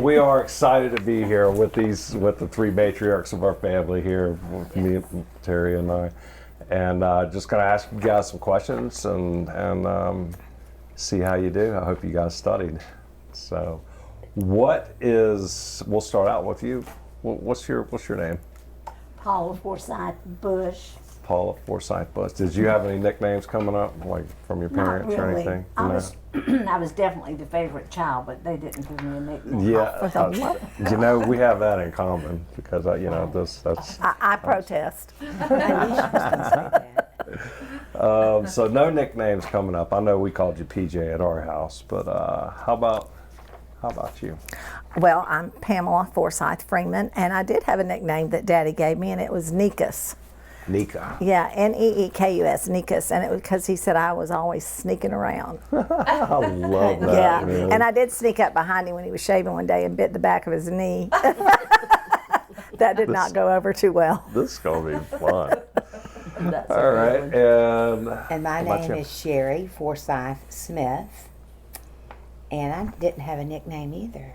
we are excited to be here with the three matriarchs of our family here, with me, Terry, and I, and just gonna ask you guys some questions and see how you do. I hope you guys studied. So, we'll start out with you. What's your name? Paula Forsyth Bush. Paula Forsyth Bush. Did you have any nicknames coming up, like from your parents or anything? I was definitely the favorite child, but they didn't give me a nickname. Yeah, we have that in common because that's. I protest. So no nicknames coming up. I know we called you PJ at our house, but how about you? Well, I'm Pamela Forsyth Freeman, and I did have a nickname that Daddy gave me, and it was Neekus. Nika. Yeah, Neekus, Neekus, and it was because he said I was always sneaking around. I love that. Yeah, man. and I did sneak up behind him when he was shaving one day and bit the back of his knee. That did not go over too well. This is gonna be fun. That's All right, And my how about name you? is Sherry Forsyth Smith, and I didn't have a nickname either.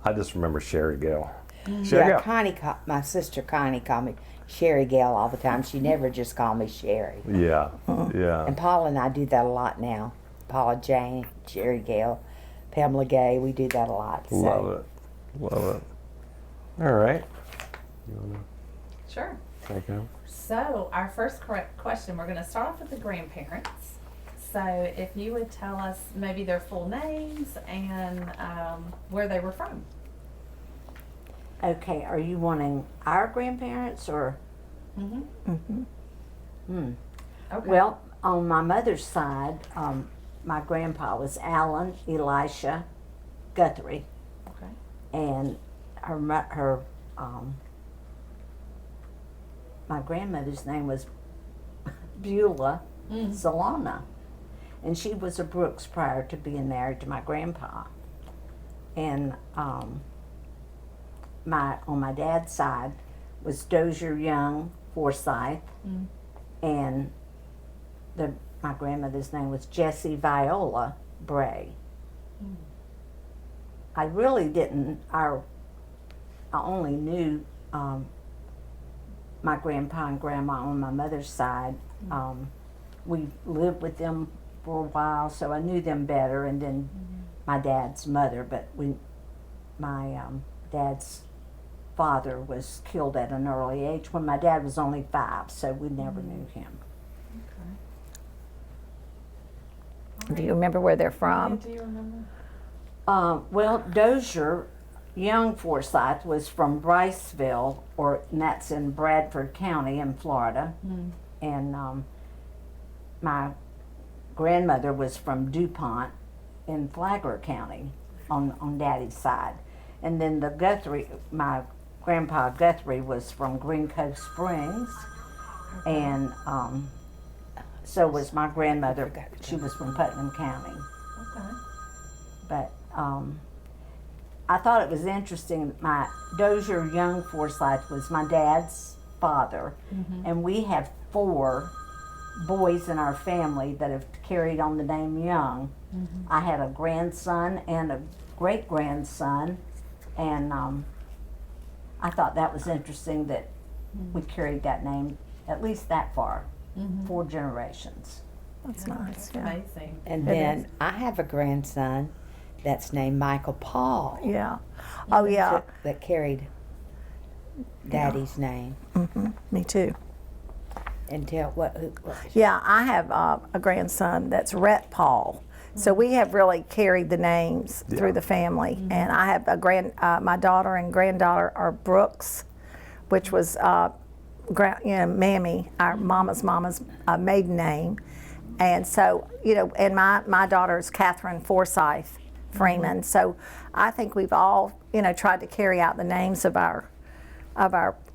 I just remember Sherry Gale. Yeah, my sister Connie called me Sherry Gale all the time. She never just called me Sherry. Yeah, yeah. And Paula and I do that a lot now. Paula Jane, Sherry Gale, Pamela Gay, we do that a lot. So. Love it. All right. You wanna Sure. take it? So our first correct question, we're going to start off with the grandparents. So if you would tell us maybe their full names and where they were from. Okay, are you wanting our grandparents or? Okay. Well, on my mother's side, my grandpa was Alan Elisha Guthrie, Okay. and my grandmother's name was Beulah Solana, and she was a Brooks prior to being married to my grandpa. And on my dad's side was Dozier Young Forsyth, and my grandmother's name was Jessie Viola Bray. I really didn't. I only knew my grandpa and grandma on my mother's side. We lived with them for a while, so I knew them better. And then my dad's mother, but my dad's father was killed at an early age when my dad was only 5, so we never knew him. Do you remember where they're Yeah, from? do you remember? Well, Dozier Young Forsyth was from Briceville, and that's in Bradford County in Florida. And my grandmother was from DuPont in Flagler County on Daddy's side. And then my grandpa Guthrie was from Green Cove Springs, and so was my grandmother. She was from Putnam County. Okay. But I thought it was interesting. My Dozier Young Forsyth was my dad's father, and we have 4 boys in our family that have carried on the name Young. I had a grandson and a great-grandson, and I thought that was interesting that we carried that name at least that far, 4 generations. That's nice. Yeah. Amazing. And It then is. I have a grandson that's named Michael Paul. Yeah. Oh yeah. That carried Daddy's name. Me too. Until what? Yeah, I have a grandson that's Rhett Paul. So we have really carried the names through the family. And I have my daughter and granddaughter are Brooks, which was Mammy, our mama's maiden name. And so, and my daughter is Catherine Forsyth Freeman. So I think we've all, tried to carry out the names of our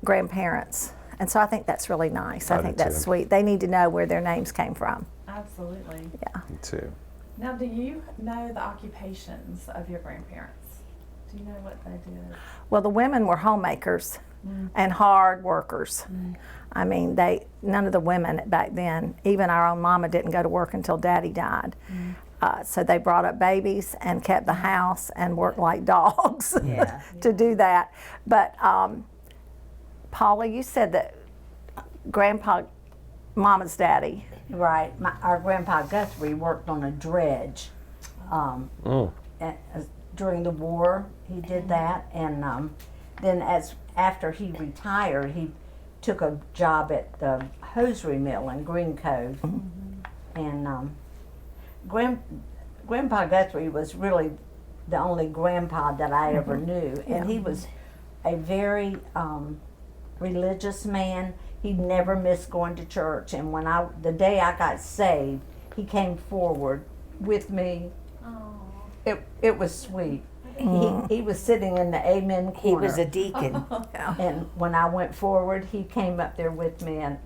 grandparents. And so I think that's really nice. I think do that's too. sweet. They need to know where their names came from. Absolutely. Yeah. Me too. Now, do you know the occupations of your grandparents? Do you know what they did? Well, the women were homemakers and hard workers. I mean, none of the women back then, even our own mama didn't go to work until Daddy died. So they brought up babies and kept the house and worked like dogs Yeah. to do that. But Paula, you said that Grandpa, Mama's daddy. Right. Our grandpa Guthrie worked on a dredge. During the war, he did that, and then after he retired, he took a job at the hosiery mill in Green Cove, and Grandpa Guthrie was really the only grandpa that I ever knew, and he was a very religious man. He never missed going to church, and the day I got saved, he came forward with me. It was sweet. He was sitting in the amen corner. He was a deacon. And when I went forward, he came up there with me, and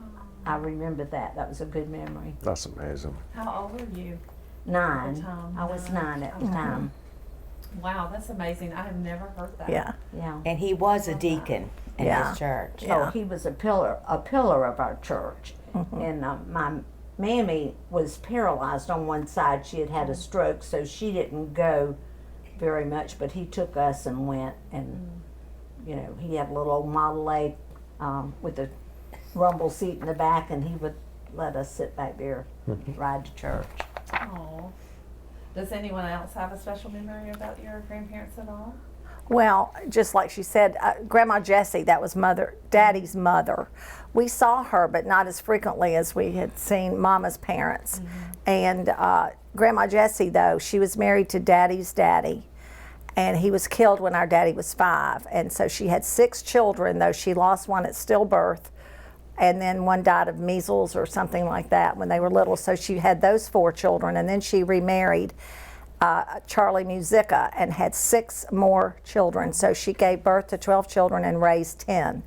I remember that. That was a good memory. That's amazing. How old were you? 9. At the time? I was 9 at the time. Wow, that's amazing. I have never heard that. Yeah. Yeah. And he was a deacon in Yeah. his church. So he was a pillar of our church. And my mammy was paralyzed on one side. She had had a stroke, so she didn't go very much. But he took us and went, and you know, he had a little old Model A with a rumble seat in the back, and he would let us sit back there, ride to church. Oh. Does anyone else have a special memory about your grandparents at all? Well, just like she said, Grandma Jessie, that was Daddy's mother. We saw her, but not as frequently as we had seen Mama's parents. And Grandma Jessie, though, she was married to Daddy's daddy, and he was killed when our daddy was 5. And so she had 6 children, though she lost one at stillbirth, and then one died of measles or something like that when they were little. So she had those 4 children, and then she remarried Charlie Musica and had 6 more children. So she gave birth to 12 children and raised 10.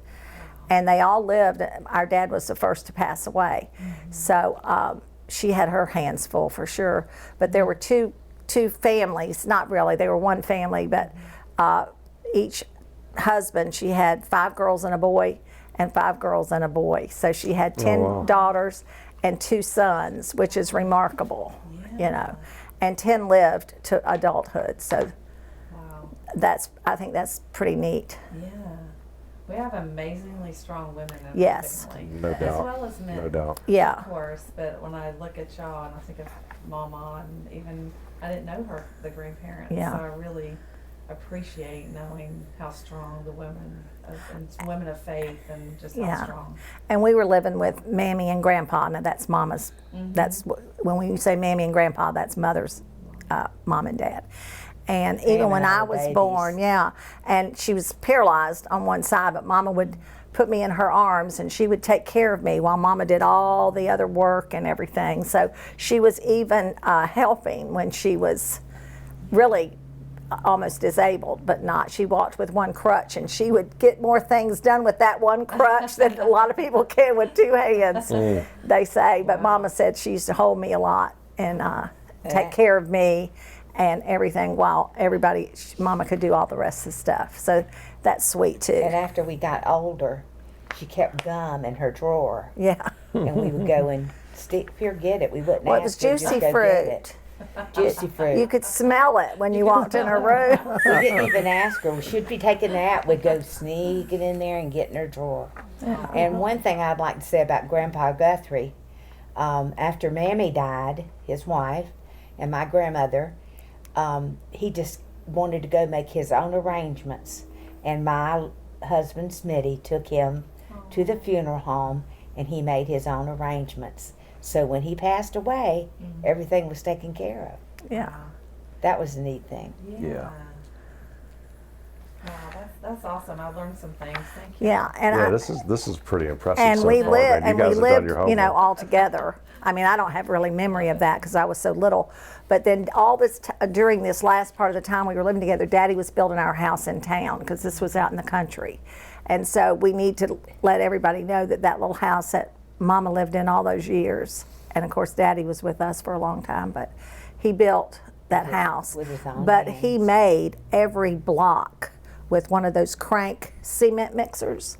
And they all lived. Our dad was the first to pass away. So she had her hands full for sure. But there were two families, not really, they were one family, but each husband, she had 5 girls and a boy and 5 girls and a boy. So she had 10 daughters and 2 sons, which is remarkable, you know. And 10 lived to adulthood. So I think that's pretty neat. Yeah. We have amazingly strong women in Yes. our family. No As doubt. well as men. No doubt. Yeah. Of course, but when I look at y'all and I think of Mama, and even I didn't know the grandparents, Yeah. so I really appreciate knowing how strong the women of faith and just how Yeah. strong. And we were living with Mammy and Grandpa. Now that's Mama's. That's when we say Mammy and Grandpa, that's Mother's mom and dad. And even when and I our was babies. born, and she was paralyzed on one side, but Mama would put me in her arms and she would take care of me while Mama did all the other work and everything. So she was even helping when she was really almost disabled, but not. She walked with one crutch, and she would get more things done with that one crutch than a lot of people can with 2 hands, they say. But Mama said she used to hold me a lot and take care of me and everything while Mama could do all the rest of the stuff. So that's sweet too. And after we got older, she kept gum in her drawer, Yeah. and we would go and forget it. We wouldn't Well, it ask was her, just juicy go get fruit. it. Juicy fruit. You could smell it when you walked in her room. We didn't even ask her. Should we take a nap? We'd go sneaking in there and get in her drawer. And one thing I'd like to say about Grandpa Guthrie, after Mammy died, his wife, and my grandmother, he just wanted to go make his own arrangements. And my husband, Smitty, took him to the funeral home, and he made his own arrangements. So when he passed away, everything was taken care of. Yeah. That was a neat thing. Yeah. Wow, that's awesome. I learned some things. Thank you. Yeah. And Yeah, this is pretty impressive. and so we far, lived, man. and You we guys have done lived, your you know, homework. all together. I mean, I don't have really memory of that because I was so little. But then all this during this last part of the time we were living together, Daddy was building our house in town because this was out in the country, and so we need to let everybody know that that little house that Mama lived in all those years, and of course Daddy was with us for a long time, but he built that house. with his own But hands. he made every block with one of those crank cement mixers.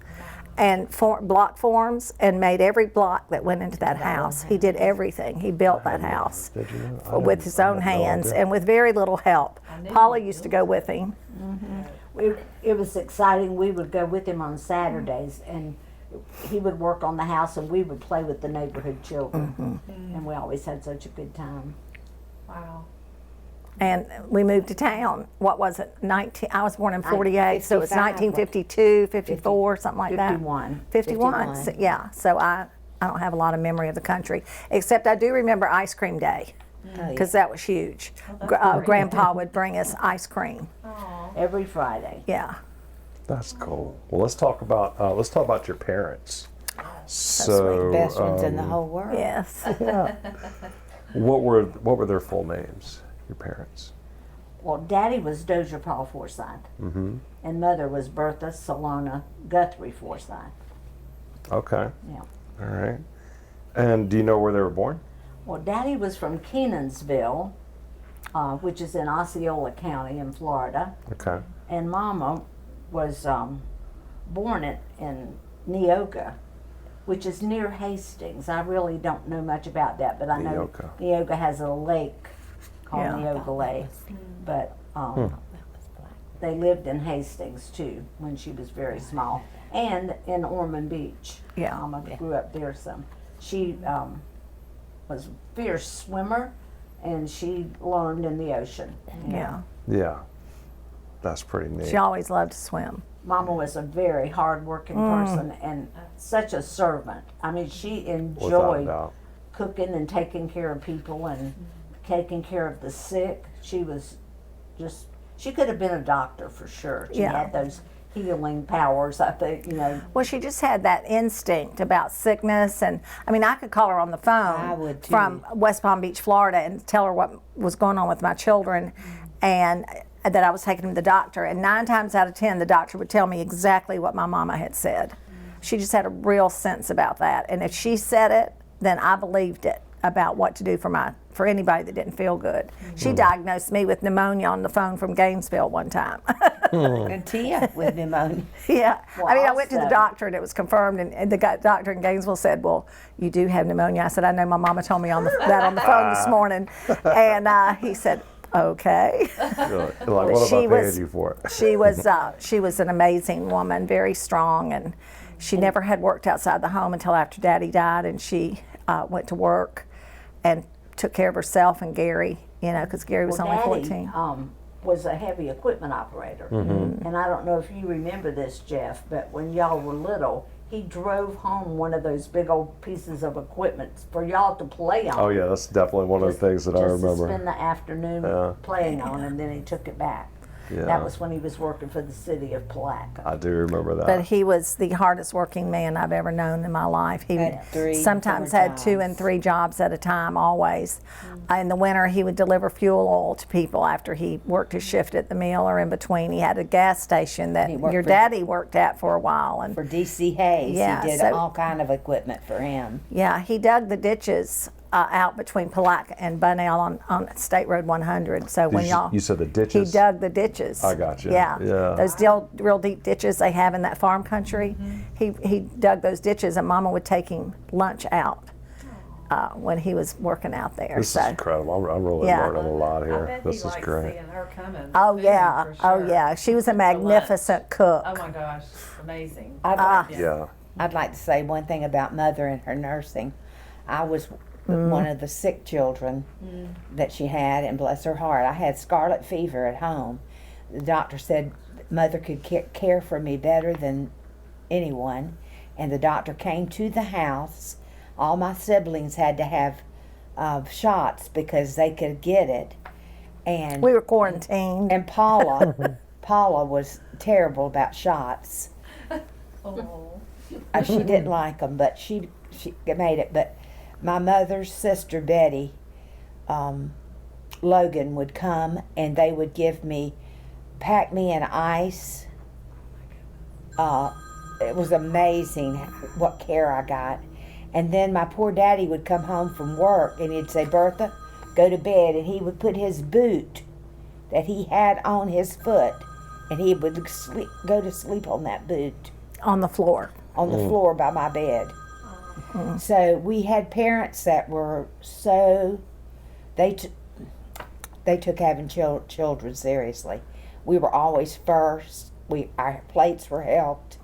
and block forms and made every block that went into that house. He did everything. He built that house Did you know? I with didn't- his I own had no hands idea. and with very little help. Paula used to go with him. It was exciting. We would go with him on Saturdays, and he would work on the house, and we would play with the neighborhood children. And we always had such a good time. Wow. And we moved to town. What was it? I was born in 48, so it was 55, 1952, 54, something like that. 51. 51. So, yeah. So I don't have a lot of memory of the country, except I do remember ice cream day because that was huge. Grandpa would bring us ice cream. Every Friday. Yeah. That's cool. Well, let's talk about your parents. So, Best ones in the whole world. Yes. what were their full names? Your parents? Well, Daddy was Dozier Paul Forsyth, and Mother was Bertha Salona Guthrie Forsyth. Okay. Yeah. All right. And do you know where they were born? Well, Daddy was from Kenansville, which is in Osceola County in Florida, Okay. and Mama was born in Neoga, which is near Hastings. I really don't know much about that, but I know Neoga. Neoga has a lake called Yeah. Neoga Lake. But they lived in Hastings too when she was very small, and in Ormond Beach. Yeah. Mama grew up there some. She was a fierce swimmer, and she learned in the ocean. you know. Yeah. Yeah. That's pretty neat. She always loved to swim. Mama was a very hard-working person and such a servant. I mean, she Without a enjoyed doubt. cooking and taking care of people and taking care of the sick. She was just, she could have been a doctor for sure. She Yeah. had those healing powers, I think, you know. Well, she just had that instinct about sickness, and I mean, I could call her on the phone I would, too. from West Palm Beach, Florida, and tell her what was going on with my children, and that I was taking them to the doctor. And 9 times out of 10, the doctor would tell me exactly what my mama had said. She just had a real sense about that, and if she said it, then I believed it about what to do for anybody that didn't feel good. She diagnosed me with pneumonia on the phone from Gainesville one time. And Tia with pneumonia. Yeah, Well, I mean, I went to the also- doctor and it was confirmed, and the doctor in Gainesville said, "Well, you do have pneumonia." I said, "I know, my mama told me that on the phone this morning," and he said, "Okay." Really? Like, what have She I paid was- you for it? She was an amazing woman, very strong, and she never had worked outside the home until after Daddy died, and she went to work and took care of herself and Gary, because Gary was Well, only Daddy 14. was a heavy equipment operator. And I don't know if you remember this, Jeff, but when y'all were little, he drove home one of those big old pieces of equipment for y'all to play on. Oh yeah, that's definitely one of the things that I Just to remember. spend the afternoon Yeah. playing on, and then he took it back. Yeah. That was when he was working for the city of Palatka. I do remember that. But he was the hardest working man I've ever known in my life. He Had 3, sometimes 4 had 2 and jobs. 3 jobs at a time, always. In the winter, he would deliver fuel oil to people after he worked his shift at the mill or in between. He had a gas station that He worked your for- daddy worked at for a while. And For DC Hayes, Yeah, he did so- all kind of equipment for him. yeah, he dug the ditches out between Palatka and Bunnell on State Road 100. So when you said the he ditches? dug the ditches. I got you. Yeah, Yeah. those real deep ditches they have in that farm country. He dug those ditches, and Mama would take him lunch out when he was working out there. This so. is incredible. I'm really Yeah. learning a lot I here. bet This he is likes great. seeing her coming. Oh food, yeah, for oh sure. yeah. She was a For lunch. magnificent cook. Oh my gosh, amazing. Yeah. I'd like to say one thing about Mother and her nursing. I was one of the sick children that she had, and bless her heart, I had scarlet fever at home. The doctor said Mother could care for me better than anyone, and the doctor came to the house. All my siblings had to have shots because they could get it, and We were quarantined. and Paula was terrible about shots. Oh. She didn't like them, but she made it. But my mother's sister Betty, Logan would come, and they would pack me in ice. It was amazing what care I got. And then my poor daddy would come home from work, and he'd say, "Bertha, go to bed," and he would put his boot that he had on his foot, and he would go to sleep on that boot. On the floor. on the floor by my bed. So we had parents that were so, they took having children seriously. We were always first. Our plates were helped.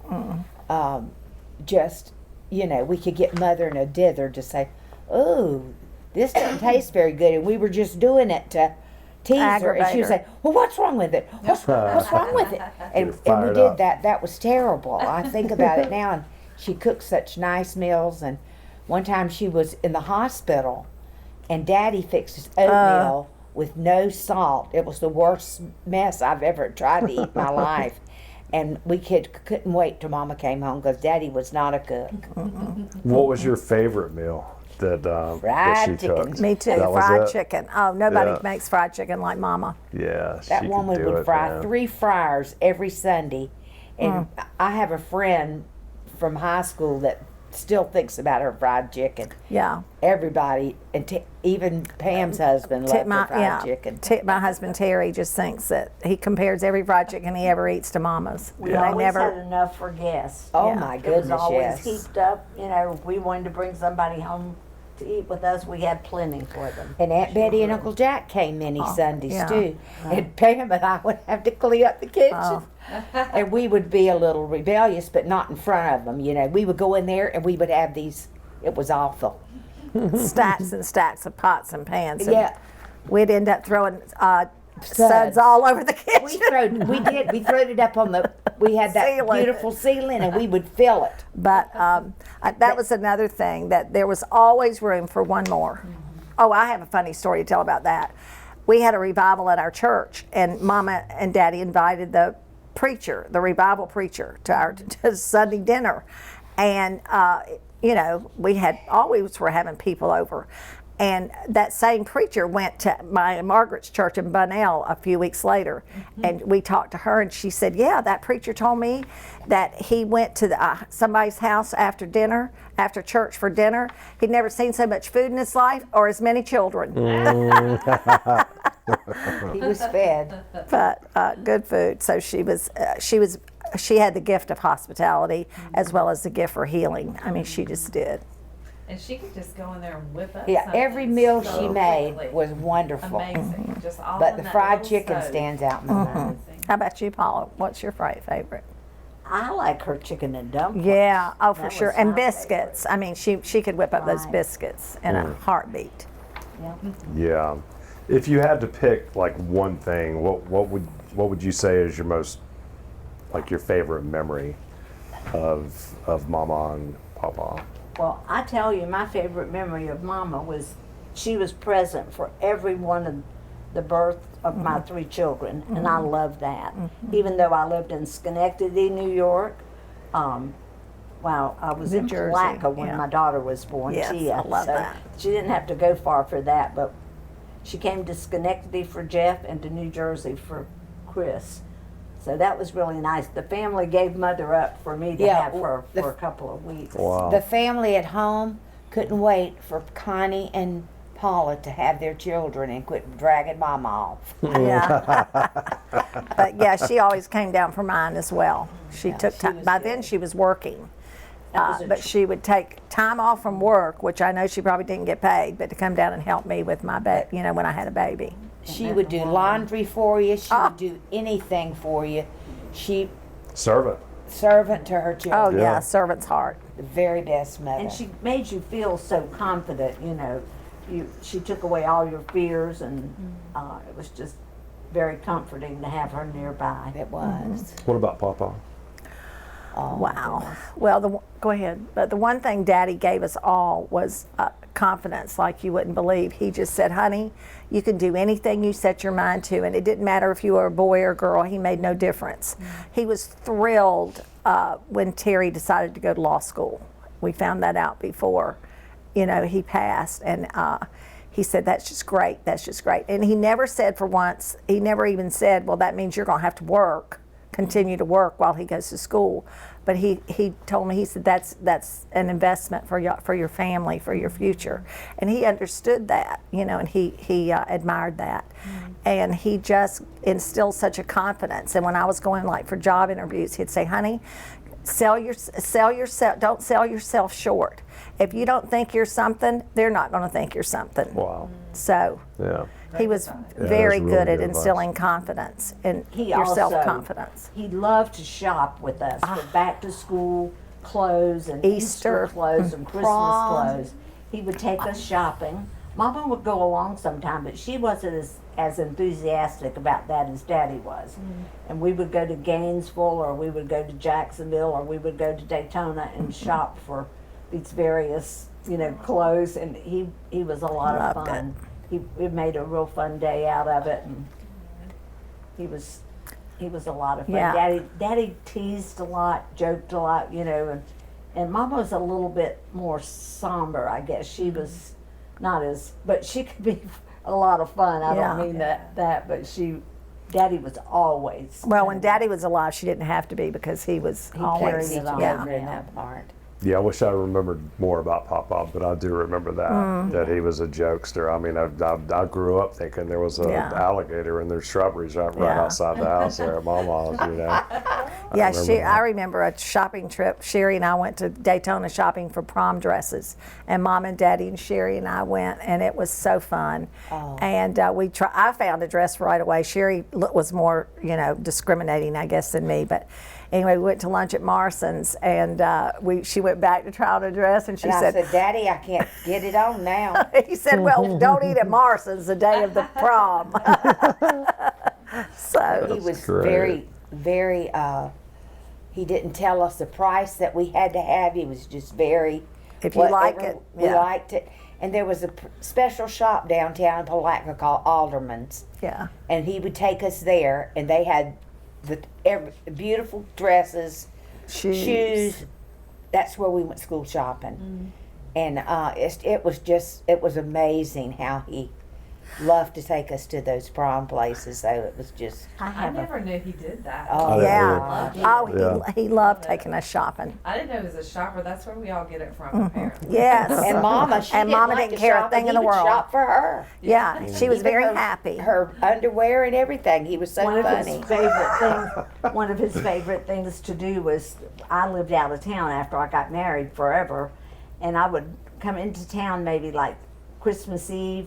Just, we could get mother in a dither to say, "Oh, this doesn't taste very good," and we were just doing it to tease her, and she would say, "Well, what's wrong with it? What's wrong with it?" And we fired did up. that. That was terrible. I think about it now, and she cooked such nice meals. And one time she was in the hospital, and Daddy fixed his oatmeal with no salt. It was the worst mess I've ever tried to eat in my life. And we couldn't wait till Mama came home because Daddy was not a cook. What was your favorite meal that Fried she took? chicken. Me too. That was Fried it? chicken. Oh, nobody Yeah. makes fried chicken like Mama. Yeah, That she woman could do would it, fry man. 3 fryers every Sunday. And I have a friend from high school that still thinks about her fried chicken. Yeah. Everybody, and even Pam's husband loved her fried chicken. My husband Terry just thinks that he compares every fried chicken he ever eats to Mama's. We They always never. had enough for guests. Oh Yeah. my It was goodness, always yes. heaped up. If we wanted to bring somebody home to eat with us, we had plenty for them. And Aunt Betty and Uncle Jack came many Sundays yeah. too. And Pam and I would have to clean up the kitchen. Oh. And we would be a little rebellious, but not in front of them. We would go in there and we would have these, it was awful. Stacks and stacks of pots and pans. And Yeah. we'd end up throwing suds all over the kitchen. We throwed it up on we had that Ceiling. beautiful ceiling and we would fill it. But that was another thing, that there was always room for one more. Oh, I have a funny story to tell about that. We had a revival at our church, and Mama and Daddy invited the preacher, the revival preacher, to our to Sunday dinner. And, we had always were having people over. And that same preacher went to my and Margaret's church in Bunnell a few weeks later, and we talked to her, and she said, "Yeah, that preacher told me that he went to somebody's house after church for dinner. He'd never seen so much food in his life or as many children." He was fed. But good food. So she had the gift of hospitality as well as the gift for healing. I mean, she just did. And she could just go in there and whip up Yeah, something every meal so she made quickly. was wonderful. Amazing. Just all But in the that fried little chicken stove. stands out in my mind. Amazing. How about you, Paula? What's your favorite? I like her chicken and dumplings. Yeah, oh, for That sure. was And my biscuits. I mean, she could whip up those Right. biscuits in a heartbeat. Yeah. If you had to pick like one thing, what would you say is your favorite memory of Mama and Papa? Well, I tell you, my favorite memory of Mama was she was present for every one of the birth of my 3 children, and I love that. Even though I lived in Schenectady, New York, I was New in Jersey, Palatka when yeah. my daughter was born. Yes, Tia, I love so that. She didn't have to go far for that, but she came to Schenectady for Jeff and to New Jersey for Chris. So that was really nice. The family gave Mother up for me to Yeah, have her the- for a couple of weeks. Wow. The family at home couldn't wait for Connie and Paula to have their children and quit dragging Mama off. Yeah. But yeah, she always came down for mine as well. She took she time. was By good. then she was working. That was a But she would take time off from work, which I know she probably didn't get paid, but to come down and help me with my when I had a baby. She would do laundry for you. She would do anything for you. She Servant. servant to her Oh children. yeah, Yeah. servant's heart. The very best mother. And she made you feel so confident, She took away all your fears, and it was just very comforting to have her nearby. It was. What about Papa? Oh, Wow. Well, go ahead. But the one thing Daddy gave us all was confidence like you wouldn't believe. He just said, "Honey, you can do anything you set your mind to." And it didn't matter if you were a boy or a girl. He made no difference. He was thrilled when Terry decided to go to law school. We found that out before, he passed. And he said, "That's just great. That's just great." And he never said for once, he never even said, "Well, that means you're going to have to continue to work while he goes to school." But he told me, he said, that's an investment for your family, for your future. And he understood that, and he admired that. And he just instilled such a confidence. And when I was going for job interviews, he'd say, "Honey, sell yourself. Don't sell yourself short. If you don't think you're something, they're not going to think you're something. Wow. So Yeah. he was that's very really good at good advice. instilling confidence in He your also- self-confidence. He loved to shop with us for back to school clothes and Easter, Easter clothes and Christmas prom. clothes. He would take us shopping. Mama would go along sometime, but she wasn't as enthusiastic about that as Daddy was. And we would go to Gainesville, or we would go to Jacksonville, or we would go to Daytona and shop for these various, clothes. And he was a lot of Loved fun. He made a real fun day out of it, and he was a lot of fun. Yeah. Daddy teased a lot, joked a lot, and Mama was a little bit more somber, I guess. She was not as, but she could be a lot of fun. I Yeah. don't mean that, but Daddy was always. Well, when Daddy was alive, she didn't have to be because he was always, carried it on. yeah. Over in that part. Yeah, I wish I remembered more about Papa, but I do remember that he was a jokester. I mean, I grew up thinking there was an Yeah. alligator in their shrubberies right Yeah. outside the house there at Mama's, Yeah, I remember a shopping trip. Sherry and I went to Daytona shopping for prom dresses, and Mom and Daddy and Sherry and I went, and it was so fun. And I found a dress right away. Sherry was more, discriminating, I guess, than me. But anyway, we went to lunch at Morrison's, and she went back to try on a dress, and she And I said, said, Daddy, I can't get it on now. he said, well, don't eat at Morrison's the day of the prom. So He was great. very, very, he didn't tell us the price that we had to have. He was just very. If you like whatever it, We yeah. liked it. And there was a special shop downtown in Palatka called Alderman's. yeah. And he would take us there, and they had beautiful dresses, shoes. That's where we went school shopping. And it was amazing how he loved to take us to those prom places. So it was just, I never knew he did that. oh, didn't Yeah. either. Oh, Yeah. he loved taking us shopping. I didn't know he was a shopper. That's where we all get it from, apparently. Yes. And Mama, she And didn't Mama like didn't to care a shop, thing and in the he would world. shop for her. Yeah, she was Even very her- happy. Her underwear and everything. He was so One of funny. his favorite things to do was, I lived out of town after I got married forever, and I would come into town maybe like Christmas Eve,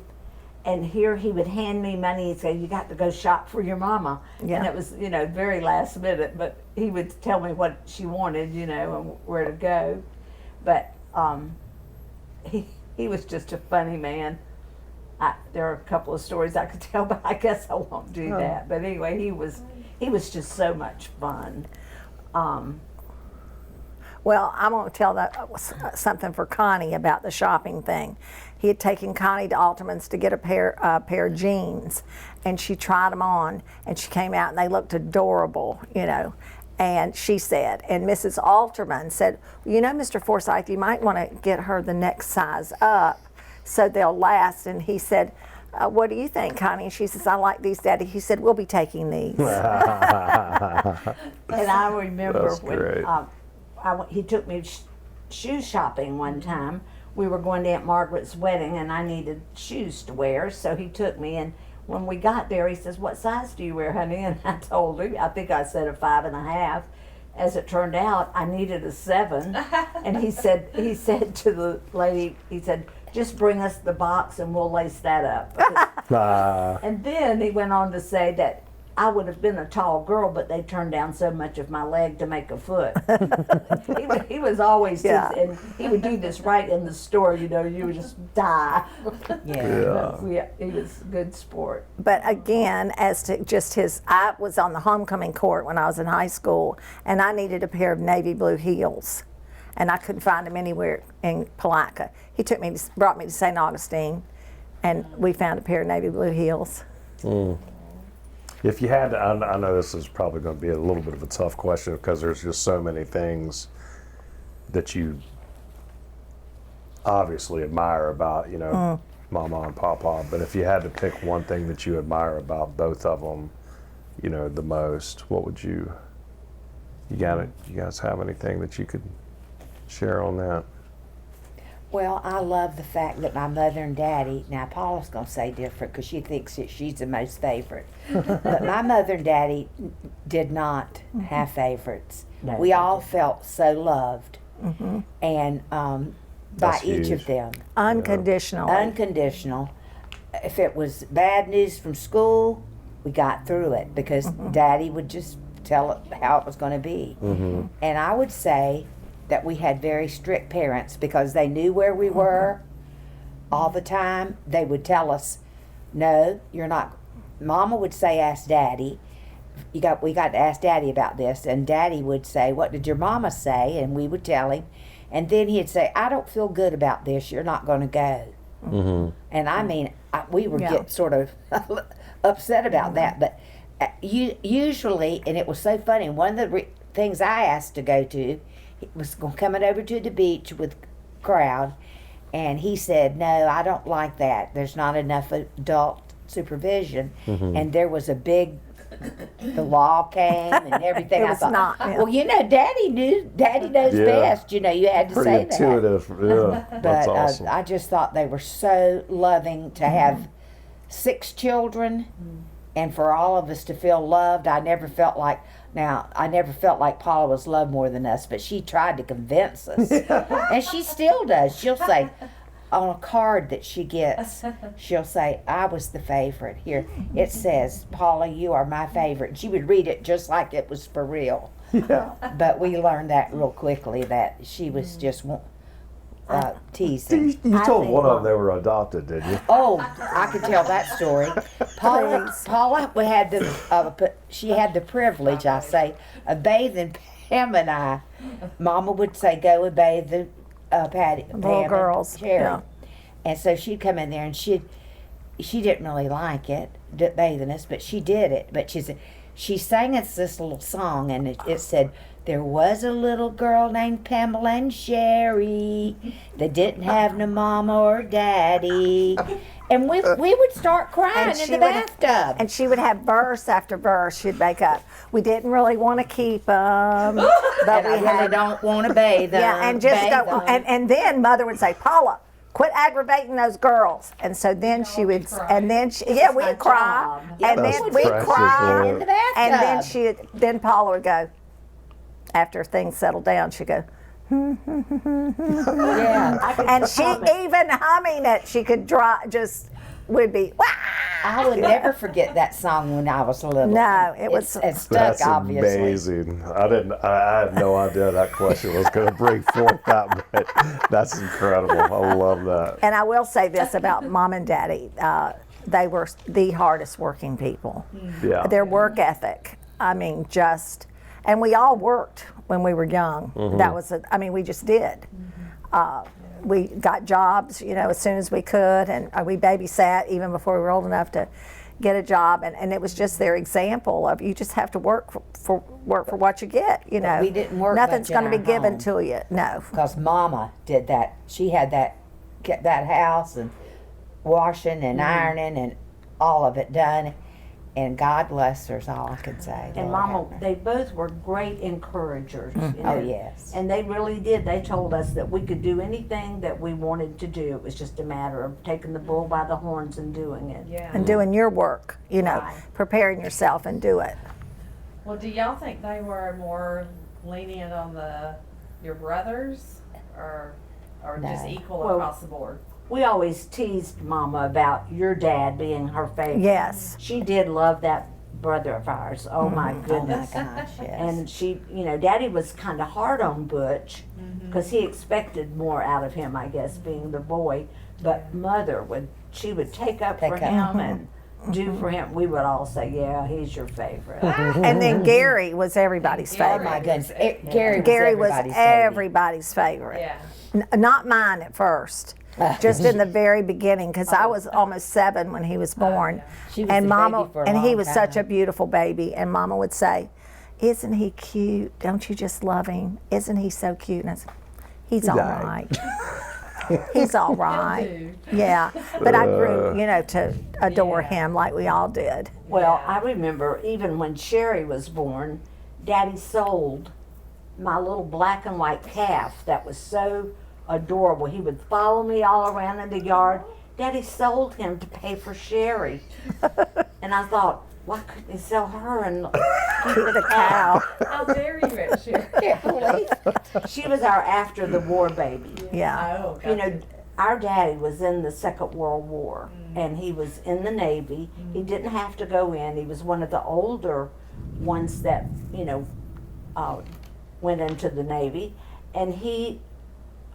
and here he would hand me money and say, you got to go shop for your mama. Yeah. And it was, very last minute, but he would tell me what she wanted, and where to go. But he was just a funny man. There are a couple of stories I could tell, but I guess I won't do that. But anyway, he was just so much fun. Well, I'm going to tell something for Connie about the shopping thing. He had taken Connie to Alderman's to get a pair of jeans, and she tried them on, and she came out, and they looked adorable, And she said, and Mrs. Alterman said, Mr. Forsyth, you might want to get her the next size up so they'll last. And he said, what do you think, Connie? And she says, I like these, Daddy. He said, we'll be taking these. And I remember That's when great. he took me shoe shopping one time. We were going to Aunt Margaret's wedding, and I needed shoes to wear, so he took me. And when we got there, he says, "What size do you wear, honey?" And I told him, I think I said a 5.5. As it turned out, I needed a 7. And he said to the lady, he said, "Just bring us the box, and we'll lace that up." And then he went on to say that I would have been a tall girl, but they turned down so much of my leg to make a foot. he was always Yeah. and he would do this right in the store, you would just die. Yeah. He was a good sport. But again, as to just I was on the homecoming court when I was in high school, and I needed a pair of navy blue heels, and I couldn't find them anywhere in Palatka. He brought me to St. Augustine, and we found a pair of navy blue heels. If you had to, I know this is probably going to be a little bit of a tough question because there's just so many things that you obviously admire about, Mama and Papa. But if you had to pick one thing that you admire about both of them, the most, what would you guys have anything that you could share on that? Well, I love the fact that my mother and daddy, now Paula's going to say different because she thinks that she's the most favorite. But my mother and daddy did not have favorites. No, We they all didn't. felt so loved. And by That's each huge. of them. Unconditionally. Unconditional. If it was bad news from school, we got through it because daddy would just tell it how it was going to be. And I would say that we had very strict parents because they knew where we were all the time. They would tell us, no, you're not. Mama would say, ask daddy. We got to ask daddy about this. And daddy would say, what did your mama say? And we would tell him. And then he'd say, I don't feel good about this. You're not going to go. And I mean, we would Yeah. get sort of upset about that. But usually, and it was so funny, one of the things I asked to go to, he was coming over to the beach with crowd, and he said, no, I don't like that. There's not enough adult supervision. And there was a big, the law came and everything. It I was thought, not, yeah. well, you know, daddy knows Yeah. best. You know, you had to Pretty say that. intuitive. Yeah, But that's awesome. I just thought they were so loving to have 6 children, and for all of us to feel loved. I never felt like Paula was loved more than us, but she tried to convince us, and she still does. She'll say on a card that she gets, she'll say, "I was the favorite." Here it says, "Paula, you are my favorite." She would read it just like it was for real. Yeah. But we learned that real quickly that she was just teasing. You I told think one of them Mom- they were adopted, didn't you? Oh, I could tell that story. Paula had she had the privilege, I say, of bathing Pam and I. Mama would say, "Go and bathe the Patty, Little Pam and girls, Sherry." yeah. And so she'd come in there, and she didn't really like it, bathing us, but she did it. But she sang us this little song, and it said, "There was a little girl named Pamela and Sherry that didn't have no mama or daddy." And we would start crying And in she the would- bathtub. And she would have verse after verse she'd make up. We didn't really want to keep them, but And I we really had don't want to bathe them. yeah, and just bathe go. them. And then Mother would say, "Paula, quit aggravating those girls." And so then she would, cry. and then we'd my cry, job. and That's then we'd precious, cry, Lord. in the bathtub. and then Paula would go. After things settled down, she'd go. yeah. And she even humming it, she could would be. Wah! I would never forget that song when I was little. No, it was. It stuck, That's obviously. amazing. I had no idea that question was going to bring forth that, but that's incredible. I love that. And I will say this about Mom and Daddy: they were the hardest working people. Yeah. Their work ethic. I mean, and we all worked when we were young. That was, we just did. We got jobs, as soon as we could, and we babysat even before we were old enough to get a job. And it was just their example of you just have to work for what you get. we didn't work Nothing's much in going to be our given home. to you. No. Because Mama did that. She had kept that house and washing and ironing and all of it done. And God bless her is all I can say. And Lord Mama, have her. they both were great encouragers. you know. Oh, yes. And they really did. They told us that we could do anything that we wanted to do. It was just a matter of taking the bull by the horns and doing it. Yeah. And doing your work, Right. preparing yourself and do it. Well, do y'all think they were more lenient on your brothers, or just No. equal Well, across the board? We always teased Mama about your dad being her favorite. Yes. She did love that brother of ours. Oh my Oh my goodness. gosh, yes. And she, Daddy was kind of hard on Butch because he expected more out of him, I guess, being the boy. But Mother would take up for Take up. him and do for him. We would all say, "Yeah, he's your favorite." And then Gary was everybody's oh favorite. my goodness. Gary Gary was everybody's baby. everybody's favorite. Yeah. Not mine at first. Just in the very beginning, because I was almost 7 when he was born, She was and the Mama, baby for a and he long was such a time. beautiful baby, and Mama would say, "Isn't he cute? Don't you just love him? Isn't he so cute?" And I said, "He's all died. right. He's all right." Yeah, but I grew, to adore him like we all did. Well, I remember even when Sherry was born, Daddy sold my little black and white calf that was so adorable. He would follow me all around in the yard. Daddy sold him to pay for Sherry. And I thought, why couldn't he sell her and keep the cow? How dare you, Ed Sherry? She was our after the war baby. Yeah. Oh, You know, our daddy was in the Second World War, and he was in the Navy. He didn't have to go in. He was one of the older ones that, went into the Navy. And he,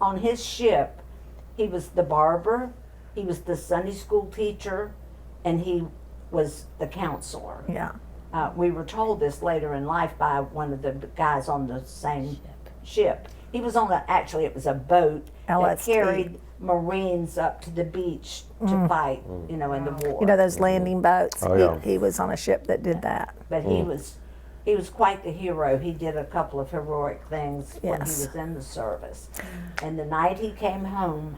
on his ship, he was the barber, he was the Sunday school teacher, and he was the counselor. Yeah. We were told this later in life by one of the guys on the same ship. He was on actually it was a boat that LST. carried Marines up to the beach to fight, in the war. You know those landing boats? Oh, yeah. He was on a ship that did that. But he was quite the hero. He did a couple of heroic things when he Yes. was in the service. And the night he came home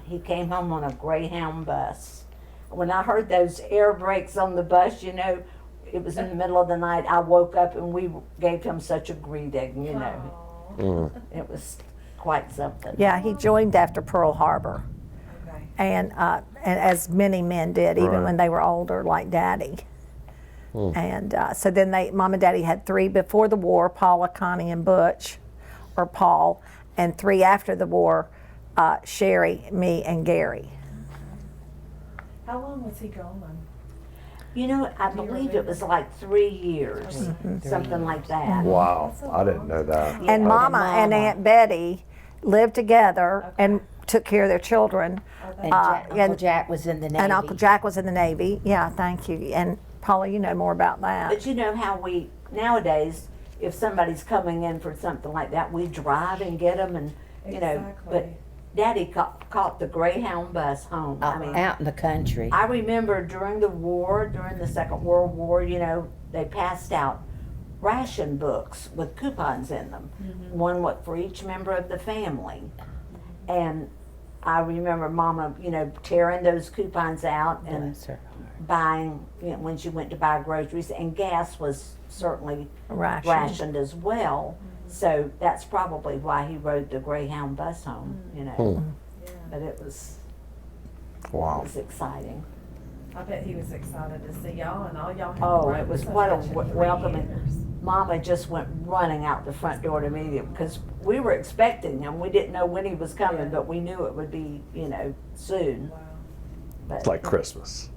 on a Greyhound bus. When I heard those air brakes on the bus, it was in the middle of the night. I woke up and we gave him such a greeting, It was quite something. Yeah, he joined after Pearl Harbor, Okay. and as many men did, even Right. when they were older, like Daddy. And so then Mom and Daddy had 3 before the war: Paula, Connie, and Butch, or Paul, and 3 after the war: Sherry, me, and Gary. How long was he gone? I believe it was like 3 years, something like that. Wow, I didn't know that. And Mama and Mama. Aunt Betty lived together and took care of their children. And Uncle and- Jack was in the Navy. And Uncle Jack was in the Navy. Yeah, thank you. And Paula, you know more about that. But you know how nowadays, if somebody's coming in for something like that, we drive and get them and, but Daddy caught the Greyhound bus home. out in the country. I remember during the Second World War, they passed out ration books with coupons in them, one for each member of the family. And I remember Mama, tearing those coupons out and Bless her. buying, when she went to buy groceries, and gas was certainly rationed as well. So that's probably why he rode the Greyhound bus home, But it was Wow. exciting. I bet he was excited to see y'all, and all y'all had Oh, grown it was so what a much in 3 welcoming. years. Mama just went running out the front door to meet him because we were expecting him. We didn't know when he was coming, but we knew it would be, soon. Wow. But It's like Christmas.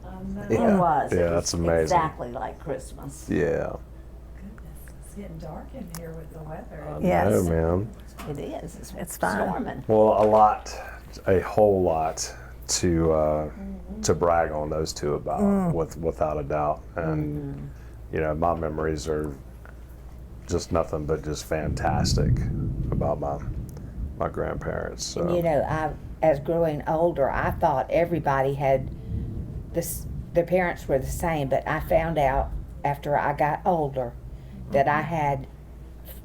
it Yeah. was. It Yeah, was that's amazing. Exactly like Christmas. Yeah. Goodness, it's getting dark in here with the weather. Yes. Oh, man. It is. It's fine. storming. Well, a whole lot to brag on those two about, without a doubt. And my memories are just nothing but just fantastic about my grandparents. So. As growing older, I thought everybody had their parents were the same, but I found out after I got older that I had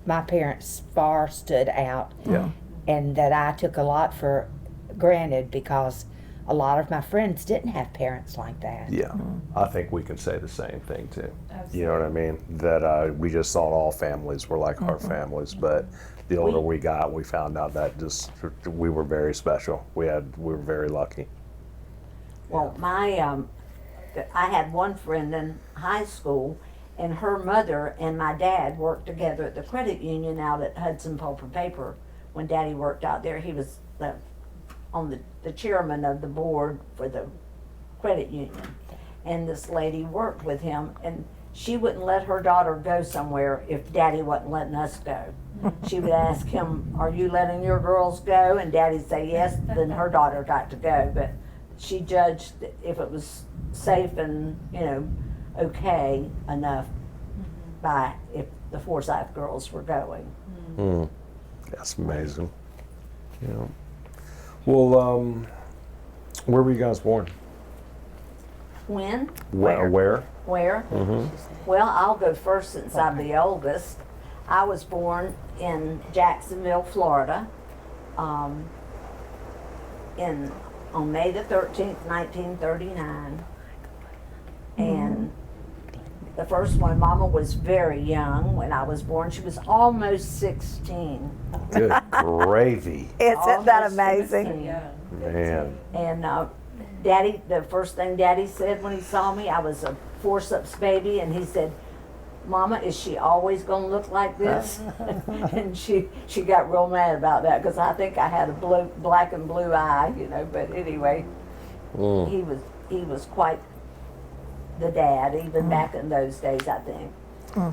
my parents far stood out, Yeah. and that I took a lot for granted because a lot of my friends didn't have parents like that. Yeah, I think we can say the same thing too. Absolutely. You know what I mean? That we just thought all families were like our families, but the older we got, we found out that we were very special. We were very lucky. Well, I had one friend in high school, and her mother and my dad worked together at the credit union out at Hudson Pulp and Paper. When Daddy worked out there, he was the chairman of the board for the credit union. And this lady worked with him, and she wouldn't let her daughter go somewhere if Daddy wasn't letting us go. She would ask him, "Are you letting your girls go?" And Daddy'd say yes, then her daughter got to go. But she judged if it was safe and, okay enough by if the Forsyth girls were going. That's amazing. Yeah. Well, where were you guys born? When? Where? Where? Well, I'll go first since I'm the oldest. I was born in Jacksonville, Florida, on May the 13th, 1939. And the first one, Mama was very young when I was born. She was almost 16. Good. Gravy. Isn't that Almost amazing? Yeah. Man. And Daddy, the first thing Daddy said when he saw me, I was a forceps baby, and he said, "Mama, is she always gonna look like this?" And she got real mad about that because I think I had a black and blue eye, you know. But anyway, he was quite the dad, even back in those days, I think.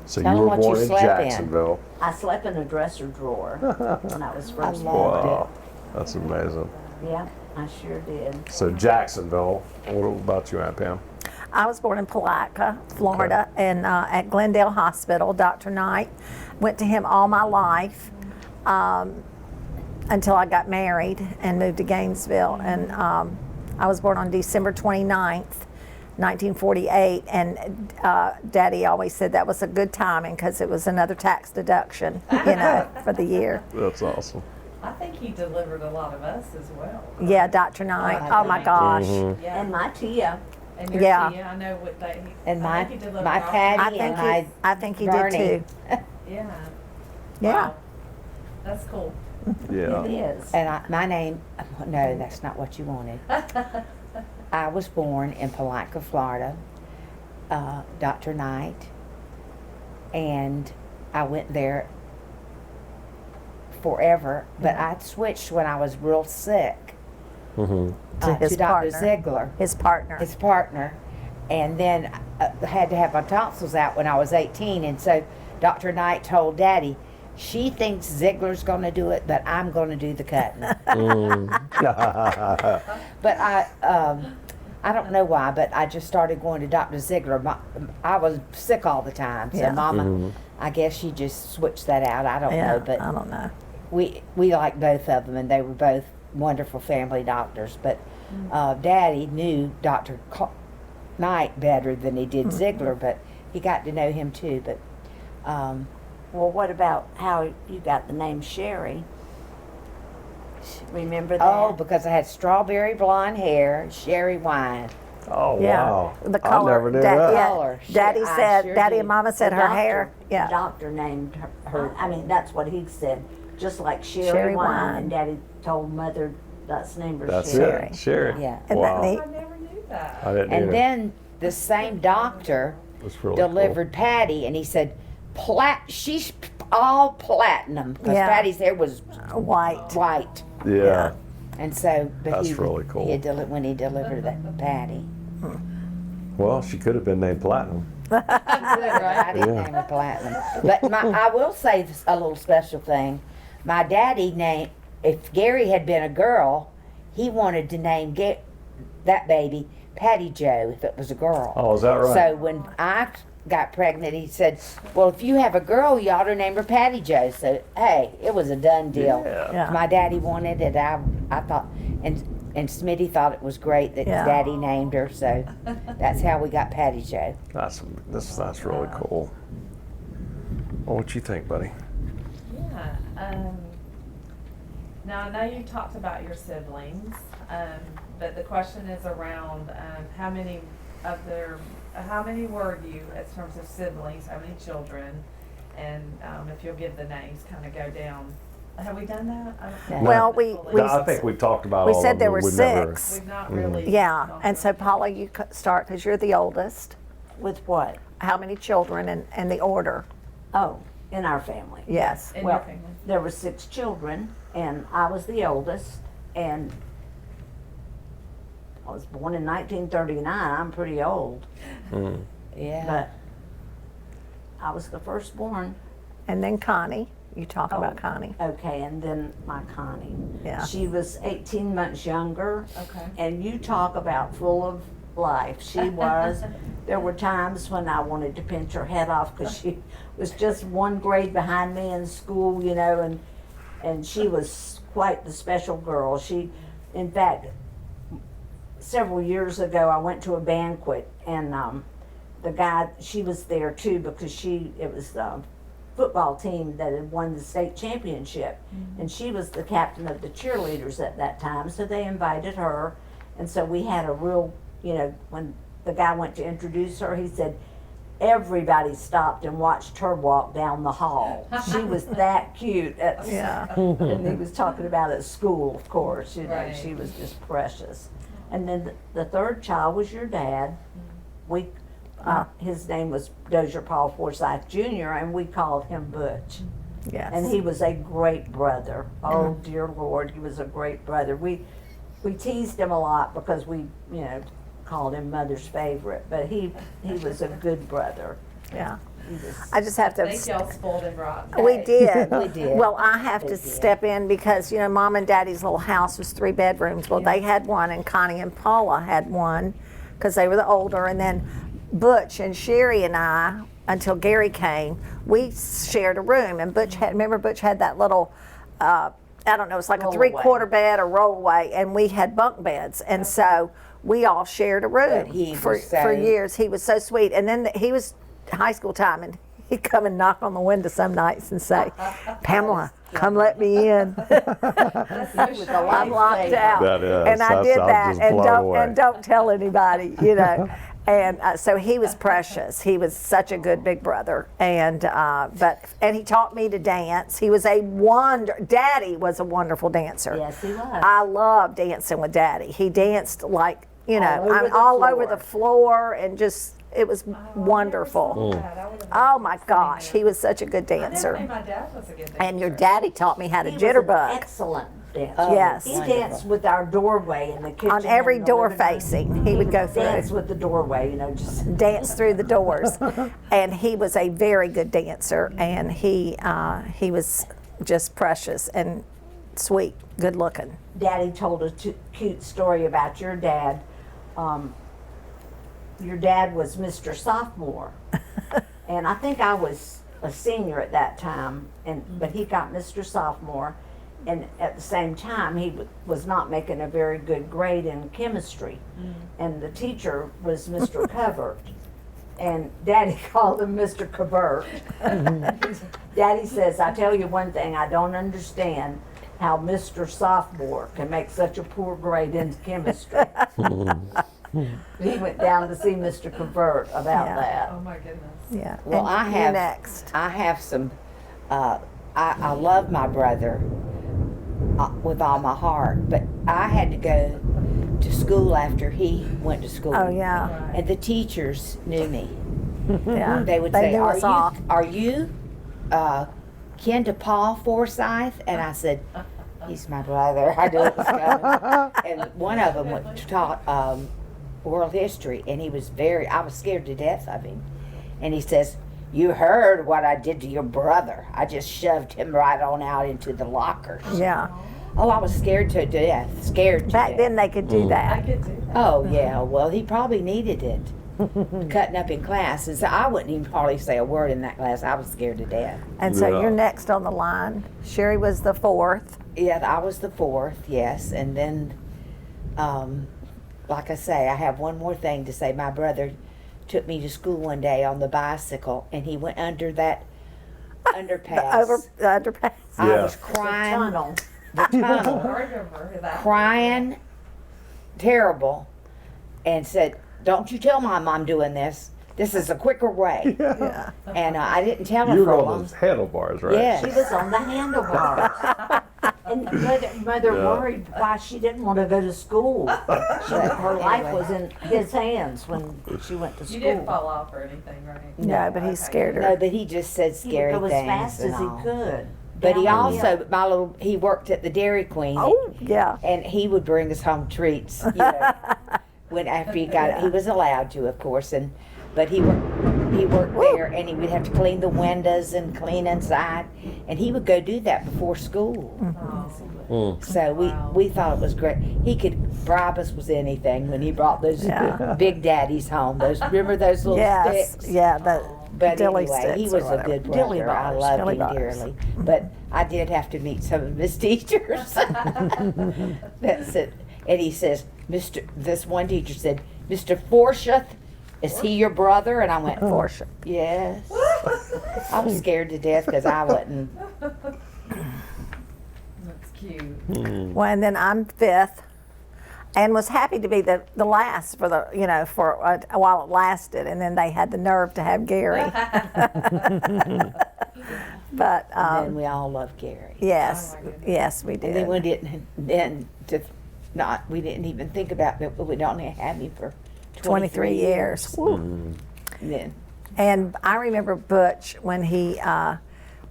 So Tell you 'em were what you born in slept in. Jacksonville. I slept in a dresser drawer when I was first I born. loved it. Wow. That's amazing. Yeah, I sure did. So Jacksonville. What about you, Aunt Pam? I was born in Palatka, Florida, and at Glendale Hospital. Dr. Knight. Went to him all my life until I got married and moved to Gainesville. And I was born on December 29th, 1948. And Daddy always said that was a good timing because it was another tax deduction, you know, for the year. That's awesome. I think he delivered a lot of us as well. Yeah, Dr. Knight. Oh my gosh. Yeah. And my Tia. And your Yeah. Tia, I know what they. And I my think he delivered my all- Patty I and think my I think he did Bernie. too. Yeah. Yeah. Wow. That's cool. Yeah. It is. And my name, no, that's not what you wanted. I was born in Palatka, Florida, Dr. Knight, and I went there forever, but I switched when I was real sick To his to Dr. partner. Ziegler, His partner. his partner, and then had to have my tonsils out when I was 18, and so Dr. Knight told Daddy, she thinks Ziegler's going to do it, but I'm going to do the cutting. But I don't know why, but I just started going to Dr. Ziegler. I was sick all the time, so Yeah. Mama, I guess she just switched that out. I don't Yeah, know, but I don't know. we liked both of them, and they were both wonderful family doctors. But Daddy knew Dr. Knight better than he did Ziegler, but he got to know him too. But Well, what about how you got the name Sherry? Remember that? oh, because I had strawberry blonde hair, sherry wine. Oh Yeah, wow. the I color. never knew Dad- that. yeah. Color. Daddy I said, sure Daddy did. and Mama said The her hair. The Yeah. doctor named her. I mean, that's what he said. Just like Sherry, Sherry wine. wine. And Daddy told Mother that's named her That's Sherry. it. Sherry. Yeah. Isn't that Wow. neat? I never knew that. I didn't And either. then the same doctor That's really delivered Patty, and he said, she's all platinum, because Yeah. Patty's hair was White. white. cool. Yeah. And so, but That's he, really cool. He had when he delivered that Patty. Well, she could have been named Platinum. I didn't name her platinum. But I will say a little special thing. My daddy named, if Gary had been a girl, he wanted to name that baby Patty Joe if it was a girl. Oh, is that right? So when I got pregnant, he said, well, if you have a girl, you ought to name her Patty Joe. So, hey, it was a done deal. Yeah. Yeah. My daddy wanted it. I thought, and Smitty thought it was great that Yeah. Daddy named her. So that's how we got Patty Joe. That's really cool. Well, what you think, buddy? Yeah. Now I know you talked about your siblings, but the question is around how many were you as terms of siblings? How many children? And if you'll give the names, kind of go down. Have we done that? I don't No. Well, we No, I think we talked about we all said of there them. were We've never- six. We've not really. Yeah, gone and so through Paula, you start because you're the oldest. With what? How many children and the order? Oh, in our family. Yes. in Well, your family. there were 6 children, and I was the oldest, and I was born in 1939. I'm pretty old, Yeah. but I was the firstborn. And then Connie. You talk Oh. about Connie. Okay, and then my Connie. Yeah. She was 18 months younger. Okay. And you talk about full of life. She was. There were times when I wanted to pinch her head off because she was just one grade behind me in school, you know, and she was quite the special girl. She, in fact, several years ago, I went to a banquet, and the guy, she was there too because it was the football team that had won the state championship, and she was the captain of the cheerleaders at that time, so they invited her, and so we had a real, you know, when the guy went to introduce her, he said, everybody stopped and watched her walk down the hall. She was that cute. Yeah. And he was talking about at school, of course, you know, Right. she was just precious. And then the third child was your dad. We, his name was Dozier Paul Forsyth Jr., and we called him Butch. Yes. And he was a great brother. Oh dear Lord, he was a great brother. We teased him a lot because we, you know, called him Mother's favorite, but he was a good brother. Yeah. He was, I just have I think to. y'all spoiled him rotten. We did. We did. Well, I have to did. step in because, you know, Mom and Daddy's little house was 3 bedrooms. Well, they had one, and Connie and Paula had one because they were the older. And then Butch and Sherry and I, until Gary came, we shared a room. And Butch had, remember, Butch had that little, I don't know, it's like a Roll-away. 3/4 bed or rollaway, and we had bunk beds. And so we all shared a room But he for was so- for years. He was so sweet. And then he was high school time, and he'd come and knock on the window some nights and say, "Pamela, come let me in. he was a I'm locked lifesaver. out." That is. And I That's- did I'm that, just and blown away. don't tell anybody, you know. And so he was precious. He was such a good big brother, and and he taught me to dance. He was Daddy was a wonderful dancer. Yes, he was. I loved dancing with Daddy. He danced like, you know, All over the all over floor. the floor, and just it was wonderful. Oh my gosh, he was such a good I never dancer. knew my dad was a good dancer. And your daddy taught me how to He was an jitterbug excellent dancer. Oh, Yes. He wonderful. danced with our doorway in the kitchen. on every and the door living room. facing. He would go Dance through. with the doorway, you know, just. Dance through the doors, and he was a very good dancer, and he was just precious and sweet, good looking. Daddy told a cute story about your dad. Your dad was Mr. Sophomore, and I think I was a senior at that time. But he got Mr. Sophomore, and at the same time he was not making a very good grade in chemistry, and the teacher was Mr. Covert. And Daddy called him Mr. Covert. Daddy says, "I tell you one thing, I don't understand how Mr. Sophomore can make such a poor grade in chemistry." He went down to see Mr. Covert about Yeah. that. Oh my goodness. Yeah. Well, And I you have next. I have some. I love my brother with all my heart, but I had to go to school after he went to school. Oh yeah, And the teachers knew me. yeah. They would say, knew us all. Are you kin to Paul Forsyth?" And I said, "He's my brother." I knew it was coming. And one of them taught world history, and I was scared to death of him. And he says, "You heard what I did to your brother. I just shoved him right on out into the lockers." Yeah. Oh, I was scared to death. Scared to Back death. then they could do I that. could do that. Oh, yeah. Well, he probably needed it. Cutting up in class. And so I wouldn't even hardly say a word in that class. I was scared to death. And so Yeah. you're next on the line. Sherry was the 4th. Yeah, I was the 4th, yes. And then, like I say, I have one more thing to say. My brother took me to school one day on the bicycle, and he went under that underpass. The underpass. I Yeah. was crying. Tunnel. The tunnel. I remember that. Crying terrible, and said, "Don't you tell Mom I'm doing this. This is a quicker way." Yeah. And I didn't tell her You were for a on long those handlebars, right? Yeah. She was on the handlebars. And mother Yeah. worried why she didn't want to go to school. Her life Anyway. was in his hands when she went to You didn't school. fall off or anything, right? No, but he scared her. No, but he just said He scary would go as things fast and as he all. could. But he Down the hill. also, he worked at the Dairy Queen. Oh, yeah. And he would bring us home treats, you know, when after he got, he was allowed to, of course, but he worked there, and he would have to clean the windows and clean inside, and he would go do that before school. Oh, So Wow. we thought it was great. He could bribe us with anything when he brought those Yeah. big daddies home. Remember those little Yes. sticks? Yeah. The But dilly anyway, sticks he or was a whatever. good Dilly brother. I bars, loved dilly him bars. dearly. But I did have to meet some of his teachers. That's it. And he says, this one teacher said, "Mr. Forsyth, is he your brother?" And I went, For sure. "Yes." I was scared to death because I wasn't. That's cute. Well, and then I'm 5th. and was happy to be the last for the, you know, for a while it lasted, and then they had the nerve to have Gary. But And then we all loved Gary. yes, Oh, my goodness. yes, we And then did. we didn't even think about that. We'd only had him for 23 years. Woo. And then And I remember Butch when he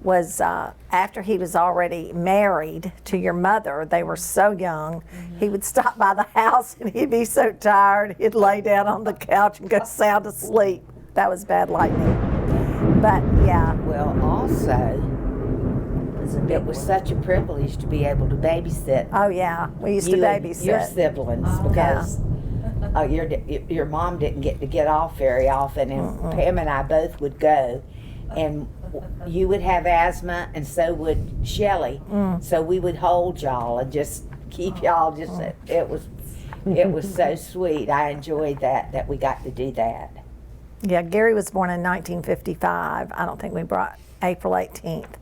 was, after he was already married to your mother, they were so young, he would stop by the house and he'd be so tired, he'd lay down on the couch and go sound asleep. That was bad lightning. But yeah, well, also it was such a privilege to be able to babysit oh yeah, we used to you and your babysit. siblings Oh, because your mom didn't get off very often, and Pam and I both would go, and you would have asthma, and so would Shelley. So we would hold y'all and just keep y'all just. It was so sweet. I enjoyed that we got to do that. Yeah, Gary was born in 1955. I don't think we brought April 18th.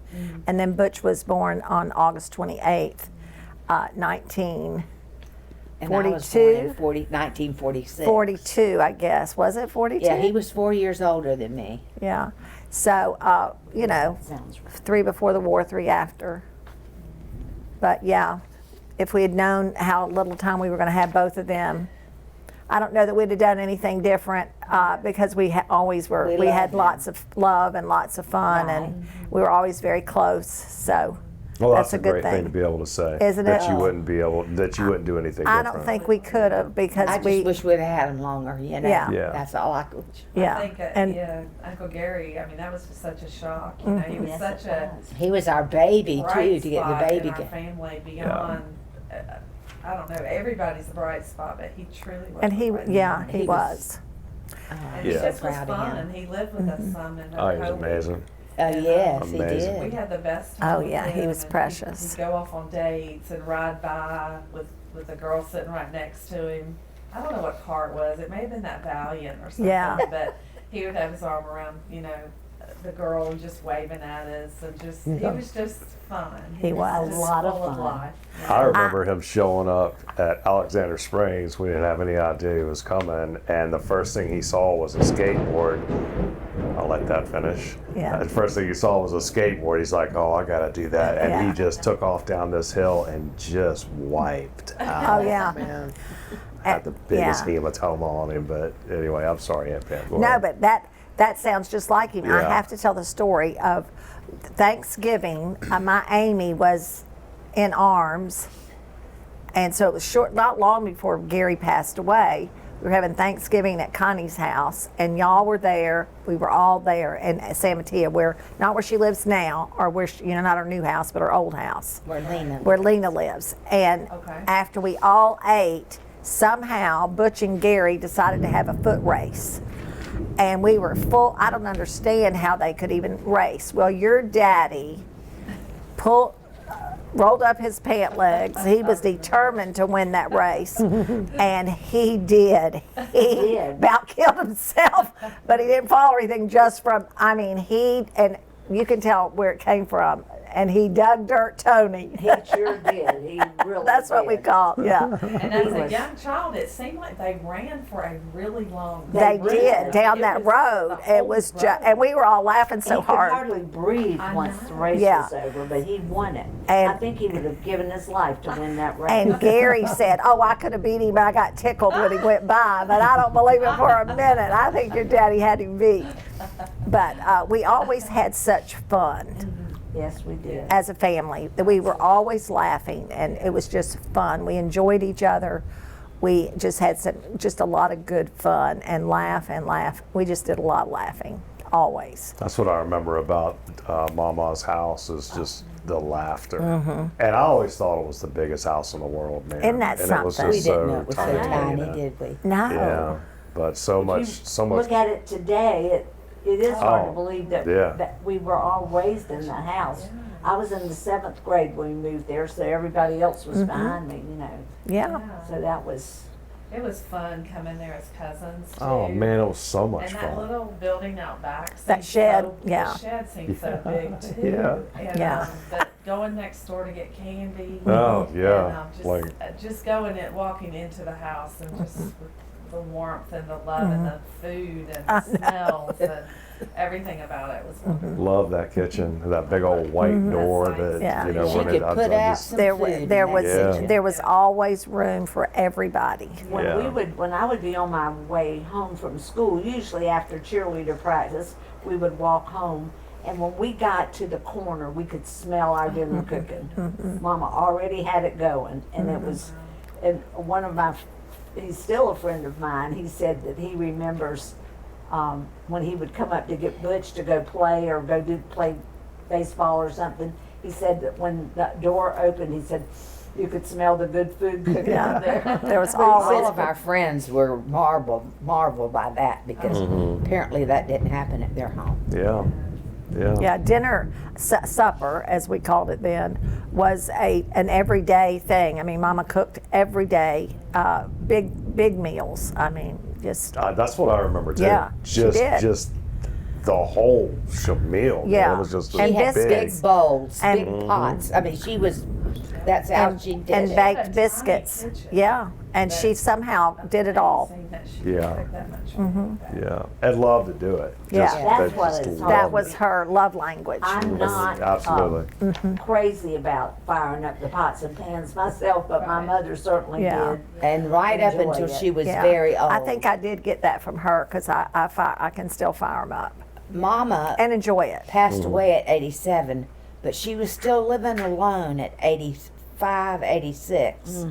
And then Butch was born on August 28th, 1942. And I was born in 1946. 42, I guess. Was it 42? Yeah, he was 4 years older than me. Yeah. So, you know, Sounds right. 3 before the war, 3 after. But yeah, if we had known how little time we were going to have both of them, I don't know that we'd have done anything different because we always were. We We loved had them. lots of love and lots of fun, and we were always very close. So Well, that's that's a a good great thing thing. to be able to say. Isn't that it? you wouldn't do anything I different. don't think we could have because I just wish we'd have had him longer, you know. Yeah. Yeah. That's all I could. yeah, I think, and yeah, Uncle Gary, I mean, that was just such a shock. You know, he was Yes, such it a was. He was our baby bright too, to get the spot baby. in our family beyond, I don't know, everybody's a bright spot, but he truly was. and a he, bright yeah, spot. he He was. And Yeah. he so just was proud of fun. him. He lived with us some and Oh, he was amazing. Oh yes, he Amazing. We did. had the best time. Oh, with yeah, he him, was and precious. He'd go off on dates and ride by with a girl sitting right next to him. I don't know what car it was. It may have been that Valiant or something. Yeah. But he would have his arm around, you know, the girl and just waving at us and just, he was just fun. He was. just A lot of full fun. life. I remember him showing up at Alexander Springs. We didn't have any idea he was coming, and the first thing he saw was a skateboard. I'll let that finish. Yeah. The first thing he saw was a skateboard. He's like, "Oh, I gotta do that," and Yeah. he just took off down this hill and just wiped out. Oh yeah. Man, had the biggest Yeah. hematoma on him. But anyway, I'm sorry, Aunt Pam. Go No, ahead. but that sounds just like him. I Yeah. have to tell the story of Thanksgiving. My Amy was in arms, and so it was not long before Gary passed away. We were having Thanksgiving at Connie's house, and y'all were there. We were all there in San Mateo, not where she lives now, or where she, not her new house, but her old house, where Lena lives. And Okay. after we all ate, somehow Butch and Gary decided to have a foot race. And we were full. I don't understand how they could even race. Well, your daddy rolled up his pant legs. He was determined to win that race, and he did. He did. about killed himself, but he didn't fall or anything. Just from, and you can tell where it came from. And he dug dirt Tony. He sure did. He really That's what we did. call it, yeah. And as a was- young child, it seemed like they ran for a really long They time. did down It that was road. the It whole was just, road. and we were all laughing so he could hard. hardly breathe I once know. the race Yeah. was over, but he won it. And- I think he would have given his life to win that race. And Gary said, "Oh, I could have beat him. I got tickled when he went by, but I don't believe it for a minute. I think your daddy had him beat." But we always had such fun Yes, we did. as a family. That we were always laughing, and it was just fun. We enjoyed each other. We just had just a lot of good fun and laugh and laugh. We just did a lot of laughing, always. That's what I remember about Mama's house is just the laughter. And I always thought it was the biggest house in the world, man. Isn't that and it was something? just We didn't so know it was so tiny, tiny, you know? did we? No. Yeah, but so If much, you so much. Look at it today. It is hard to Oh, believe that, yeah. that we were all raised in the house. I was in the 7th grade when we moved there, so everybody else was behind me, Yeah. So that was. It was fun coming there as cousins too. Oh man, it was so much And that fun. little building out back. That seemed shed, so, yeah. The shed seemed so big too. Yeah. And, Yeah. but going next door to get candy. Oh, yeah. And, just going and walking into the house and just with the warmth and the love and the food and the smells and everything about it was wonderful. Love that kitchen, that big old white door That's nice. that, Yeah. you know, She when could it, I put out just, some There food was in there that was kitchen. there was always room for everybody. When Yeah. when I would be on my way home from school, usually after cheerleader practice, we would walk home, and when we got to the corner, we could smell our dinner cooking. Mama already had it going, and it was, and one of my, he's still a friend of mine. He said that he remembers when he would come up to get Butch to go play or play baseball or something. He said that when the door opened, he said you could smell the good food cooking Yeah. up there. There was All always of our friends were marveled by that because apparently that didn't happen at their home. yeah, yeah. Yeah, dinner, supper, as we called it then, was an everyday thing. I mean, Mama cooked every day, big meals. I mean, just That's what I remember too. Yeah, she did. Just the whole meal. man. Yeah. It was just She And had big. big bowls, And- big pots. I mean, that's how she did and it. baked Tiny biscuits. kitchen. Yeah, and she somehow did it all. Amazing that she Yeah. could cook that much food. Yeah, and love to do it. Yeah. Just, That's they what just it's loved That it. was her love language. I'm not Absolutely. crazy about firing up the pots and pans myself, but my Right. mother certainly Yeah. did. And right up Enjoyed until it. she was Yeah. very old. I think I did get that from her because I can still fire them up Mama and enjoy it. passed away at 87, but she was still living alone at 85, 86.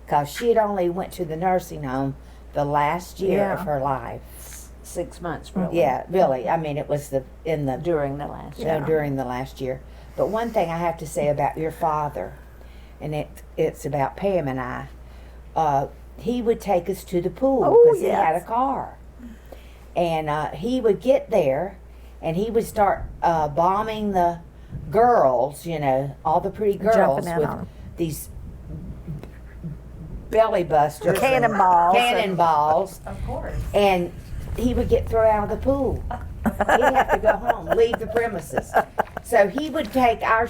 Because she had only went to the nursing home the last year of Yeah. her life. 6 months really. Yeah, really. I mean, it was During the last year. during the last year. But one thing I have to say about your father, and it's about Pam and I, he would take us to the pool Oh, because he had a yes. car. And he would get there and he would start bombing the girls, you know, all the pretty girls Jumping in with on 'em. these belly busters, Cannonballs and- cannonballs, Of course. and he would get thrown out of the pool. He'd have to go home, leave the premises. So he would take our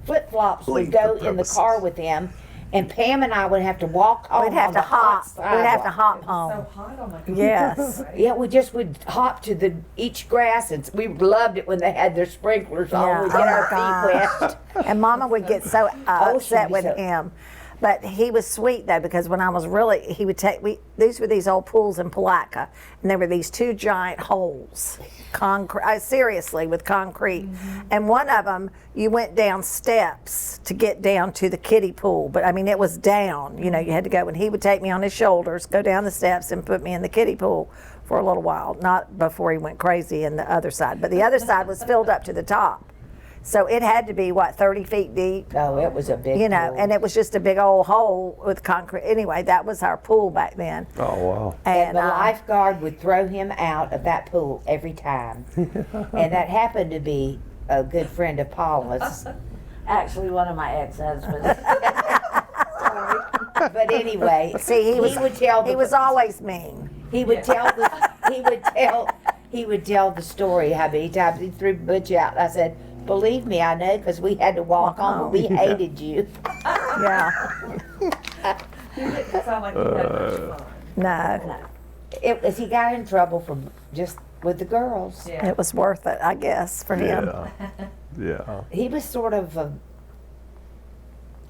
flip flops would Leave go the in the car premises. with him, and Pam and I would have to walk home. We'd have on to the hot hop. We'd have to sidewalk. hop So home. hot on my Yes. Yeah, we just would hop to each grass, and we loved it when they had their sprinklers on. Yeah. We'd get Oh, our feet gosh. wet. And Mama would get so Oh, she'd upset be with so- him. But he was sweet though, because when I was really, he would take, these were these old pools in Palatka, and there were these two giant holes, concrete, seriously, with concrete. And one of them, you went down steps to get down to the kiddie pool. But I mean, it was down, you know, you had to go, and he would take me on his shoulders, go down the steps and put me in the kiddie pool for a little while, not before he went crazy in the other side. But the other side was filled up to the top. So it had to be, 30 feet deep? Oh, it was a big You know, pool. and it was just a big old hole with concrete. Anyway, that was our pool back then. Oh wow. And the lifeguard would throw him out of that pool every time. And that happened to be a good friend of Paula's. Actually, one of my ex-husbands. But anyway, See, he was always mean. he would tell the story how many times he threw Butch out. I said, believe me, I know, because we had to walk home. We hated you. Yeah. You didn't sound like you had much fun. No, It was, he got in trouble for just with the girls. Yeah. it was worth it, I guess, for him. Yeah. Yeah. He was sort of a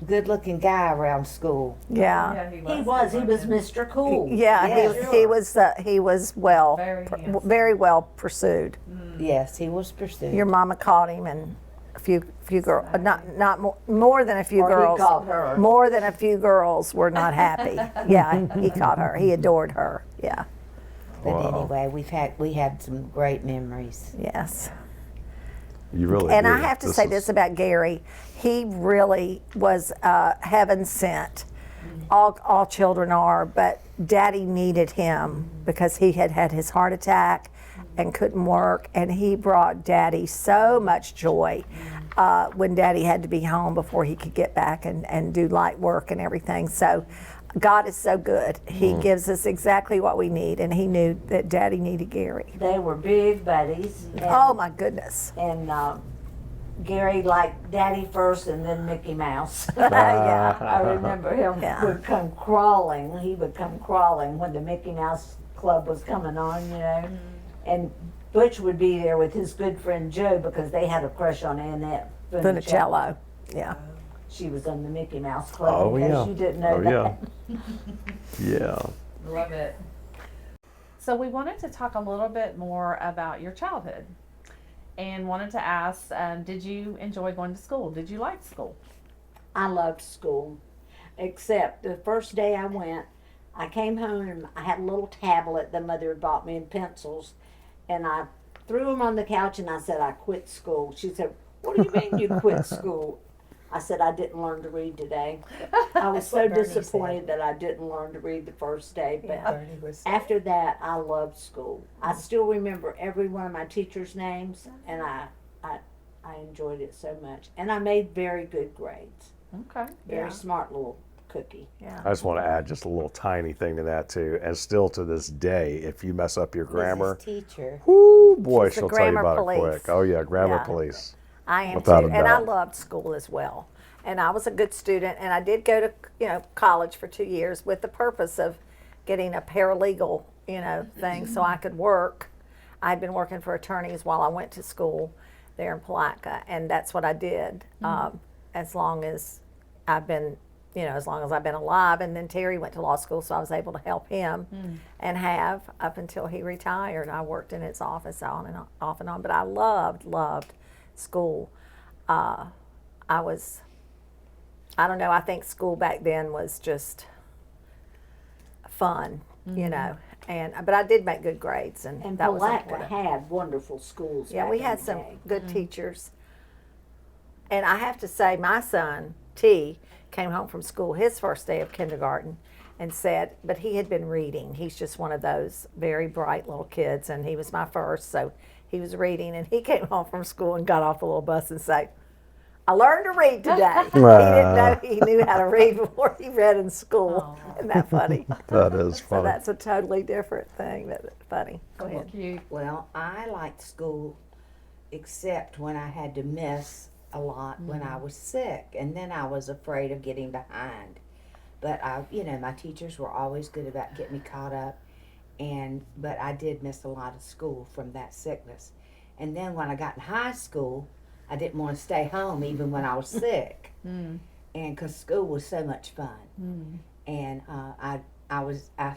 good-looking guy around school. Yeah. Yeah, He was Mr. Mr. Cool. Yeah, Yeah, he was well, Very handsome. very well pursued. Yes, he was pursued. Your mama caught him, and a few girls, not more than a few Or he girls. caught her. More than a few girls were not happy. Yeah, he caught her. He adored her. Yeah. But Wow. anyway, we had some great memories. Yes. You really. And did. I have to say this about Gary. He really was heaven sent. All children are, but Daddy needed him because he had had his heart attack and couldn't work, and he brought Daddy so much joy when Daddy had to be home before he could get back and do light work and everything. So God is so good. He gives us exactly what we need, and he knew that Daddy needed Gary. They were big buddies. And, Oh my goodness. And Gary liked Daddy first and then Mickey Mouse. Yeah. I remember him Yeah. would come crawling. He would come crawling when the Mickey Mouse Club was coming on, you know. And Butch would be there with his good friend Joe because they had a crush on Annette Funicello. Yeah. She was on the Mickey Mouse Club. Oh, in case yeah. you didn't know Oh, that. Yeah. Love it. So we wanted to talk a little bit more about your childhood and wanted to ask, did you enjoy going to school? Did you like school? I loved school, except the first day I went, I came home and I had a little tablet that Mother had bought me and pencils, and I threw them on the couch and I said, I quit school. She said, what do you mean you quit school? I said, I didn't learn to read today. I was That's so what Bernie disappointed that I didn't learn to read the first day. But Bernie was after that, I loved school. I still remember every one of my teachers' names, and I enjoyed it so much. And I made very good grades. Okay. Very Yeah. smart little cookie. Yeah. I just want to add just a little tiny thing to that too. And still to this day, if you mess up your grammar, Mrs. teacher. whoo boy, She's the she'll tell you grammar about police. it quick. Oh yeah, grammar Yeah. police. I am Without too, a and I doubt. loved school as well. And I was a good student, and I did go to college for 2 years with the purpose of getting a paralegal thing so I could work. I'd been working for attorneys while I went to school there in Palatka, and that's what I did as long as I've been as long as I've been alive. And then Terry went to law school, so I was able to help him and have up until he retired. I worked in his office on and off and on, but I loved school. I don't know, I think school back then was just fun, but I did make good grades, and And that was Palatka important. had wonderful schools. Yeah, back we in had the some day. good teachers. And I have to say, my son, T, came home from school his first day of kindergarten and said, but he had been reading. He's just one of those very bright little kids, and he was my first, so he was reading, and he came home from school and got off the little bus and said, I learned to read today. He didn't know he knew how to read before he read in school. Isn't that funny? That is So funny. that's a totally different thing, but funny. Go ahead. Cute. Well, I liked school except when I had to miss a lot when I was sick, and then I was afraid of getting behind. But my teachers were always good about getting me caught up, but I did miss a lot of school from that sickness. And then when I got in high school, I didn't want to stay home even when I was sick, and because school was so much fun. And I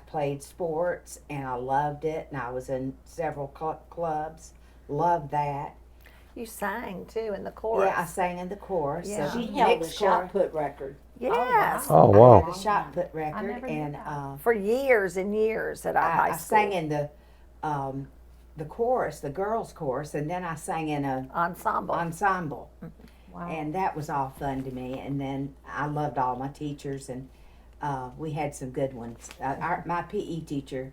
played sports and I loved it, and I was in several clubs. Loved that. You sang too in the chorus. Yeah, I sang in the chorus. Yeah. So She held a mixed shot chorus. put record. Yes. Oh I wow. had a shot put record, never knew and that. For years and years at our high I school. sang in the chorus, the girls' chorus, and then I sang in a ensemble. ensemble, Wow. and that was all fun to me. And then I loved all my teachers, and we had some good ones. My PE teacher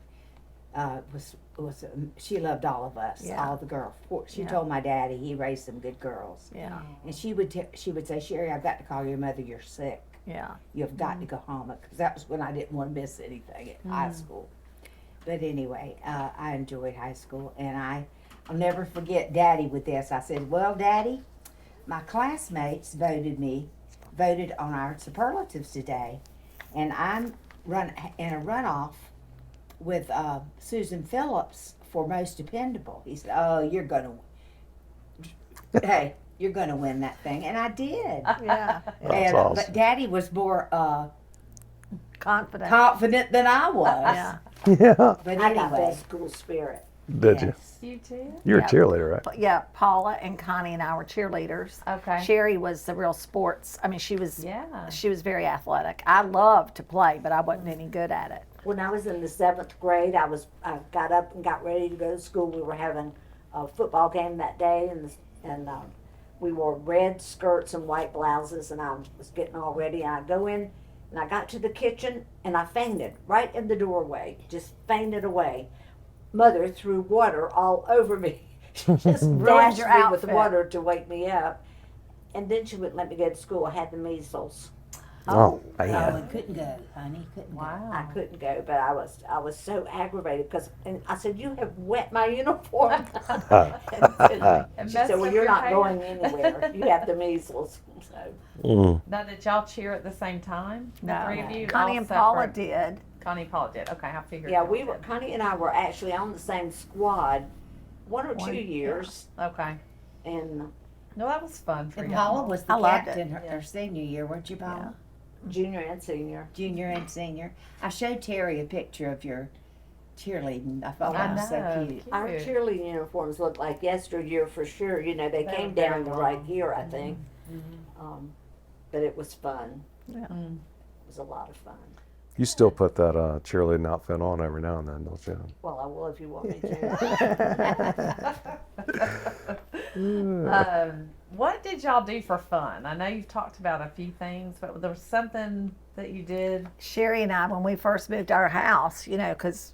she loved all of us, Yeah. all the girls. She Yeah. told my daddy he raised some good girls, Yeah, and she would say, Sherry, I've got to call your mother. You're sick. yeah. You've got to go home, because that was when I didn't want to miss anything at high school. But anyway, I enjoyed high school, and I'll never forget Daddy with this. I said, well, Daddy, my classmates voted on our superlatives today, and I'm in a runoff with Susan Phillips for most dependable. He said, oh, you're going to, hey, you're going to win that thing. And I did. Yeah. That's awesome. But Daddy was more Confident. confident than I was. Yeah. Yeah. But I got anyway. that school spirit. Did you? Yes. You too? You're Yeah. a cheerleader, right? But yeah, Paula and Connie and I were cheerleaders. Okay. Sherry was the real sports. I mean, she was Yeah. she was very athletic. I loved to play, but I wasn't any good at it. When I was in the 7th grade, I got up and got ready to go to school. We were having a football game that day, and we wore red skirts and white blouses, and I was getting all ready. And I go in, and I got to the kitchen, and I fainted right in the doorway, just fainted away. Mother threw water all over me. She just Ruined dashed your me with outfit. water to wake me up. And then she wouldn't let me go to school. I had the measles. Oh, Oh, man. it couldn't go, honey. Couldn't Wow. I couldn't go, but I was so aggravated because, and I said, "You have wet my uniform." And And She said, messed well, up you're your not hair?" going anywhere. You have the measles. So, Now, did y'all cheer at the same time? The No. three of you? Connie all and Paula separate? did. Connie and Paula did. Okay, I figured. yeah, y'all we were, did. Connie and I were actually on the same squad 1 or 2 One, yeah. years. Okay. And No, that was fun for And you. Paula was the I loved captain her senior year, weren't you, Paula? junior and senior. Junior and senior. I showed Terry a picture of your cheerleading. I thought I that was know. so cute. Our Cute. cheerleading uniforms looked like yesteryear for sure. You know, they They came were very down the right long. here, I think. Mhm. But it was fun. Mm. It was a lot of fun. You still put that cheerleading outfit on every now and then, don't you? Well, I will if you want me to. What did y'all do for fun? I know you've talked about a few things, but there was something that you did. Sherry and I, when we first moved to our house, you know, because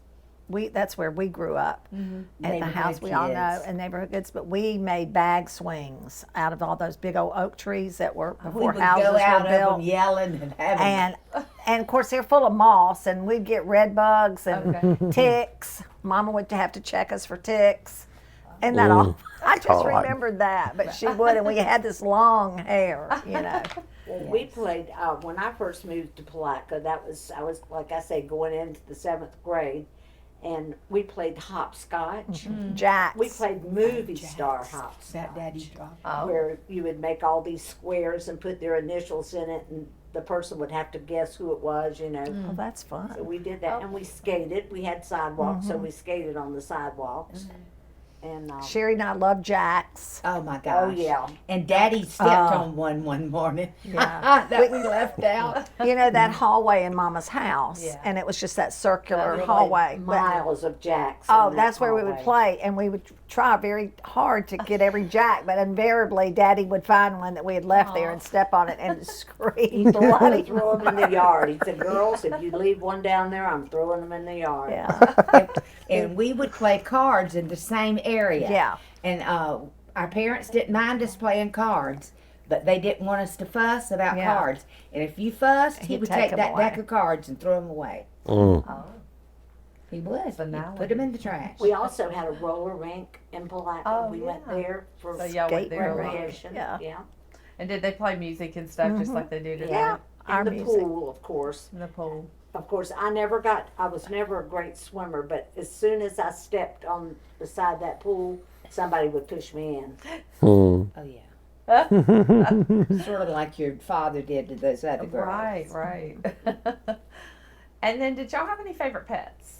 that's where we grew up. Mm-hmm. At the house, we all know, Kids. and neighborhood kids, but we made bag swings out of all those big old oak trees that were We before would houses go out were of built. them yelling and having. And of course they're full of moss, and we'd get red bugs and Okay. ticks. Mama would have to check us for ticks, and that all. I just all right. remembered that, but she would, and we had this long hair, you know. Well, we played when I first moved to Palatka. I was like I say going into the 7th grade, and we played hopscotch. Jacks. We played movie star hopscotch, That daddy drop. Oh. where you would make all these squares and put their initials in it, and the person would have to guess who it was. You know. Oh, that's fun. So we did that, and we skated. We had sidewalks, so we skated on the sidewalks. And Sherry and I love jacks. Oh my oh gosh. yeah, And Daddy stepped on one morning. Yeah. that we left out. You know that hallway in Mama's house, Yeah. and it was just that circular We hallway. played But- miles of jacks. Oh, in that that's where we would hallway. play, and we would try very hard to get every jack, but invariably Daddy would find one that we had left there and step on it and scream bloody. Throw them in the yard. He said, "Girls, if you leave one down there, I'm throwing them in the yard." Yeah, And we would play cards in the same area. yeah. And our parents didn't mind us playing cards, but they didn't want us to fuss about Yeah. cards. And if you fussed, he He'd would take take 'em that away. deck of cards and throw them away. Mm. Oh. He would. He'd Finale. put them in the trash. We also had a roller rink in Palatka. Oh, We went yeah. there for So y'all went there a lot. recreation. Yeah. Yeah. And did they play music and stuff just like they do today? Yeah. Our In the music. pool, of course. In the pool. Of course, I was never a great swimmer, but as soon as I stepped on beside that pool, somebody would push me in. Oh yeah. Sort of like your father did to those other girls. Right, right. And then did y'all have any favorite pets?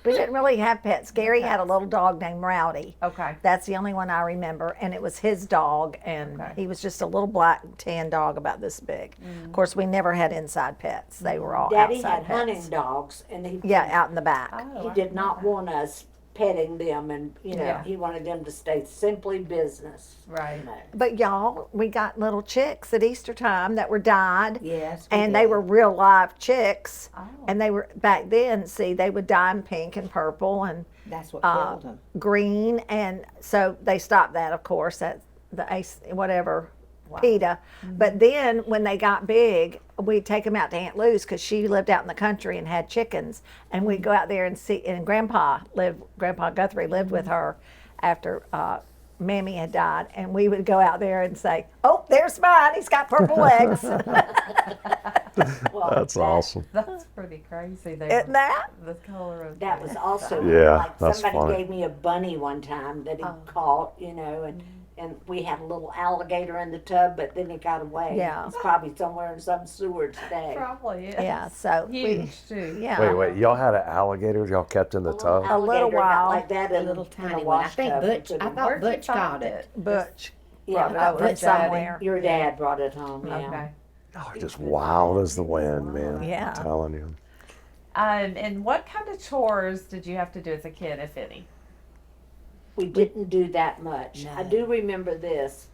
We didn't really have pets. Gary had a little dog named Rowdy. Okay. That's the only one I remember, and it was his dog, and Okay. he was just a little black tan dog about this big. Of course, we never had inside pets; they were all Daddy outside had pets. hunting dogs, and Yeah, out in the back. Oh, he I did not remember want us petting them, and Yeah. he wanted them to stay simply business. that. Right. You know. But y'all, we got little chicks at Easter time that were dyed, Yes. we and they did. were real live chicks. Oh. And they were back then. See, they would dye in pink and purple and That's what killed them. green, and so they stopped that, of course, at the ace, whatever, PETA. But then when they got big, we'd take them out to Aunt Lou's because she lived out in the country and had chickens, and we'd go out there and see. And Grandpa Guthrie lived with her after Mammy had died, and we would go out there and say, "Oh, there's mine. He's got purple legs." Well, That's awesome. That's pretty crazy. They Isn't were that? the color of That was also Yeah, like that's somebody funny. gave me a bunny one time that he caught, and we had a little alligator in the tub, but then it got away. Yeah. It's probably somewhere in some sewer today. probably is. Yeah. So Huge too. yeah. Wait, y'all had an alligator y'all kept in the tub? A little Alligator got while. like that A in little in tiny a one. I wash think tub. Butch. I Where'd thought you Butch find caught it. Butch. Yeah, brought it over Butch somewhere. your dad brought it home. Yeah. Okay. Oh, just wild as the wind, man. Yeah. I'm telling you. And what kind of chores did you have to do as a kid, if any? We didn't do that much. I No. do remember this.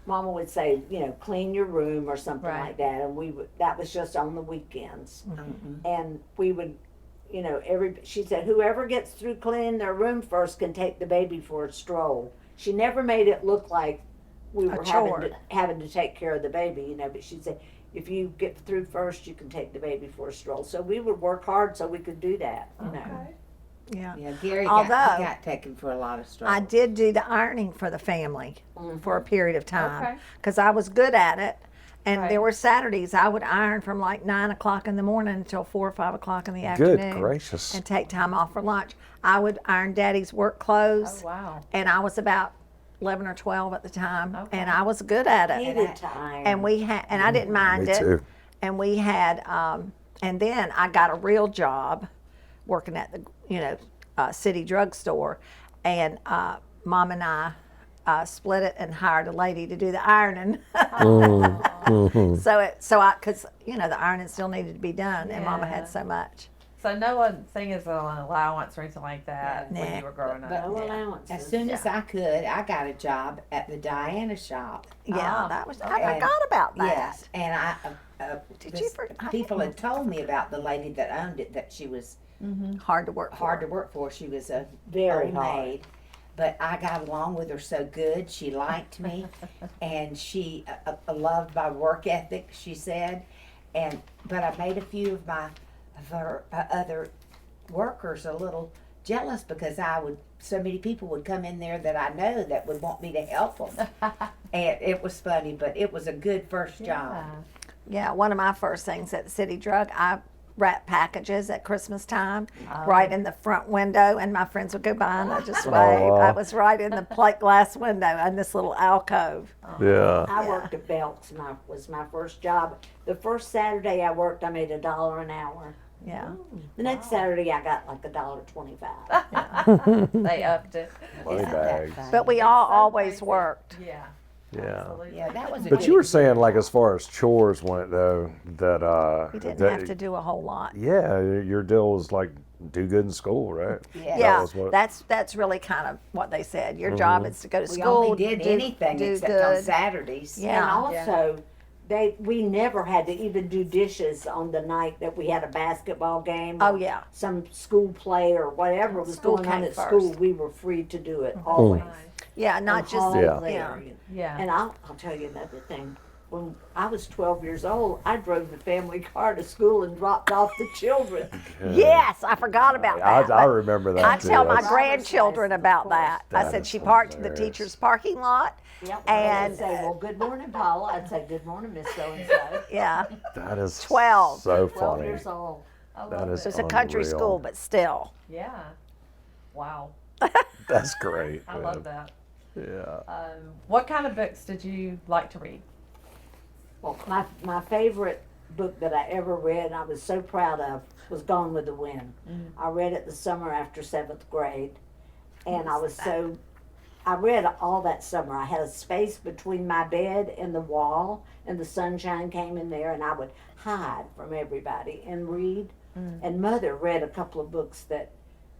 Mama would say, clean your room or something Right. like that, and that was just on the weekends. Mm-hmm. And we would, she said, whoever gets through cleaning their room first can take the baby for a stroll. She never made it look like we were chore. having to take care of the baby, but she said, if you get through first, you can take the baby for a stroll. So we would work hard so we could do that, Okay. Yeah. Yeah, Gary Although- got taken for a lot of strokes. I did do the ironing for the family for a period of time Okay. because I was good at it. And Right. there were Saturdays I would iron from like 9 o'clock in the morning until 4 or 5 o'clock in the Good afternoon. gracious. And take time off for lunch. I would iron Daddy's work clothes. Oh, wow. And I was about 11 or 12 at the time. Okay. And I was good at it. Needed to iron. And we had, and I didn't mind Me it. too. And we had, and then I got a real job working at the, city drugstore, and Mom and I split it and hired a lady to do the ironing. Because the ironing still needed to be done, and Mama Yeah. had so much. So no one thing is an allowance or anything like that when Nah. you were growing up. No allowances. As soon as I could, I got a job at the Diana shop. Yeah, Ah, that was. I okay. forgot about that. Yes, and Did this- you I people had told me about the lady that owned it, that she was Hard to work. hard to work for. She was a Very old hard. maid, but I got along with her so good. She liked me, and she loved my work ethic. She said, but I made a few of her other workers a little jealous because so many people would come in there that I know that would want me to help them, and it was funny, but it was a good first job. Yeah, one of my first things at the city drug, I wrapped packages at Christmas time right in the front window, and my friends would go by and I just wave. I was right in the plate glass window in this little alcove. Yeah. I worked at Belk's. Was my first job. The first Saturday I worked, I made $1 an hour. Yeah. The next Saturday I got like $1.25. They upped it. Money Isn't that bags. funny? But we all always worked. Yeah. Yeah. Absolutely. Yeah, that was a But good you were saying, like, as far as chores went, though, that We didn't that- have to do a whole lot. Yeah, your deal was like do good in school, right? Yeah. Yeah, was what- that's really kind of what they said. Your job is to go to We school. only did anything do except on good. Saturdays. Yeah. And also, we never had to even do dishes on the night that we had a basketball game. Oh, or yeah. some school play or whatever was School going on came at first. school. We were free to do it always. Yeah, not And just haul Yeah. there. Yeah. And I'll tell you another thing. When I was 12 years old, I drove the family car to school and dropped off the children. Yes, I forgot about that. I but remember that I too. tell my That's- grandchildren about that. I That said is she parked in the hilarious. teacher's parking lot. Yep. And, They'd say, well, good morning, Paula. I'd say, good morning, Miss So-and-so. Yeah, That is 12. so 12 funny. years old. I love That is it. it's a country Unreal. school, but still. Yeah. Wow. That's great. I man. love that. Yeah. What kind of books did you like to read? Well, my favorite book that I ever read, I was so proud of, was Gone with the Wind. I read it the summer after 7th grade, and I read all that summer. I had a space between my bed and the wall, and the sunshine came in there, and I would hide from everybody and read. And Mother read a couple of books that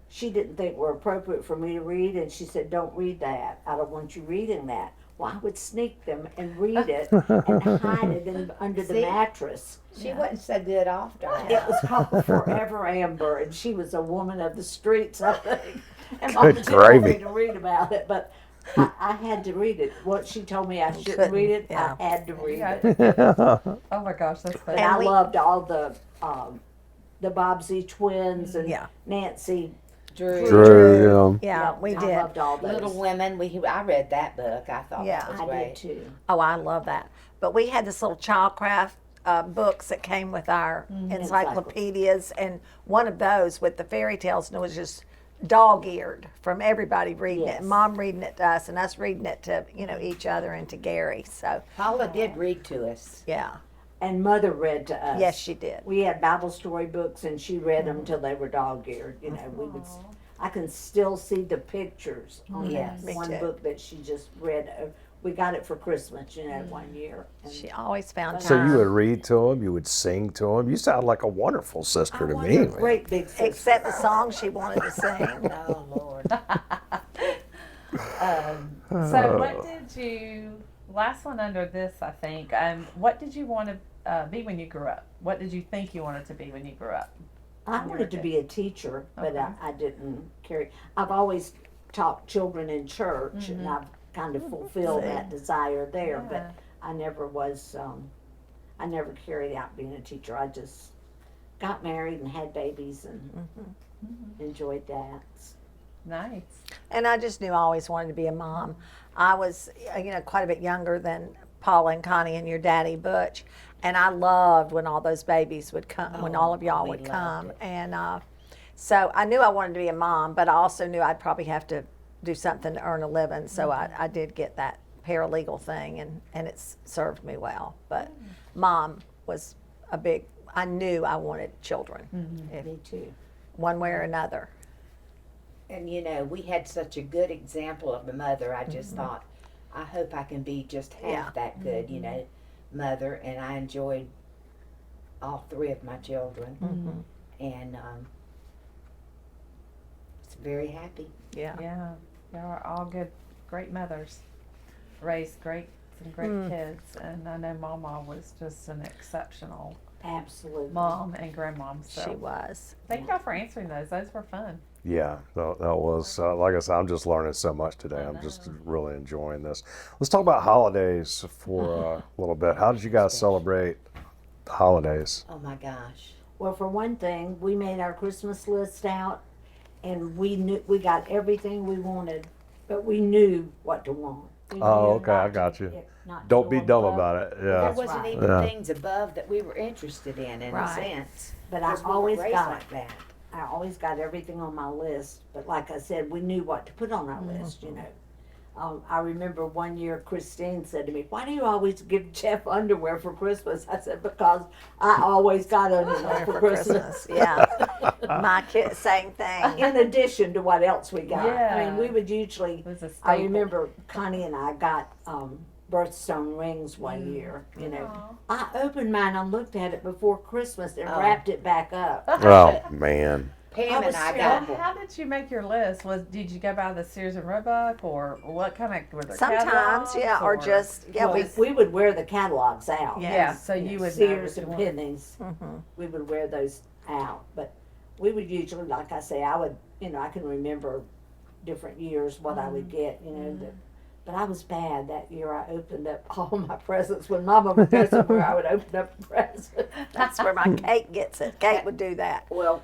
she didn't think were appropriate for me to read, and she said, don't read that. I don't want you reading that. Well, I would sneak them and read it and hide it under the See? mattress. She wasn't so good after It that. was called Forever Amber, and she was a woman of the streets, I think. And Mama Good didn't want me gravy. to read about it, but I had to read it. What she told me I shouldn't read it, yeah. I had to read Yeah. it. Oh my gosh, that's But funny. I we- loved all the Bobbsey twins and Yeah. Nancy. True. Yeah, we I did. loved all those. Little Women. I read that book. I thought Yeah. that was I great. did too. Oh, I love that. But we had this little childcraft books that came with our encyclopedias, and one of those with the fairy tales, and it was just dog-eared from everybody reading it. Yes. And Mom reading it to us, and us reading it to each other and to Gary. So Paula did read to us. yeah, And Mother read to us. yes, she did. We had Bible story books, and she read them till they were dog-eared. You know, we would. I can still see the pictures on Yes. that Me one too. book that she just read. We got it for Christmas, one year. And She always found So time. you would read to him, you would sing to him. You sound like a wonderful sister to I me. was a man. great big sister. Except the song she wanted to sing. Oh Lord. So what did you, last one under this, I think, what did you want to be when you grew up? What did you think you wanted to be when you grew up? I wanted to be a teacher, but Okay. I didn't carry. I've always taught children in church, and I've kind of fulfilled that desire there. Yeah. But I never was. I never carried out being a teacher. I just got married and had babies, and enjoyed that. Nice. And I just knew I always wanted to be a mom. I was, quite a bit younger than Paula and Connie and your daddy, Butch. And I loved when all those babies would come, when all of y'all we would loved come. it. And so I knew I wanted to be a mom, but I also knew I'd probably have to do something to earn a living. So I did get that paralegal thing, and it's served me well. But mom was a big, I knew I wanted children, if Me too. one way or another. And we had such a good example of a mother. I just thought, I hope I can be just half Yeah. that good, mother. And I enjoyed all three of my children. And was very happy. Yeah. Yeah. Y'all are all good, great mothers. Raised some great kids. And I know Mama was just an exceptional Absolutely. mom and grandmom. So She was. thank y'all for answering those. Those were fun. Yeah, that was, like I said, I'm just learning so much today. I'm just really enjoying this. Let's talk about holidays for a little bit. How did you guys celebrate the holidays? Oh my gosh. Well, for one thing, we made our Christmas list out, and we knew we got everything we wanted, but we knew what to want. We Oh, knew okay, I not got to- you. not to Don't go be dumb above. about it. There Yeah. That's wasn't right. even Yeah. things above that we were interested in a Right. sense. But I 'Cause we were always raised got like that. I always got everything on my list, but like I said, we knew what to put on our list, I remember one year Christine said to me, "Why do you always give Jeff underwear for Christmas?" I said, "Because I always got underwear for Christmas." Yeah. My kid, same thing. In addition to what else we got. I Yeah. mean, we would usually, It was a I staple. remember Connie and I got birthstone rings one year, I opened mine and looked at it before Christmas and wrapped it back up. Oh, man. Pam was and I scared. got How did you make your list? Did you go by the Sears and Roebuck, or what kind of were there Sometimes, catalogs, yeah, or just, yeah, Well, we would wear the catalogs out. Yeah. yeah. So you would know Sears which and one. Pennies, we would wear those out. But we would usually, like I say, I can remember different years what I would get, but I was bad that year. I opened up all my presents. When Mama would go somewhere, I would open up a present. that's where my Kate gets it. Kate would do that Well,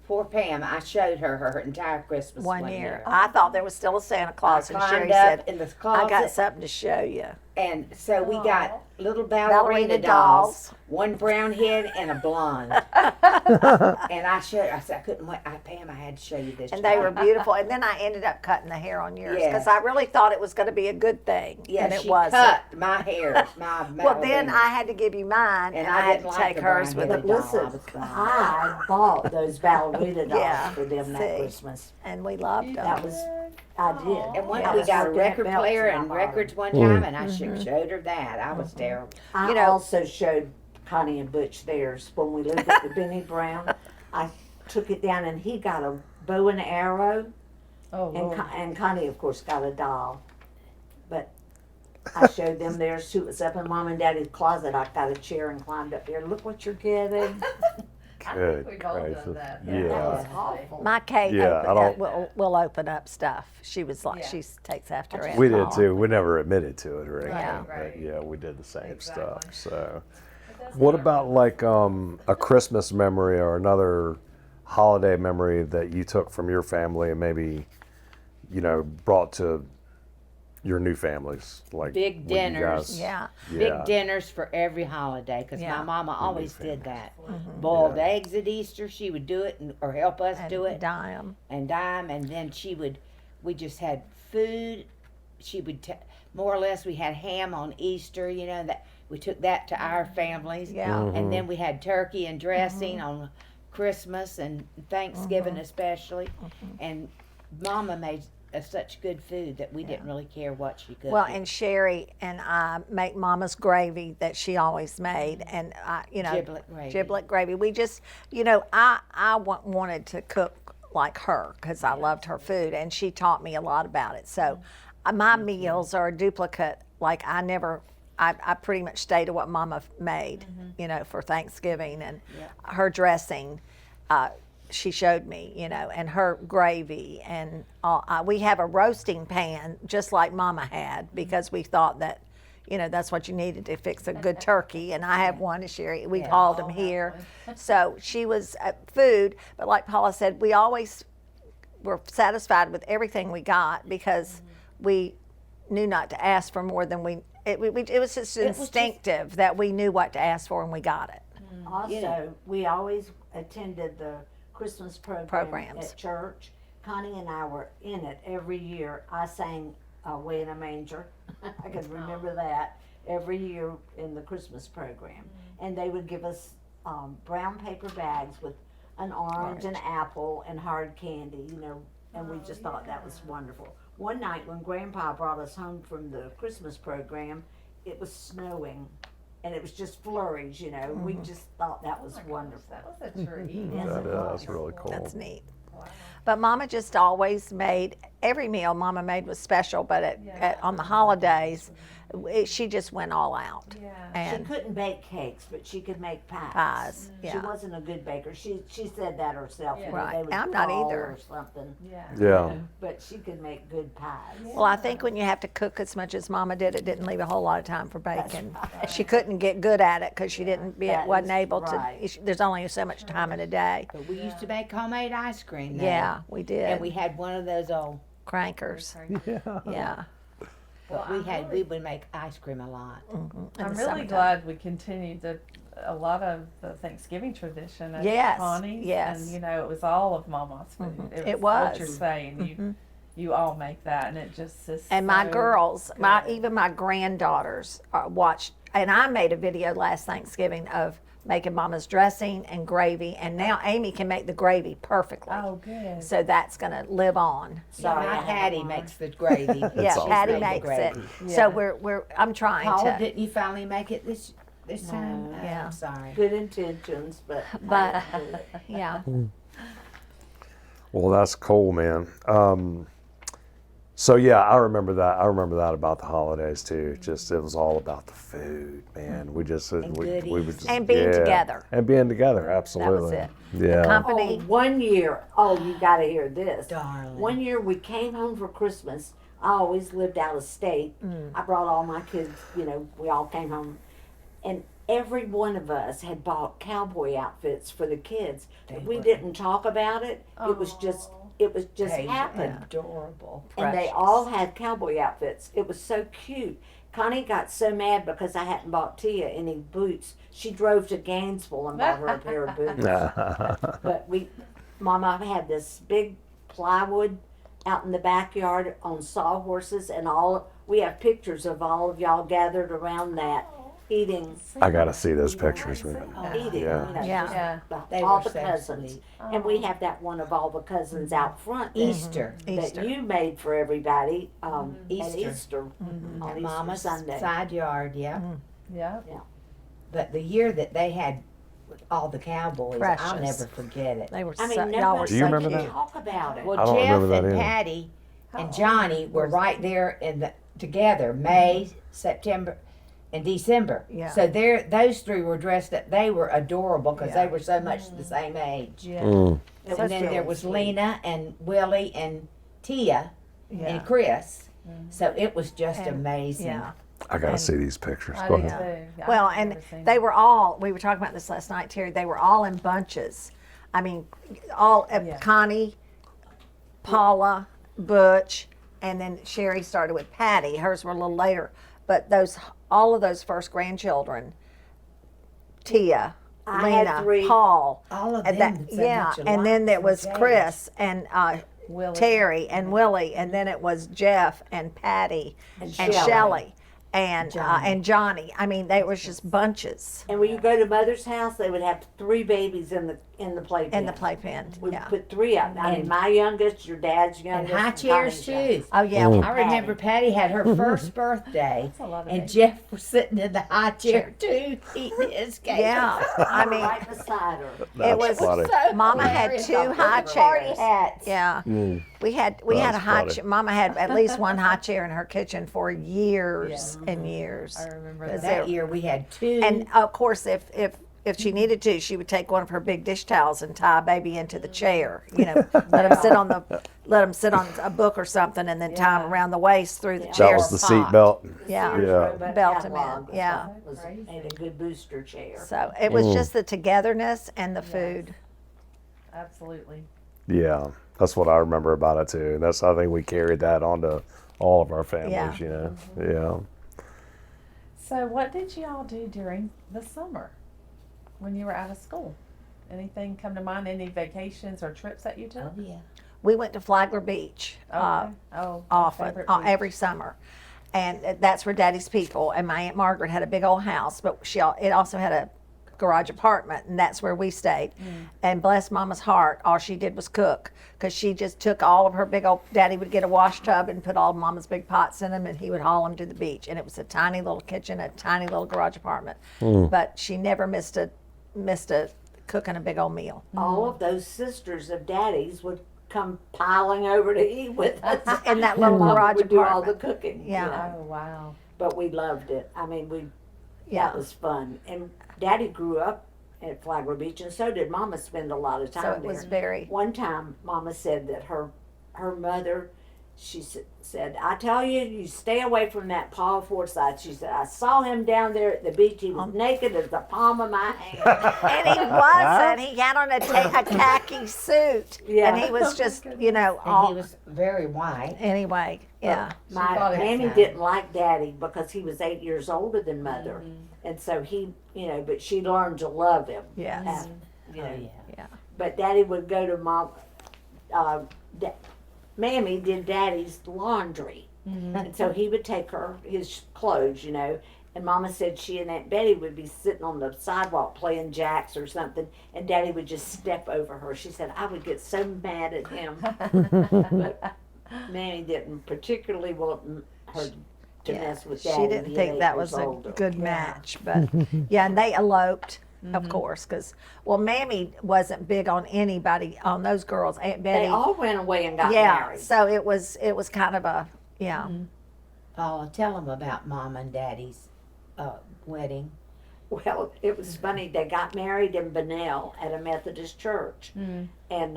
poor Pam, I showed her entire Christmas one year. I thought there was still a Santa Claus, and Sherry climbed up said, in the I closet, got something to show you. and so we got little Ballerina ballerina dolls. dolls, one brown head and a blonde. And I said, I couldn't wait. Pam, I had to show you this. And they were beautiful. And then I ended up cutting the hair on yours Yes. because I really thought it was going to be a good thing. Yeah, and it she wasn't. cut my hair. My Well, then ballerina. I had to give you mine, and I had didn't to like take the hers brown with headed it. doll. Listen, I was glad. I bought those ballerina dolls Yeah, for them that see. Christmas. And we loved them. That was, I did. And one I we was got a working at record Belts player and I and bought records them. one time, and I showed her that. I was terrible. I also showed Connie and Butch theirs when we lived at the Benny Brown. I took it down, and he got a bow and arrow, Oh, Lord. and Connie, of course, got a doll. But I showed them theirs too. It was up in Mom and Daddy's closet. I got a chair and climbed up there. Look what you're getting. Good We've all done gracious. that. That was Yeah. awful. My Kate Yeah, I don't- will open up stuff. She was like, Yeah. she takes after her. We Aunt did Paula. too. We never admitted to it or anything. Right, But right. yeah, we did the same stuff. Exactly. So, what about like a Christmas memory or another holiday memory that you took from your family and maybe, brought to your new families? Like Big when you dinners. guys- Yeah. Big dinners for every holiday, because Yeah. my mama always did that. Boiled Yeah. eggs at Easter, she would do it, or help us do it, Dime. and dime, and then we just had food. She would, more or less, we had ham on Easter, that we took that to our families. Yeah. Mm-hmm. And then we had turkey and dressing on Christmas and Thanksgiving especially. And Mama made such good food that we didn't really care what she cooked. Well, and Sherry and I make Mama's gravy that she always made, and Giblet gravy. Giblet gravy. We just, wanted to cook like her because I loved her food, and she taught me a lot about it. So, my meals are a duplicate. Like I pretty much stay to what Mama made, for Thanksgiving, and her dressing. She showed me, and her gravy, and we have a roasting pan just like Mama had because we thought that, you know, that's what you needed to fix a good turkey. And I have one, and Sherry, we've Yeah. hauled them here. So she was food, but like Paula said, we always were satisfied with everything we got because we knew not to ask for more than it was just instinctive that we knew what to ask for and we got it. Also, we always attended the Christmas Programs. at church. Connie and I were in it every year. I sang Way in a Manger. I can remember that every year in the Christmas program. And they would give us brown paper bags with an orange, an apple, and hard candy, you know, and we just thought that was wonderful. One night when Grandpa brought us home from the Christmas program, it was snowing. And it was just flurries, you know. We just thought that was wonderful. That was a treat. Yes, it That's was. really cool. That's neat. But Mama just always made, every meal Mama made was special, but on the holidays, she just went all out. Yeah. She And couldn't bake cakes, but she could make pies. pies, She yeah. wasn't a good baker. She said that herself. Yeah. you know, Right. they would I'm not fall either. Or something, Yeah. Yeah. but she could make good pies. Well, I think when you have to cook as much as Mama did, it didn't leave a whole lot of time for baking. She couldn't get good at it because she That wasn't is able right. to. There's only so much time in a day. But we used to make homemade ice cream there. Yeah, we did. And we had one of those old, Crankers. Yeah. but we would make ice cream a lot. in I'm the really summertime. glad we continued a lot of the Thanksgiving tradition at Yes, Connie's. yes. And, you know, it was all of Mama's food. It What you're was. saying. You all make that, and it just is And my so girls, good. even my granddaughters watched, and I made a video last Thanksgiving of making Mama's dressing and gravy, and now Amy can make the gravy perfectly. Oh, good. So that's going to live on. Sorry, I My have Patty one. makes the gravy. Yeah, awesome. Patty She's made makes the it. gravy. So Yeah. I'm trying Paula, to. didn't you finally make it this time? Oh, Yeah. I'm sorry. Good intentions, but But- I didn't do it. Yeah. Well, that's cool, man. So yeah, I remember that. I remember that about the holidays too. Just it was all about the food, man. We just we would goodies. just And being together. and being together. Absolutely. it. Yeah. Company. Oh, one year. Oh, you got to hear this. Darling. One year we came home for Christmas. I always lived out of state. I brought all my kids, you know, we all came home. And every one of us had bought cowboy outfits for the kids. We didn't talk about it. It was just They were happened. adorable. And they Precious. all had cowboy outfits. It was so cute. Connie got so mad because I hadn't bought Tia any boots. She drove to Gainesville and bought her a pair of boots. But Mama had this big plywood out in the backyard on sawhorses, and we have pictures of all of y'all gathered around that eating. I gotta see those pictures, man. Eating, Yeah. you know, Yeah. just Yeah. They all were the so cousins. sweet. And we have that one of all the cousins out front that- Easter. Easter. that you made for everybody at Easter. Easter on At Easter Mama's Sunday. side yard, yeah. Yeah. But the year that they had all the cowboys, I'll Precious. never forget it. They were I mean, y'all were nobody Do you so remember cute. that? talk about it. Well, I don't Jeff remember that and either. Patty and Johnny were right there together, May, September, and December. Yeah. So those three were dressed up. They were adorable because Yeah. they were so much the same age. Yeah. Mm. It And then really there was sweet. Lena and Willie and Tia Yeah. and Chris. So it was just And- amazing. Yeah. I gotta And- see these pictures. I Go do ahead. too. Well, I've and never seen they it. were all, we were talking about this last night, Terry, they were all in bunches. I mean, all, Yeah. Connie, Paula, Butch, and then Sherry started with Patty. Hers were a little later. But all of those first grandchildren, Tia, I had Lena, 3. Paul. All of and them. so yeah, much and alike then there for was age. Chris and Willie. Terry and Willie, and then it was Jeff and Patty and Shelley. Shelley and Johnny. I mean, they was just bunches And when you go to Mother's house, they would have 3 babies in the playpen. in the playpen. We Yeah. put 3 up. I mean, And- my youngest, your dad's And youngest, high chairs Connie's too. youngest. Oh yeah. Mm. I remember Patty had her first birthday, That's a lot of and babies. Jeff was sitting in the high chair too, eating his cake. Yeah. I mean, right beside her. That's was funny. So Mama had hilarious. 2 All high the party chairs. hats. Yeah. Mm. We had a That's high funny. chair. Mama had at least one high chair in her kitchen for years and years. I remember Is that. That year we had 2. And of course, if if she needed to, she would take one of her big dish towels and tie baby into the chair. Let him sit on a book or something, and then tie him around the waist through the chair. That was the seat spot. belt. Yeah. Sears Yeah. robot Belt him in, catalog yeah. was made a good booster chair. So it was just the togetherness and the food. Absolutely. Yeah, that's what I remember about it too. And I think we carried that on to all of our families, Yeah. Yeah. So, what did y'all do during the summer when you were out of school? Anything come to mind? Any vacations or trips that you took? Oh, yeah. We went to Flagler Beach. Okay. my Often, favorite beach. every summer. And that's where Daddy's people, and my Aunt Margaret had a big old house, but it also had a garage apartment, and that's where we stayed. And bless Mama's heart, all she did was cook, because she just took all of her big old, Daddy would get a wash tub and put all of Mama's big pots in them, and he would haul them to the beach. And it was a tiny little kitchen, a tiny little garage apartment. But she never missed a cooking a big old meal. All of those sisters of Daddy's would come piling over to eat with us. In that little Mama garage would do all the apartment. cooking. Yeah. Oh, wow. But we loved it. I mean, Yeah. that was fun. And Daddy grew up at Flagler Beach, and so did Mama. Spend a lot of time So it there. was very, One time, Mama said that her mother, she said, "I tell you, you stay away from that Paul Forsyth." She said, "I saw him down there at the beach. He was naked as the palm of my hand." and he wasn't. He had on a khaki suit, Yeah. and he was just, And he all. was very white. Anyway, yeah. My thought it was Mammy nice. didn't like Daddy because he was 8 years older than Mother, and so he, but she learned to love him. Yes. You know. Oh, yeah. But Daddy would go to Mom. Mammy did Daddy's laundry, and so he would take his clothes, And Mama said she and Aunt Betty would be sitting on the sidewalk playing jacks or something, and Daddy would just step over her. She said, "I would get so mad at him." But Mammy didn't particularly want her to mess with Daddy. She didn't being think 8 that years was a older. good match, but yeah, and they eloped, of course, because Mammy wasn't big on anybody, on those girls. Aunt Betty, They all went away and got yeah. married. So it was kind of a Oh, tell them about Mom and Daddy's wedding. Well, it was funny. They got married in Bunnell at a Methodist church. And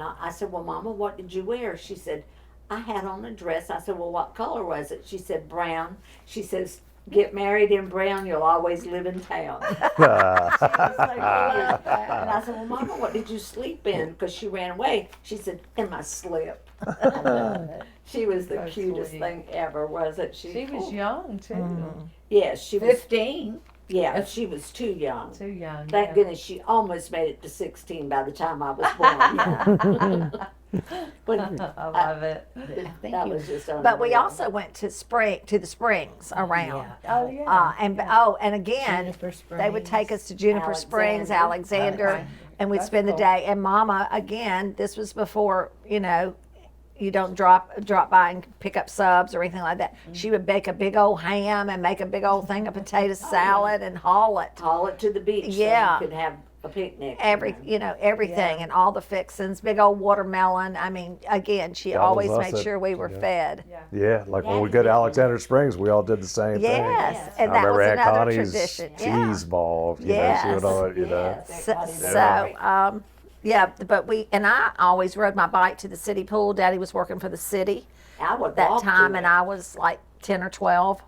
I said, "Well, Mama, what did you wear?" She said, "I had on a dress." I said, "Well, what color was it?" She said, "Brown." She says, "Get married in brown, you'll always live in town." She was so good. And I said, "Well, Mama, what did you sleep in?" Because she ran away. She said, "In my slip." She was the So cutest sweet. thing ever, wasn't she? She was young, too. Yes, she was. 15. Yeah, she was too young. Too young. Thank yeah. goodness she almost made it to 16 by the time I was born. But I love it. that was just unreal. But we also went to the springs around. Oh, yeah. And again, Juniper they would take Springs. us to Juniper Springs, Alexander, Okay. and we'd That's spend the cool. day. And Mama, again, this was before, you don't drop by and pick up subs or anything like that. She would bake a big old ham and make a big old thing of potato salad and haul it. haul it to the beach Yeah. so you could have a picnic. Everything and all the fixins, big old watermelon. I mean, again, she That was always us made at- sure we were yeah. fed. Yeah, like when we go to Alexander Springs, we all did the same thing. Yes, and I that was remember Aunt another Connie's tradition. cheese ball. She Yes. would always, Yes. And I always rode my bike to the city pool. Daddy was working for the city I would that walk time, to and it. I was like 10 or 12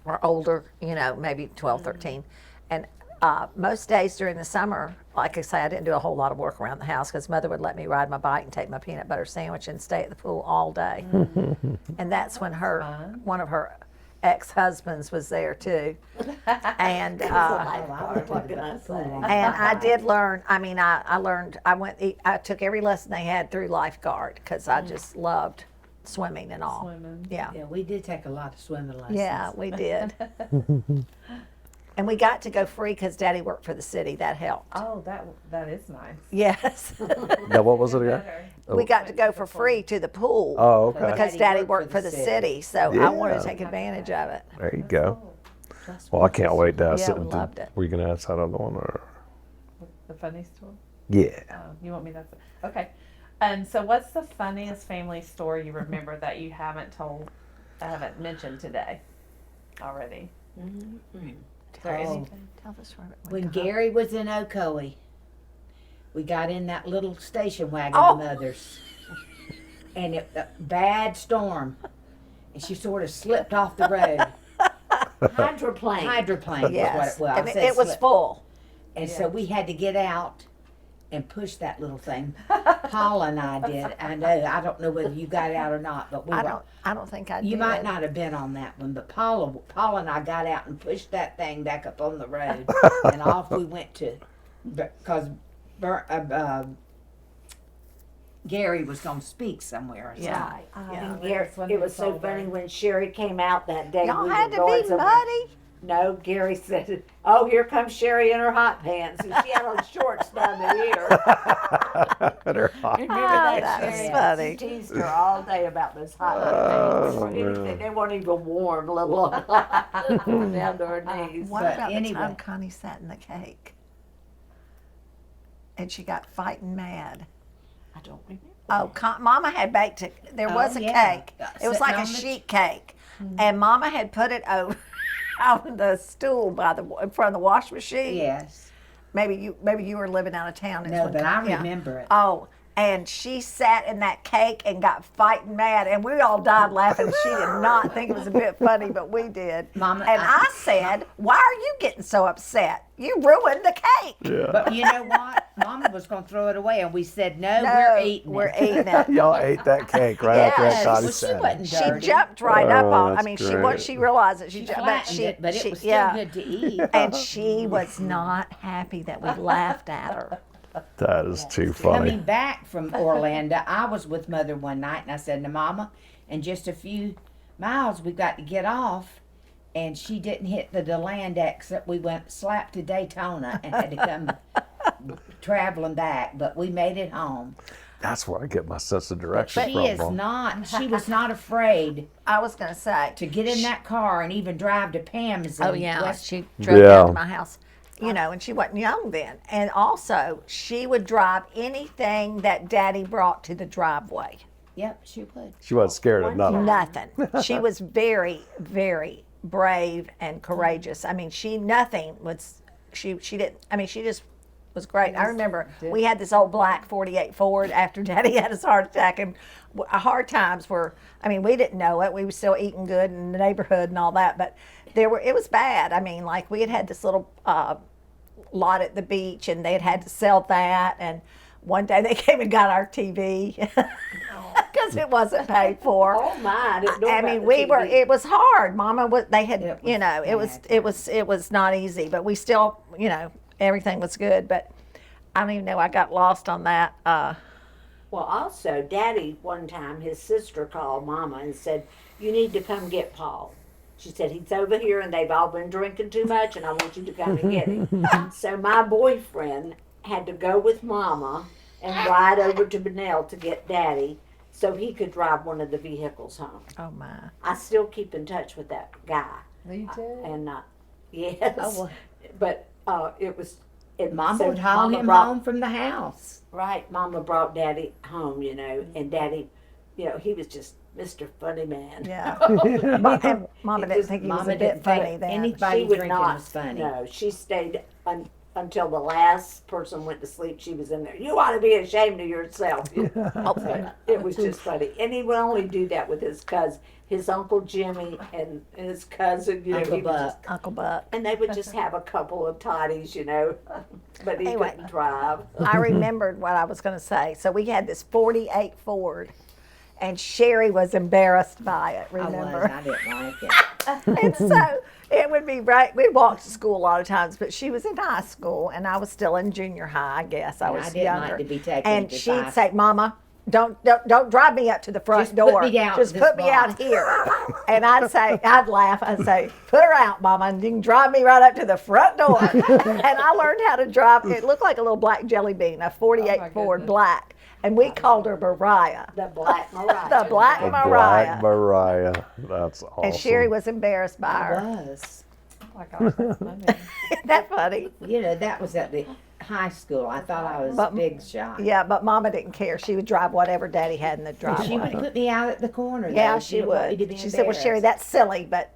or older, maybe 12, 13. And most days during the summer, like I say, I didn't do a whole lot of work around the house because Mother would let me ride my bike and take my peanut butter sandwich and stay at the pool all day. And that's when one of her ex-husbands was there too. And What can I say? and I did learn. I mean, I learned. I took every lesson they had through lifeguard because I just loved swimming and all. Swimming. Yeah, Yeah, we did take a lot of swimming lessons. yeah, we did. And we got to go free because Daddy worked for the city. That helped. Oh, that is nice. Yes, Now, what was it again? we got to go for free to the pool Oh, okay. because Daddy worked for the city. So I wanted to Yeah. take advantage of it. There you go. Well, I can't wait to Yeah, sit we and loved it. Were you going to ask that other one? Or? The funny story? Yeah. You want me to? Okay. So what's the funniest family story you remember that you haven't mentioned today already? Oh. Tell the story. When Gary was in Ocoee, we got in that little station wagon Oh. of Mother's. And it a bad storm. And she sort of slipped off the road. Hydroplane. Hydroplane Yes, is what it was. and I said it was slip. full. And so we had to get out and push that little thing. Paula and I did. I know. I don't know whether you got out or not, but we were. I don't think I did. You might not have been on that one, but Paula and I got out and pushed that thing back up on the road, and off we went to, because Gary was going to speak somewhere. Or Yeah. something. And Yeah. Gary, it was so funny when Sherry came out that day. Y'all we had were to going be somewhere. muddy. No, Gary said, "Oh, here comes Sherry in her hot pants, and she had on shorts down to here." They're hot. Remember Ah, that? that was Sherry? funny. She teased her all day about those hot pants. Or anything. They weren't even warm, let alone down to her knees. What But about the anyway. time Connie sat in the cake? And she got fighting mad. I don't remember. Oh, Mama had baked it. There was a yeah. cake. It was Sitting like a on the- sheet cake, and Mama had put it over on the stool in front of the wash machine. Yes. Maybe you were living out of town. Is No, when but I yeah. remember it. Oh, and she sat in that cake and got fighting mad, and we all died laughing. She did not think it was a bit funny, but we did. Mama, and I said, "Why are you getting so upset? You ruined the cake." Yeah. But you know what? Mama was going to throw it away, and we said, no, No, we're eating we're it. eating it. Y'all ate that cake right after Yes. that Connie Well, she said it. wasn't She dirty. jumped right up Oh, on. I that's mean, great. she realized that she She jumped, flattened it, but it was still good to eat. And she was not happy that we laughed at her. That is too Coming funny. back from Orlando, I was with Mother one night, and I said to Mama, in just a few miles we got to get off, and she didn't hit the DeLand exit. We went slap to Daytona and had to come traveling back, but we made it home. That's where I get my sense of direction She from. is Mom. not. She was not afraid I was going to say. to get in that car and even drive to Pam's. Oh in yeah, West- she drove Yeah. down to my house. You know, and she wasn't young then. And also, she would drive anything that Daddy brought to the driveway. Yep, she would. She wasn't scared of nothing. Nothing. She was very, very brave and courageous. I mean, she didn't. I mean, she just was great. I remember we had this old black '48 Ford after Daddy had his heart attack, and hard times were. I mean, we didn't know it. We were still eating good in the neighborhood and all that, but it was bad. I mean, like we had this little lot at the beach, and they had to sell that. And one day they came and got our TV because it wasn't paid for. Oh my! I didn't know I about mean, the we were. TV. It was hard. Mama was. They had. It was You know, it was not easy. But we still. You know, everything was good. But I don't even know. I got lost on that. Well, also, Daddy, one time, his sister called Mama and said, "You need to come get Paul." She said, "He's over here and they've all been drinking too much and I want you to come and get him." So my boyfriend had to go with Mama and ride over to Benell to get Daddy so he could drive one of the vehicles home. Oh my. I still keep in touch with that guy. You did? And, yes. Oh, well. But it was... Mama so would haul Mama him brought- home from the house. Right, Mama brought Daddy home, you know, and Daddy, you know, he was just Mr. Funny Man. Yeah. And Mama It didn't just- think he was Mama a bit didn't think funny then. anybody She would drinking not. was funny. No, she stayed until the last person went to sleep. She was in there. You ought to be ashamed of yourself. It was just funny, and he would only do that with his Uncle Jimmy and his cousin. You know, Uncle he would just, Buck. Uncle Buck. and they would just have a couple of toddies, you know, but he Anyway. couldn't drive. I remembered what I was going to say. So we had this '48 Ford, and Sherry was embarrassed by it. I was. Remember? I didn't like it. And so it would be right. We'd walk to school a lot of times, but she was in high school, and I was still in junior high. I guess I And I was didn't younger. like to be taken and to she'd class. say, "Mama, don't drive me up to the front Just put door. me down Just this put me out box." here." And I'd laugh. I'd say, "Put her out, Mama, and you can drive me right up to the front door." And I learned how to drive. It looked like a little black jelly bean, a '48 my Ford goodness. black, and we called her Mariah. The Black Mariah. The Black The Mariah. Black Mariah. That's awesome. And Sherry was embarrassed by I her. was. Oh my gosh, that's funny. Isn't that funny? You know, that was at the high school. I thought I was But- big shot. Yeah, but Mama didn't care. She would drive whatever Daddy had in the She would driveway. put me out at the corner. Yeah, though. she didn't want me to would. be She said, "Well, Sherry, embarrassed." that's silly, but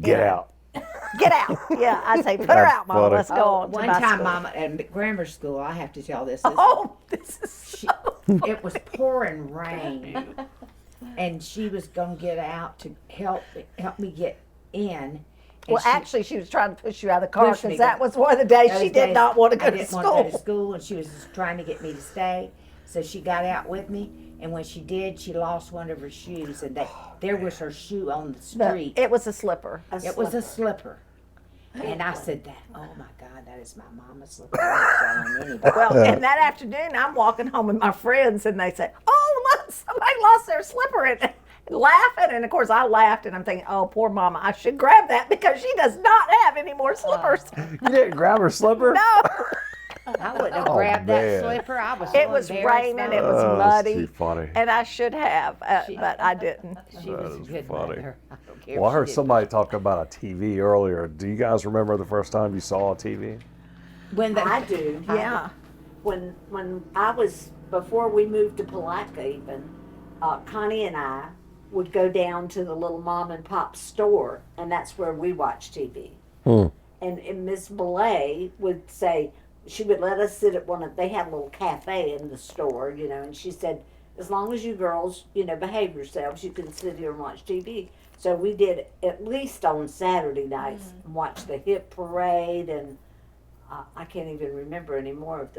Get know. out. Get out. Yeah, I say, put her That's out, Mama. funny. Let's go on to One my time, school. Mama, at grammar school, I have to tell this. Oh, this is She, it was pouring rain, and she was gonna get out to help me get in. and Well, she- actually, she was trying to push you out of the car Push me, because that but was one of the days those she did days, not want to go I to didn't want to go to school. school, and she was just trying to get me to stay. So she got out with me, and when she did, she lost one of her shoes, and there was her shoe on the But street. it was a slipper. It was a slipper. And I said that, oh my God, that is my mama's slipper. I'm not telling anybody. Well, and that afternoon, I'm walking home with my friends, and they say, "Oh, look, somebody lost their slipper," and laughing. And of course, I laughed, and I'm thinking, "Oh, poor Mama, I should grab that because she does not have any more slippers." You didn't grab her slipper? No, I wouldn't have Oh, grabbed man. that slipper. I was it so was embarrassed raining, by it was Oh, that's muddy, too funny. and I should have, but I didn't. She was That a is good funny. mother. I don't care Well, I if she heard did. somebody talk about a TV earlier. Do you guys remember the first time you saw a TV? When the, I do. Yeah, When I was, before we moved to Palatka even, Connie and I would go down to the little mom and pop store, and that's where we watched TV. Hmm. And Miss Belay would say, she would let us sit at they had a little cafe in the store, and she said, as long as you girls, behave yourselves, you can sit here and watch TV. So we did at least on Saturday nights, watch the hit parade, and I can't even remember any more of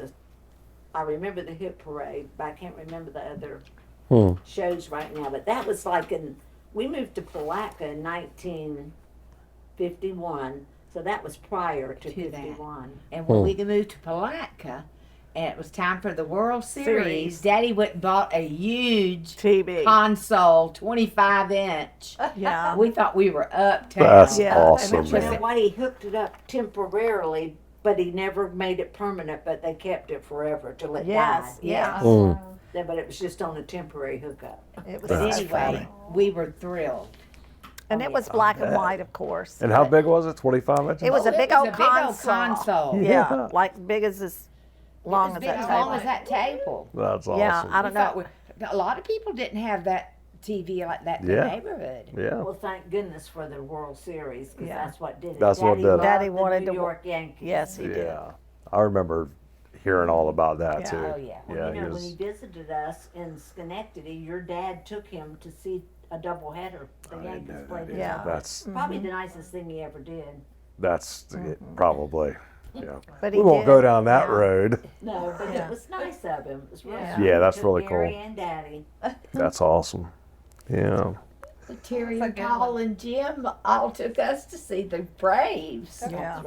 I remember the hit parade, but I can't remember the other shows right now. But that was we moved to Palatka in 1951, so that was prior to To that. 51. and when we moved to Palatka, and it was time for the World Series, Daddy went and bought a huge TV. console, 25-inch. Yeah. We thought we were uptown. That's Yeah. awesome. You know man. what? He hooked it up temporarily, but he never made it permanent. But they kept it forever till it Yes, died. yes. Yeah, but it was just on a temporary hookup. It was But That's anyway, funny. we were thrilled. and it was black and white, of course. And how big was it? 25 inches? It was a big It was old a big old console. console. Yeah, like big as long As as big that as table. long as that table. That's awesome. Yeah, I We don't thought know. a lot of people didn't have that TV like that in Yeah. the neighborhood. Yeah. Well, thank goodness for the World Series, because Yeah. that's what did it. That's what did it. loved Daddy the wanted New to- York Yankees. Yes, he did. Yeah. I remember hearing all about that Yeah. too. Oh, yeah. Well, Yeah, you know, he when he was. visited us in Schenectady, your dad took him to see a doubleheader. The I didn't Yankees know played. that. the Yeah. Yankees. That's Probably the nicest thing he ever did. probably. Yeah. But he We won't did. go down that Yeah. road. No, but Yeah. it was nice of him. It was really Yeah. sweet. Yeah, that's Took really Gary cool. and Daddy. That's awesome. Yeah. Terry That's a and good Paul one. and Jim all took us to see the Braves. Yeah.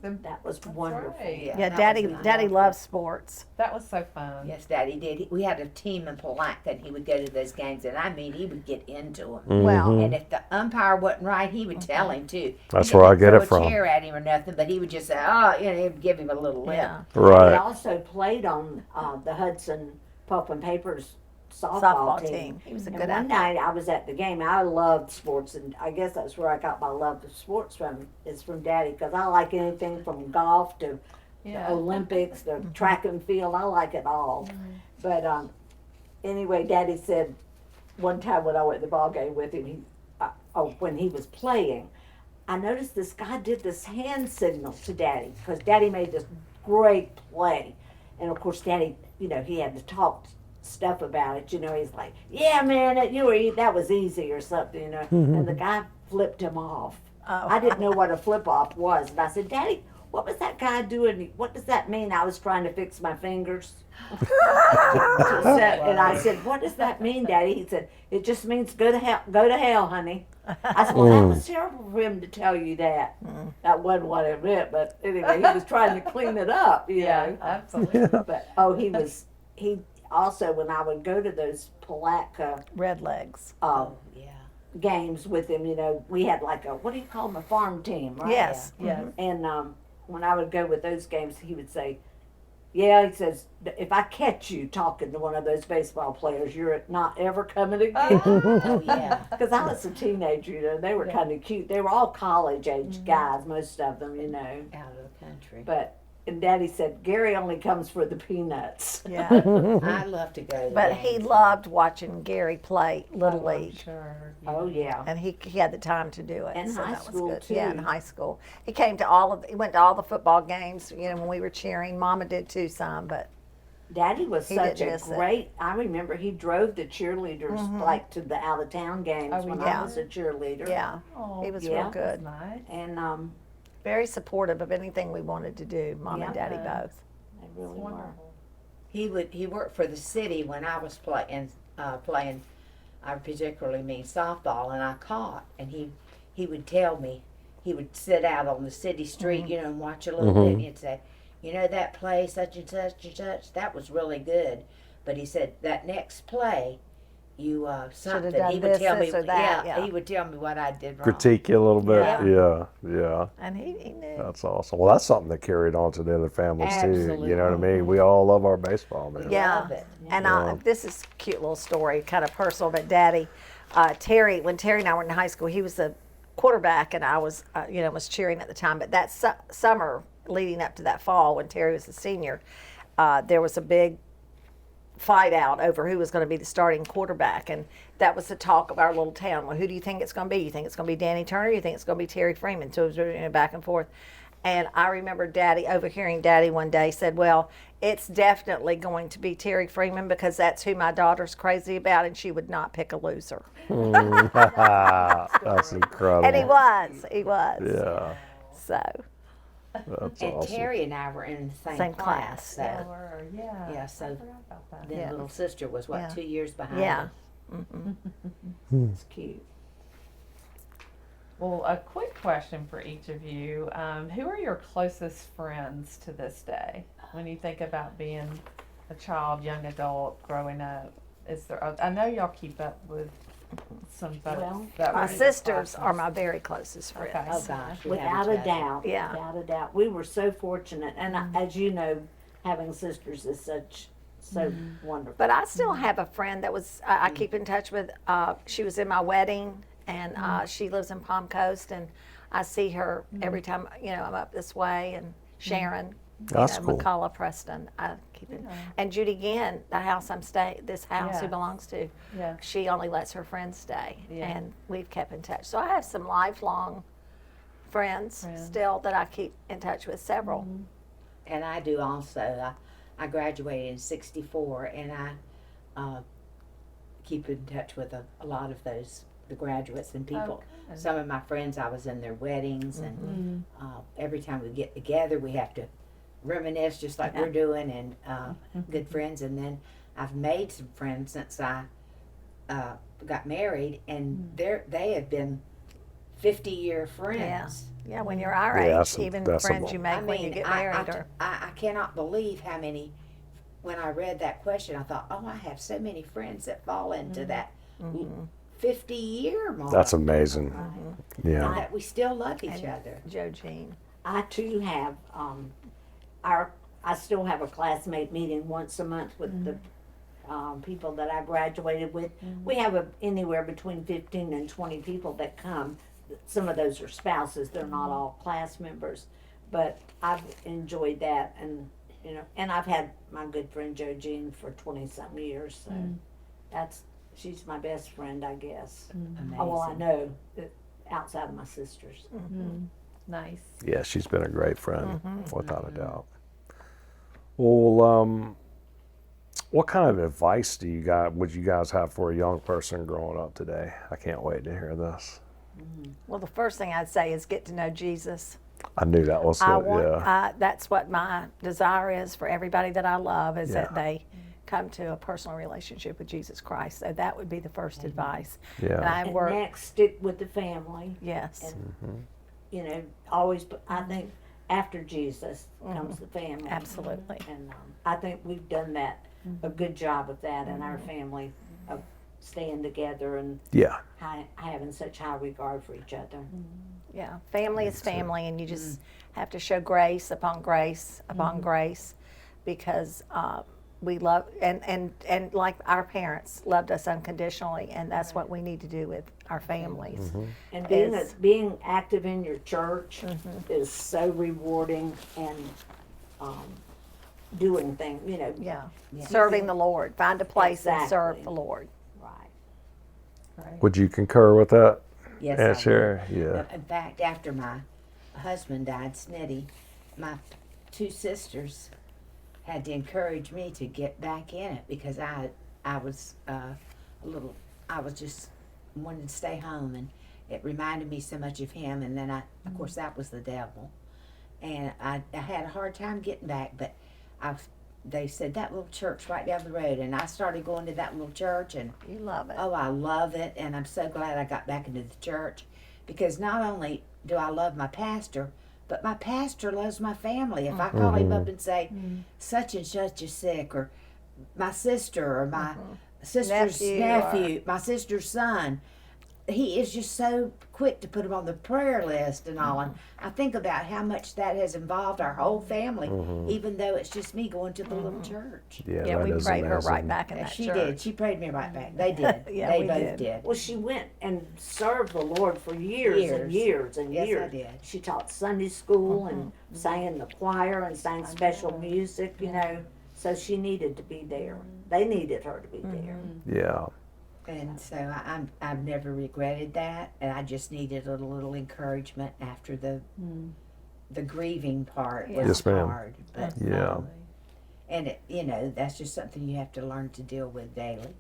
That was wonderful. Yeah, that Daddy, was Daddy nice. loves sports. That was so fun. Yes, Daddy did. We had a team in Palatka, and he would go to those games, and I mean, he would get into them. Well, Mhm. And if the umpire wasn't right, he would tell him too. That's He where I didn't get it throw from. a chair at him or nothing, but he would just say, "Oh," he'd give him a little lip. yeah. He Right. also played on the Hudson Pulp and Papers softball, Softball team. team. He was a And good one athlete. night I was at the game. I loved sports, and I guess that's where I got my love of sports from. Is from Daddy, because I like anything from golf to the Olympics, the track and field. I like it all. But anyway, Daddy said one time when I went to the ball game with him, when he was playing, I noticed this guy did this hand signal to Daddy because Daddy made this great play, and of course Daddy, he had to talk stuff about it. He's like, "Yeah, man, that was easy" or something, And the guy flipped him off. Oh. I didn't know what a flip off was, and I said, "Daddy, what was that guy doing? What does that mean?" I was trying to fix my fingers. And I said, "What does that mean, Daddy?" He said, "It just means go to hell. Go to hell, honey." I said, "Well, that was terrible for him to tell you that." That wasn't what it meant, but anyway, he was trying to clean it up, know. Absolutely. But he also, when I would go to those Palatka Red legs. Yeah. games with him, we had like what do you call them, a farm team, right? Yes. Yes. And when I would go with those games, he would say, "Yeah," he says, "if I catch you talking to one of those baseball players, you're not ever coming again." Oh, yeah. Because I was a teenager, and they were kind of cute. They were all college age guys, most of them, Out of the country. But and Daddy said, Gary only comes for the peanuts. Yeah. I love to go to the But he games. loved watching Gary play Little Oh, I'm League. sure. Oh, yeah. And he had the time to do it. And so high that was school, good. Yeah, in too. high school. He went to all the football games, when we were cheering. Mama did too some, but Daddy was He such didn't a miss it. great. I remember he drove the cheerleaders like to the out of town games Oh, when yeah. I was a cheerleader. yeah, Oh, he was Yeah. real good. Nice. And Very supportive of anything we wanted to do, Mom and Daddy Yeah. both. they really were. Wonderful. He worked for the city when I was playing. I particularly mean softball, and I caught. And he would tell me, he would sit out on the city street, and watch a little bit, and he'd say, that play such and such and such, that was really good. But he said that next play, you something. done He would this, tell me, this, or that, yeah. he would tell me what I did wrong. Critique you a little bit. Yeah. Yeah. And he knew. That's awesome. Well, that's something that carried on to the other families too. You know what I Absolutely. mean? We all love our baseball, man. Yeah. Love it. And Yeah. this is a cute little story, kind of personal, but Daddy, when Terry and I were in high school, he was a quarterback and I was, was cheering at the time. But that summer leading up to that fall when Terry was a senior, there was a big fight out over who was going to be the starting quarterback. And that was the talk of our little town. Well, who do you think it's going to be? You think it's going to be Danny Turner? You think it's going to be Terry Freeman? So it was back and forth. And I remember overhearing Daddy one day said, well, it's definitely going to be Terry Freeman because that's who my daughter's crazy about and she would not pick a loser. That's incredible. And he was. Yeah. So, That's And awesome. Terry and I were in the same, Same class. class, So yeah. Or, yeah. Yeah, so I forgot about that. then Yeah. little sister was, Yeah. 2 years behind yeah. us? It's cute. Well, a quick question for each of you. Who are your closest friends to this day? When you think about being a child, young adult, growing up, is there? I know y'all keep up with some folks. Well, that My were your sisters are classmates. my very closest friends. Okay. Oh gosh, we have Without each a other. doubt. Yeah. Without a doubt. We were so fortunate. And as you know, having sisters is so wonderful. But I still have a friend that I keep in touch with. She was in my wedding, and she lives in Palm Coast, and I see her every time I'm up this way. And Sharon, That's cool. McCullough Preston, I keep in. And Judy Ginn, the house this house Yeah. who belongs to, Yeah. she only lets her friends stay, Yeah. and we've kept in touch. So I have some lifelong friends still that I keep in touch with. Several. And I do also. I graduated in '64, and I keep in touch with a lot of the graduates and people. Okay. Some of my friends, I was in their weddings, and every time we get together, we have to reminisce just like we're doing, and good friends. And then I've made some friends since I got married, and they have been 50-year friends. Yeah, when you're our Yeah, age, that's even that's friends a- you make when you get married. I cannot believe how many. When I read that question, I thought, oh, I have so many friends that fall into that 50-year mark. That's amazing. And Yeah. that we still love each other. Joe Jean. I too have I still have a classmate meeting once a month with the people that I graduated with. We have anywhere between 15 and 20 people that come. Some of those are spouses; they're not all class members. But I've enjoyed that, and and I've had my good friend Joe Jean for 20-something years. So she's my best friend, I guess. Amazing. Oh, well, I know outside of my sisters. Nice. Yeah, she's been a great friend, without a doubt. Well, what kind of advice would you guys have for a young person growing up today? I can't wait to hear this. Well, the first thing I'd say is get to know Jesus. I knew that was it. Yeah. That's what my desire is for everybody that I love, is that Yeah. they come to a personal relationship with Jesus Christ. So that would be the first advice. Yeah. And I And work, next, stick with the family. yes, Always, I think after Jesus comes the family. absolutely. And I think we've done that, a good job of that in our family, of staying together and Yeah. having such high regard for each other. Yeah, family is family, and you just have to show grace upon grace upon grace, because we love and like our parents loved us unconditionally, and that's what we need to do with our families. And Is- being active in your church is so rewarding, and doing things, you know. Yeah. Yeah. Serving the Lord. Find a place and serve Exactly. the Lord. Right. Would you concur with that? Yes, Yeah, I sure. would. Yeah. In fact, after my husband died, Snitty, my two sisters had to encourage me to get back in it because I was a little, I was just wanted to stay home, and it reminded me so much of him. And then of course, that was the devil, and I had a hard time getting back. But they said that little church right down the road, and I started going to that little church, and You love it. oh, I love it, and I'm so glad I got back into the church because not only do I love my pastor, but my pastor loves my family. If I call him up and say, such and such is sick, or my sister, or my sister's Nephew, nephew, my sister's son, he is just so quick to put him on the prayer list and all. And I think about how much that has involved our whole family, even though it's just me going to the little church. Yeah, Yeah, that we is prayed her right amazing. back in Yeah, that she church. did. She prayed me right back. They did. Yeah, they we both did. Well, she went and served the Lord for years and years and Yes, I years. did. She taught Sunday school and sang in the choir and sang special music, you know. So she needed to be there. They needed her to be there. Yeah. And so I've never regretted that, and I just needed a little encouragement after the grieving part was Yes, ma'am. hard. But, Yeah. and it, that's just something you have to learn to deal with daily.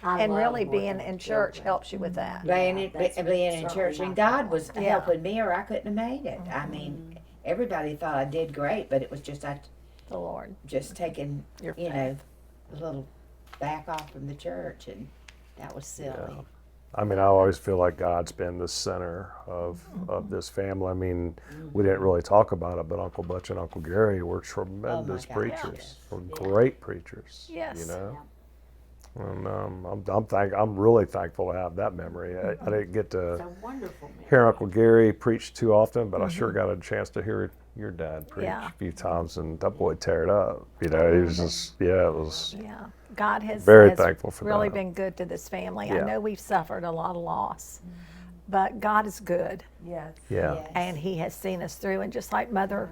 I And love really working being with in church children. helps you with that. Being that's in certainly church, my and God fault. was Yeah. helping me, or I couldn't have made it. I mean, everybody thought I did great, but it was just I The Lord. just taking Your you know a little back off from the church, and that was silly. Yeah. I mean, I always feel like God's been the center of this family. I mean, we didn't really talk about it, but Uncle Butch and Uncle Gary were tremendous gosh, preachers, yes. were great preachers. Yes. You know, and I'm really thankful to have that memory. I didn't get It's to a wonderful memory. hear Uncle Gary preach too often, but I sure got a chance to hear your dad preach Yeah. a few times, and that boy tear it up. You know, he was just it was. Yeah. God has, Very has thankful for really that. been good to this family. I Yeah. know we've suffered a lot of loss, but God is good, Yes. Yeah. Yes. and He has seen us through. And just like Mother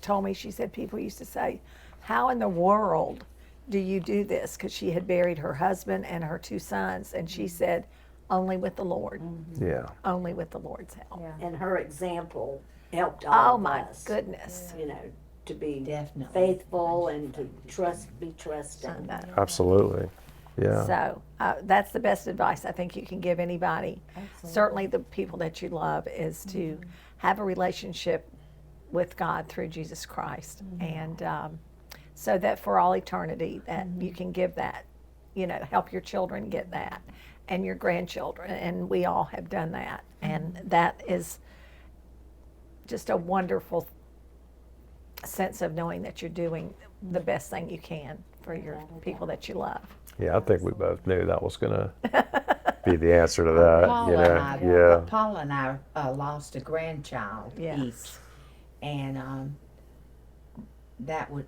told me, she said people used to say, "How in the world do you do this?" Because she had buried her husband and her two sons, and she said, "Only with the Lord, Yeah. only with the Lord's help." Yeah. And her example helped all Oh of my us. goodness! You know, to be Definitely. faithful and to be trusting. I know. Absolutely. Yeah. So that's the best advice I think you can give anybody. Certainly, the people that you love is to have a relationship with God through Jesus Christ, and so that for all eternity, that you can give that, help your children get that, and your grandchildren, and we all have done that, and that is just a wonderful sense of knowing that you're doing the best thing you can for your people that you love. Yeah, I think we both knew that was going to be the answer to that. Paula and I lost a grandchild Yes. each, and that would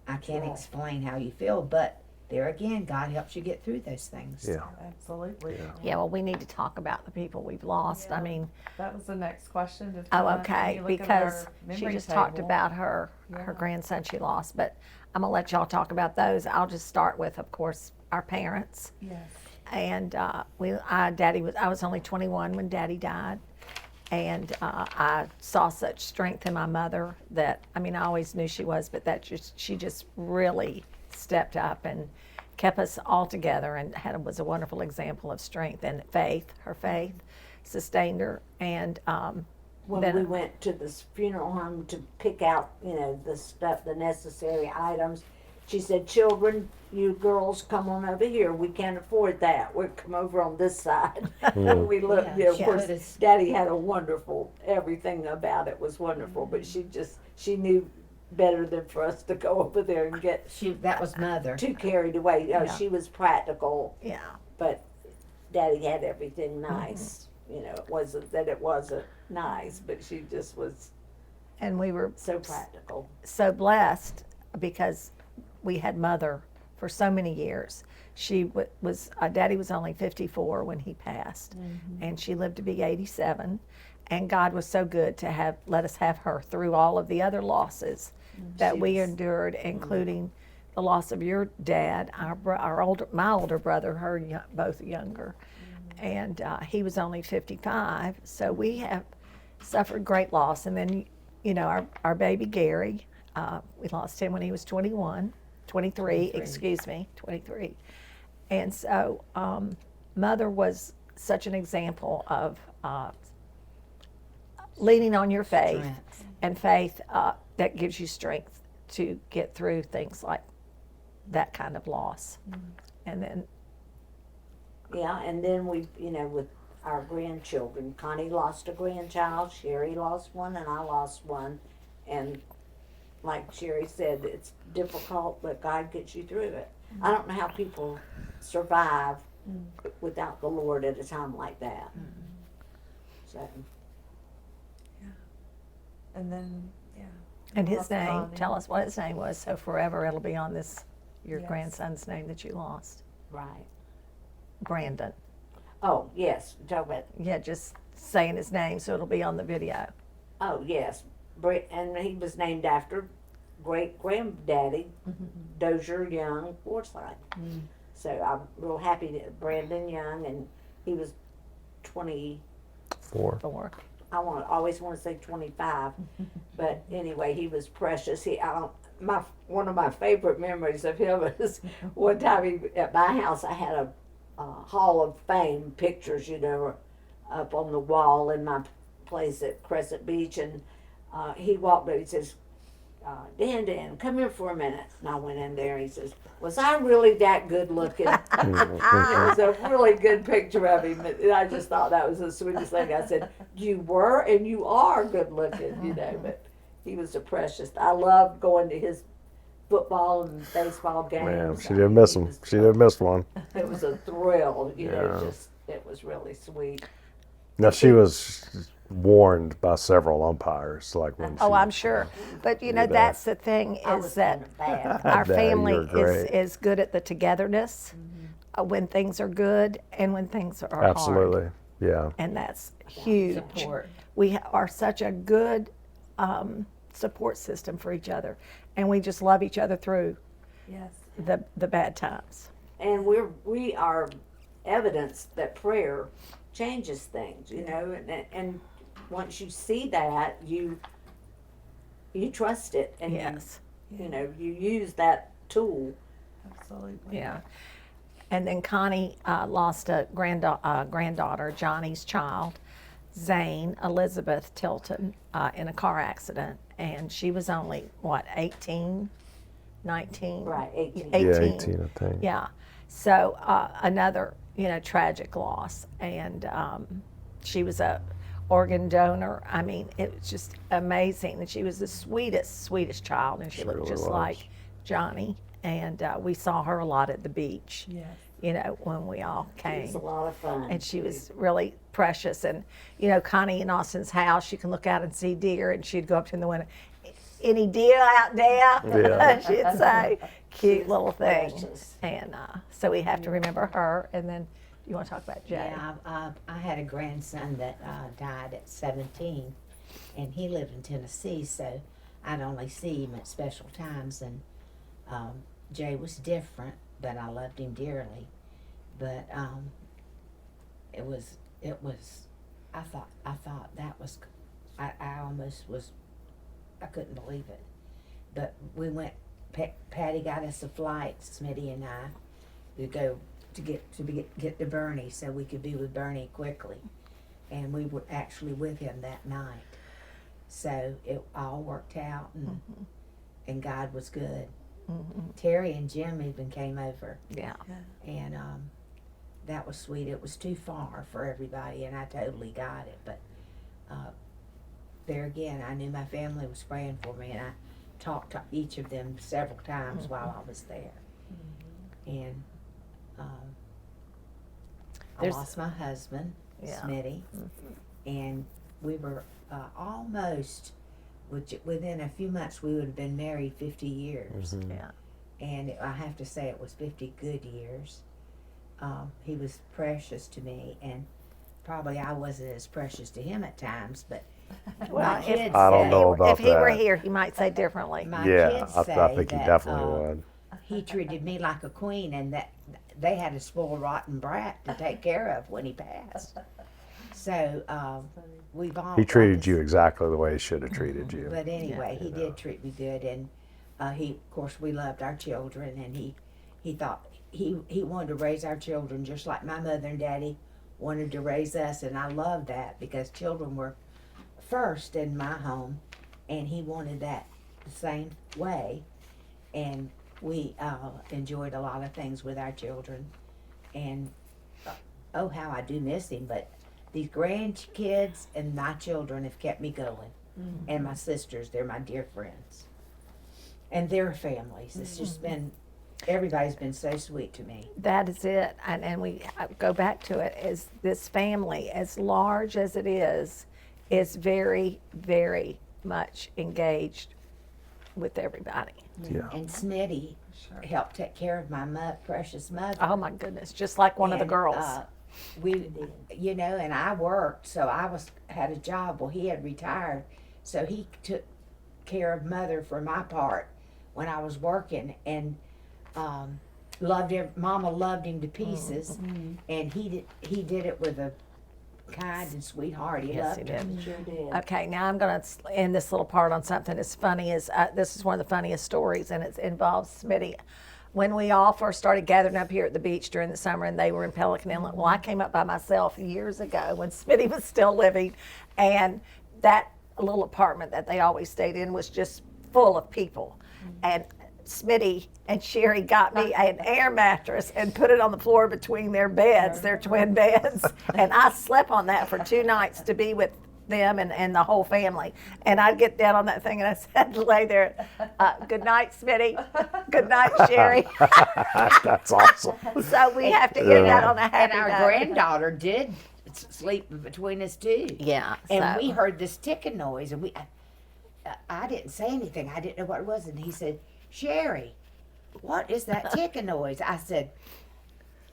I can't explain how you feel, but there again, God helps you get through those things. Yeah. Absolutely. Yeah, well, we need to talk about the people we've lost. I mean, That was the next question. To oh, kinda- okay, when you look at because our she memory just talked table- about her grandson she lost, but I'm gonna let y'all talk about those. I'll just start with, of course, our parents. Yes. And I was only 21 when Daddy died, and I saw such strength in my mother that, I mean, I always knew she was, but she just really stepped up and kept us all together, and was a wonderful example of strength and faith. Her faith sustained her, and When then- we went to this funeral home to pick out, the stuff, the necessary items, she said, "Children, you girls come on over here. We can't afford that. We'll come over on this side." And we looked, Yeah, of she course, put us- Daddy had a wonderful, everything about it was wonderful, but she knew better than for us to go over there and get That was Mother. too carried away. Yeah. She was practical, yeah. but Daddy had everything nice. It wasn't nice, but she just was And we were so practical. so blessed because we had Mother for so many years. She Daddy was only 54 when he passed, and she lived to be 87. And God was so good to let us have her through all of the other losses that we endured, including the loss of your dad, my older brother, both younger, and he was only 55. So we have suffered great loss. And then, our baby Gary, we lost him when he was 23, excuse me, 23. And so Mother was such an example of leaning on your faith, Strength. and faith that gives you strength to get through things like that kind of loss. And then, Yeah, and then we, with our grandchildren, Connie lost a grandchild, Sherry lost one, and I lost one. And like Sherry said, it's difficult, but God gets you through it. I don't know how people survive without the Lord at a time like that. So, And then, and his Lost name, Connie. tell us what his name was, so forever it'll be on your Yes. grandson's name that you lost. right. Brandon. Oh, yes, talk about, Yeah, just saying his name so it'll be on the video. oh, yes. And he was named after great-granddaddy, Dozier Young Forsyth. So I'm real happy that Brandon Young, and he was 20, 4. Or always want to say 25, but anyway, he was precious. One of my favorite memories of him is one time at my house. I had a Hall of Fame pictures, up on the wall in my place at Crescent Beach, and he walked up. He says, Dan, come here for a minute. And I went in there. And he says, was I really that good looking? It was a really good picture of him. And I just thought that was the sweetest thing. I said, you were and you are good looking, But he was a precious. I loved going to his football and baseball games. Man, she I didn't mean, miss he him. was- She didn't miss one. It was a thrill, Yeah. it was really sweet. Now, she was warned by several umpires, like when Oh, she, I'm sure. But that's the thing I is was that kind of bad. our Dad, family you're great. is good at the togetherness when things are good and when things are hard. Absolutely, yeah. And that's huge. Support. We are such a good support system for each other, and we just love each other through yes. the bad times. And we are evidence that prayer changes things, and once you see that, you trust it, and Yes. you use that tool. Absolutely. Yeah. And then Connie lost a granddaughter, Johnny's child, Zane Elizabeth Tilton, in a car accident. And she was only, 18, 19? Right, 18. Yeah, 18, I think. Yeah. So another, tragic loss. And she was a organ donor. I mean, it was just amazing. And she was the sweetest child. And she looked really just was. like Johnny. And we saw her a lot at the beach, Yes. when we all It came. was a lot of fun. And she was really precious. And, Connie in Austin's house, she can look out and see deer, and she'd go up to the window, any deer out there? Yeah. She'd say, cute little thing. precious. And so we have to remember her. And then you want to talk about Jay? Yeah, I had a grandson that died at 17, and he lived in Tennessee, so I'd only see him at special times. And Jay was different, but I loved him dearly. But it was. I thought that was. I almost was. I couldn't believe it. But we went. Patty got us a flight. Smitty and I. To go to get to Bernie, so we could be with Bernie quickly, and we were actually with him that night. So it all worked out, and God was good. Terry and Jim even came over, Yeah. and that was sweet. It was too far for everybody, and I totally got it. But there again, I knew my family was praying for me, and I talked to each of them several times while I was there. And I There's- lost my husband, Yeah. Smitty, and we were almost, within a few months, we would have been married 50 years. Yeah. and I have to say it was 50 good years. He was precious to me, and probably I wasn't as precious to him at times, but Well, my kids I don't say- know about if he were that. here, he might say differently. My Yeah, kids I say think he that, definitely would. he treated me like a queen, and that they had a spoiled rotten brat to take care of when he passed. So we've all He got treated this- you exactly the way he should have treated you. But anyway, he did treat me good, and he, of course, we loved our children, and he thought he wanted to raise our children just like my mother and daddy wanted to raise us, and I loved that because children were first in my home, and he wanted that the same way, and we enjoyed a lot of things with our children, and oh, how I do miss him, but these grandkids and my children have kept me going, and my sisters, they're my dear friends, and their families. It's just been, everybody's been so sweet to me. That is it. And we go back to it, is this family, as large as it is very, very much engaged with everybody. Yeah. And Smitty helped take care of my precious mother. Oh my goodness, just like one of the And, girls. We, you know, and I worked, so I had a job. Well, he had retired, so he took care of mother for my part when I was working, and Mama loved him to pieces, and he did it with a kind and sweet heart. He Yes, loved he her. did. Sure did. Okay, now I'm going to end this little part on something as funny as this is one of the funniest stories, and it involves Smitty. When we all first started gathering up here at the beach during the summer, and they were in Pelican Inlet, well, I came up by myself years ago when Smitty was still living, and that little apartment that they always stayed in was just full of people. And Smitty and Sherry got me an air mattress and put it on the floor between their beds, their twin beds. And I slept on that for 2 nights to be with them and the whole family. And I'd get down on that thing and I said, lay there, good night, Smitty. Good night, Sherry. That's awesome. So we have to end that on a And happy our note. granddaughter did sleep between us too. Yeah. And so- we heard this ticking noise, and I didn't say anything. I didn't know what it was, and he said, "Sherry, what is that ticking noise?" I said,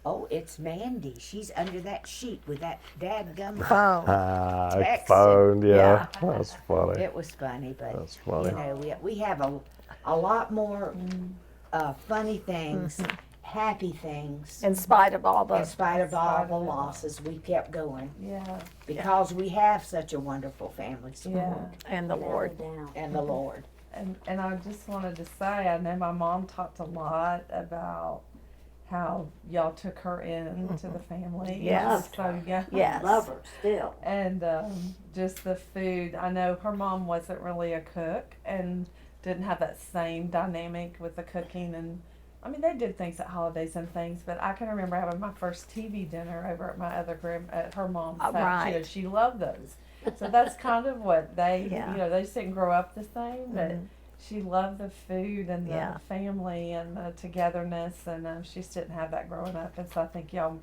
"Oh, it's Mandy. She's under that sheet with that dadgum." phone. Text Phone, yeah. Yeah. That's funny. It was funny, but That's funny. you know, we have a lot more funny things, happy things. In spite of all In the, spite of all the losses, we kept going Yeah, because we have such a wonderful family yeah. support and the Lord. Down. and the Lord. And I just wanted to say, I know my mom talked a lot about how y'all took her into the family. Yes. So young. Yes. Love her still. And just the food. I know her mom wasn't really a cook and didn't have that same dynamic with the cooking. And I mean, they did things at holidays and things, but I can remember having my first TV dinner over at my other at her mom's house. Right. You know, she loved those. So that's kind of what they, Yeah. you know, they just didn't grow up the same, but she loved the food and the Yeah. family and the togetherness, and she just didn't have that growing up. And so I think y'all,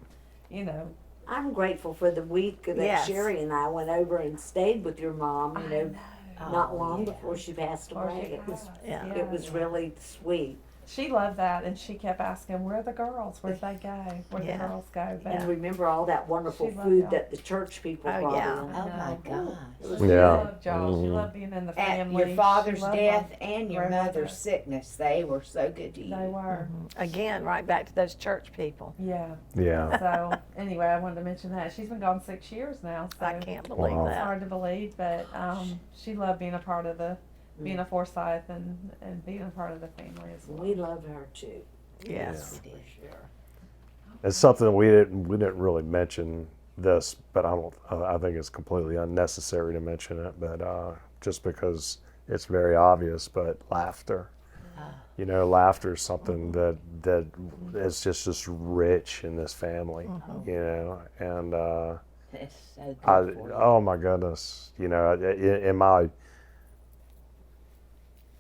you know, I'm grateful for the week that Yes. Sherry and I went over and stayed with your mom, you know, not Oh, long yeah. before she passed Before she away. It was, passed, yeah. it was really sweet. she loved that, and she kept asking, "Where are the girls? Where'd they go? Where'd Yeah. the girls go?" But And remember all that wonderful She loved food y'all. that the church people Oh, brought yeah. in. Oh my gosh. she Yeah. loved y'all. She Mhm. loved being in the At family. your father's She loved death them. and your grandmother. mother's sickness, they were so good to you. They were. Again, right back to those church people. Yeah. Yeah. So anyway, I wanted to mention that she's been gone 6 years now. So I can't believe Wow. It's that. hard to believe, but she loved being a part of being a Forsyth and being a part of the family as well. We love her too. Yes. For sure. It's something we didn't really mention this, but I think it's completely unnecessary to mention it, but just because it's very obvious, but laughter. You know, laughter is something that is just rich in this family, you know, and It's so good for you. oh my goodness, you know, in my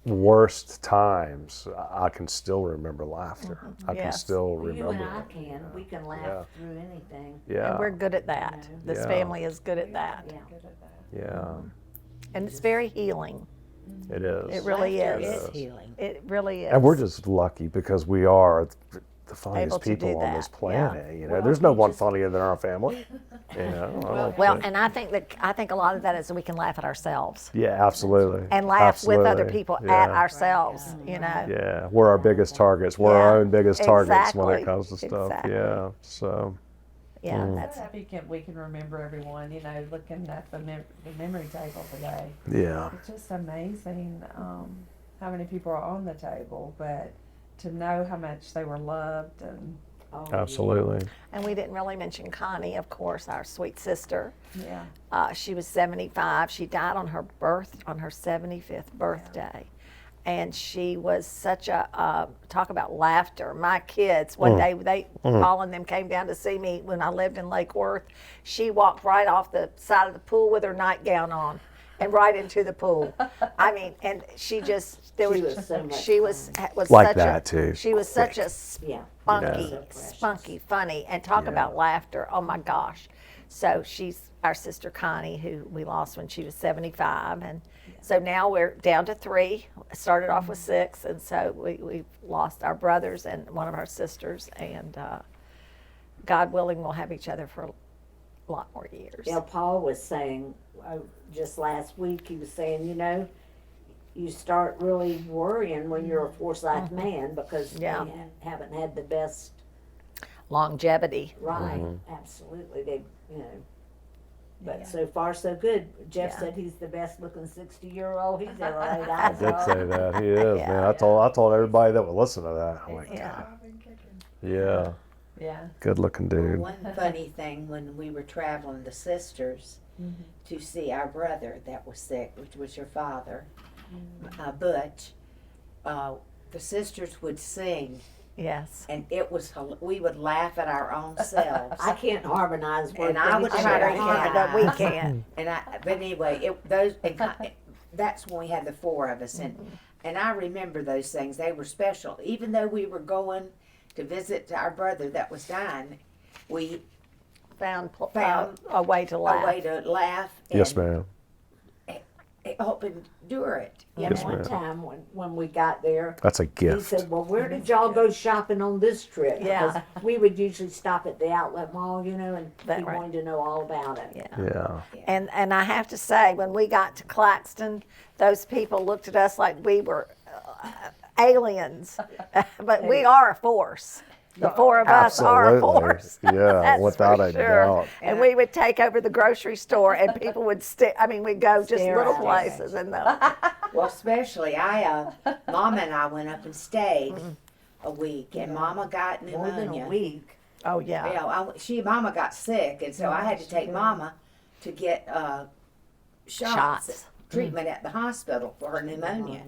worst times, I can still remember laughter. I can Yes. still You remember and I it. can. We can laugh Yeah. through anything. Yeah. And we're good at that. This Yeah. family is good at that. Yeah. Good at that. Yeah. And it's very healing. It is. It really Laughter is. is healing. It really is. And we're just lucky because we are the Able funniest to do people on this that, planet. You know, Well, there's no we one just- funnier than our family. You know, I don't Well, think- and I think a lot of that is we can laugh at ourselves yeah, absolutely. and laugh with other Absolutely. people Yeah. at ourselves. You know. Yeah, we're our biggest targets. We're our Yeah, own biggest targets when it exactly, comes to stuff. exactly. Yeah. So Yeah, I'm that's so happy we can remember everyone, you know, looking at the memory table today. yeah. It's just amazing how many people are on the table, but to know how much they were loved and Absolutely. And we didn't really mention Connie, of course, our sweet sister. yeah. She was 75. She died on her 75th birthday. And she was such a, talk about laughter. My kids, one day, Paul and them came down to see me when I lived in Lake Worth. She walked right off the side of the pool with her nightgown on and right into the pool. I mean, and she just, there She was, was so much she was Like such that, a, too. she was such a Yeah. spunky, So precious. spunky, funny, and talk Yeah. about laughter. Oh my gosh. So she's our sister Connie, who we lost when she was 75. And so now we're down to 3. Started off with 6. And so we've lost our brothers and one of our sisters. And God willing, we'll have each other for a lot more years. Yeah, Paul was saying, just last week, he was saying, you know, you start really worrying when you're a Forsyth man because Yeah. they haven't had the best Longevity. ride. Absolutely, they, you know. But so far, so good. Jeff Yeah. said he's the best looking 60-year-old he's ever laid I eyes did on. say that. He is, Yeah. man. I told everybody that would listen to that. I'm like, Yeah. yeah, Yeah. good looking dude. One funny thing, when we were traveling, the sisters, to see our brother that was sick, which was your father, Butch, the sisters would sing, Yes. and it was we would laugh at our own selves. I can't harmonize words. And I would anything try to like that. But we can't. But anyway, that's when we had the 4 of us, and I remember those things. They were special, even though we were going to visit our brother that was dying. We Found Found a way to laugh. a way to laugh and Yes, ma'am. help endure it. You Yes, know? One ma'am. time when we got there, That's a he gift. said, well, where did y'all go shopping on this trip? Yeah. Because we would usually stop at the outlet mall, you know, and That he right. wanted to know all about it. Yeah. Yeah. And I have to say, when we got to Claxton, those people looked at us like we were aliens. But we are a force. The 4 of us are a Absolutely. force. Yeah, That's without for a sure. doubt. And we would take over the grocery store, and people would we'd go just Stare little at us. places, and the Well, especially Mama and I went up and stayed a week, and Mama got More than pneumonia. a week. oh yeah, Mama got sick, and so I had to take Mama to get Shots. treatment at the hospital for her pneumonia.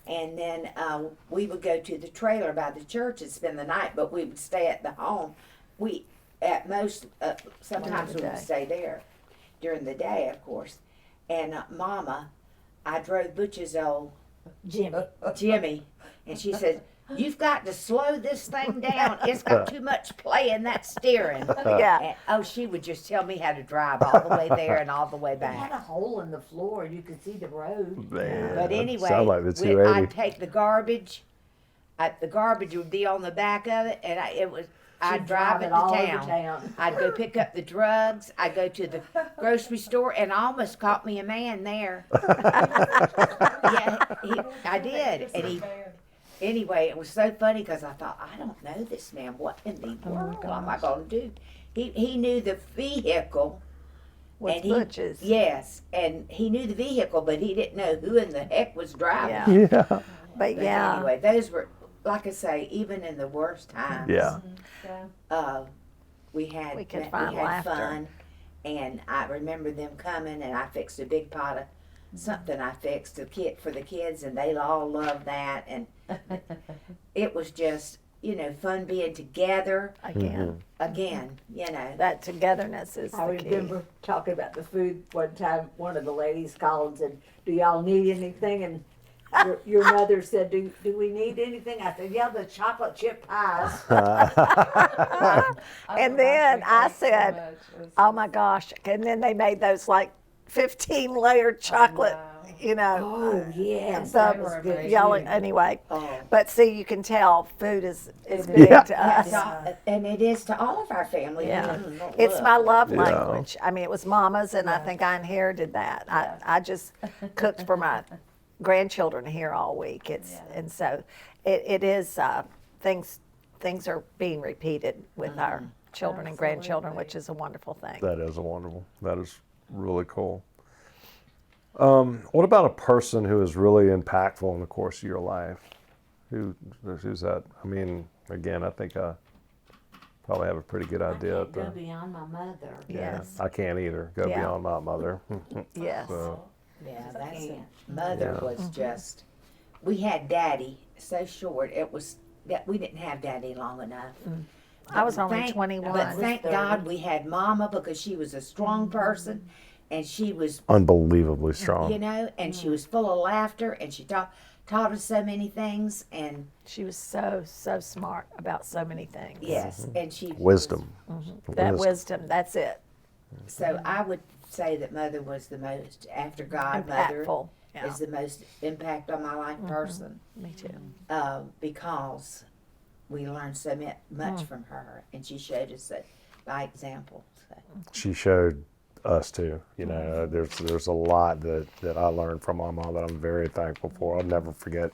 And then we would go to the trailer by the church and spend the night, but we would stay at the home. We, at most, sometimes we would day. stay there during the day, of course. And Mama, I drove Butch's old Jimmy, and she said, "You've got to slow this thing down. It's got too much play in that steering." yeah. And, she would just tell me how to drive all the way there and all the way It had back. a hole in the floor. You could see the road. Man, But anyway, sound like the I'd 280. take the garbage. The garbage would be on the back of it, and I'd She'd drive it to all over town. town. I'd go pick up the drugs. I'd go to the grocery store, and I almost caught me a man there. Yeah, I did, and anyway, it was so funny because I thought, I don't know this man. What in the world am I going to do? He knew the vehicle. Was and he, Butch's. Yes, and he knew the vehicle, but he didn't know who in the heck was driving. Yeah. Yeah. But But yeah, anyway, those were, like I say, even in the worst times. Yeah. We had We could find laughter. fun, and I remember them coming, and I fixed a big pot of something I fixed for the kids, and they all loved that, and it was just fun being together again, again. that togetherness is I the key. remember talking about the food one time. One of the ladies called and said, "Do y'all need anything?" And your mother said, "Do we need anything?" I said, "Yeah, the chocolate chip pies." And then I said, oh my gosh, and then they made those like 15-layer chocolate you know, Oh, yes, the that was good. yelling anyway. Oh. But see, you can tell food is big Yeah. to us. And it is to all of our family. Yeah. Look. It's my love Yeah. language. I mean, it was mama's, and I think I inherited that. I just cooked for my grandchildren here all week. And so it is things are being repeated with our children and grandchildren, which is a wonderful thing. That is wonderful. That is really cool. What about a person who is really impactful in the course of your life? Who's that? I mean, again, I think I probably have a pretty good I idea. can't go beyond my mother. Yes. I can't either go Yeah. beyond my mother. Yes. So, Yeah, that's it. Yeah. Mother Yeah. was just. We had Daddy so short. It was that we didn't have Daddy long enough. I was only Thank- 21. But thank God we had Mama because she was a strong person, and she was, unbelievably strong. you know, and she was full of laughter, and she taught us so many things, and She was so smart about so many things. yes, and she Wisdom. That wisdom, that's it. So I would say that Mother was the most, after God, Mother Impactful. Yeah. is the most impact on my life person. Me too. Because we learned so much from her, and she showed us that by example. So. She showed us too. You know, there's a lot that I learned from my mom that I'm very thankful for. I'll never forget.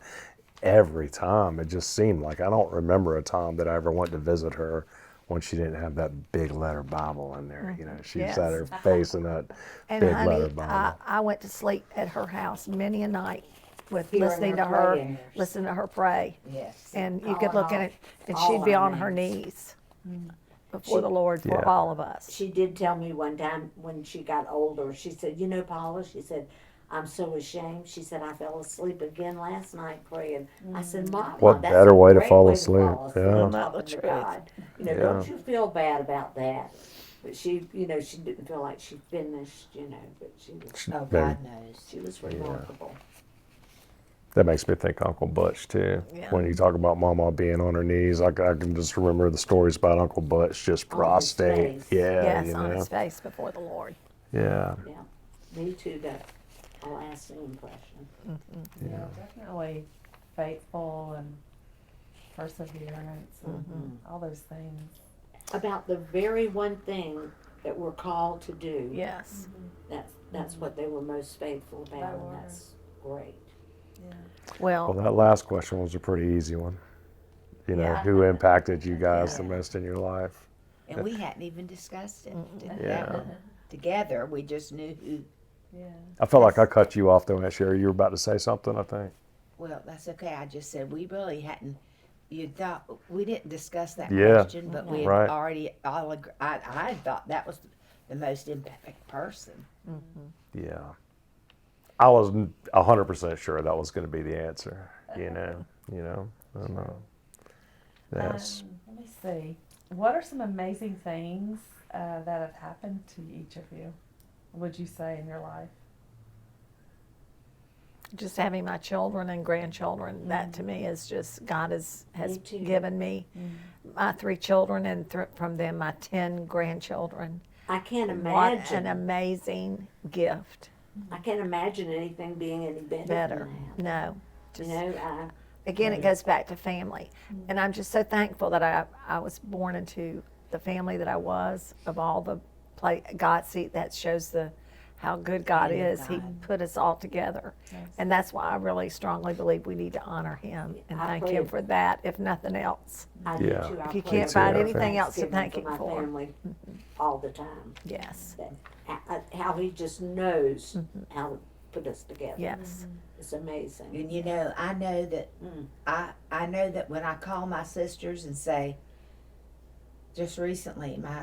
Every time it just seemed like I don't remember a time that I ever went to visit her when she didn't have that big letter Bible in there. You know, she Yes. had her face in that And big letter honey, Bible. I went to sleep at her house many a night with Hearing listening her to her, praying. listening to her pray. Yes. And you could look at it, and all she'd be our on her names. knees before the Lord for Yeah. all of us. She did tell me one time when she got older, she said, you know, Paula, she said, I'm so ashamed. She said, I fell asleep again last night praying. I said, Mama, What that's better a way to great fall way asleep. Yeah. Not the talking to truth. God. You know, Yeah. don't you feel bad about that? But she, you know, she didn't feel like she finished, you know, but she was, Oh, Maybe. God knows. she was remarkable. That makes me think Uncle Butch too. Yeah. When you talk about Mama being on her knees, I can just remember the stories about Uncle Butch just On his prostate. face. Yeah, Yes, you on know. his face before the Lord. Yeah. Yeah, me too, got a lasting impression. Yeah, definitely faithful and perseverance and all those things. About the very one thing that we're called to do. Yes. That's what they were most faithful about, and were. that's great. Well, Well, that last question was a pretty easy one. You know, Yeah. who impacted you guys the Yeah. most in your life? And we hadn't even discussed it Yeah. together. We just knew who. Yeah. I felt like I cut you off though, Aunt Sherry. You were about to say something, I think. Well, that's okay. I just said we really hadn't. You thought we didn't discuss that Yeah. question, but we had Right. already all. I thought that was the most impact person. Yeah. I was 100% sure that was going to be the answer. You know. And, yes. Let me see. What are some amazing things that have happened to each of you, would you say, in your life? just having my children and grandchildren, that to me is just, God has Me too. given me my 3 children, and from them my 10 grandchildren. I can't What imagine. an amazing gift. I can't imagine anything being any better. Better. Than that. No. You Just, know, again, it goes back to family. And I'm just so thankful that I was born into the family that I was, of all the God. See, that shows how good God Hand of is. He God. put us all together. And that's why I really strongly believe we need to honor him and I thank pray him it. for that, if nothing else. I Yeah. do too. I If you pray can't for find too, I anything think. else to thank Thanksgiving him for my for. family all the time. Yes. How he just knows how to put us together. Yes. It's amazing. And you know, I know that I know that when I call my sisters and say, just recently, my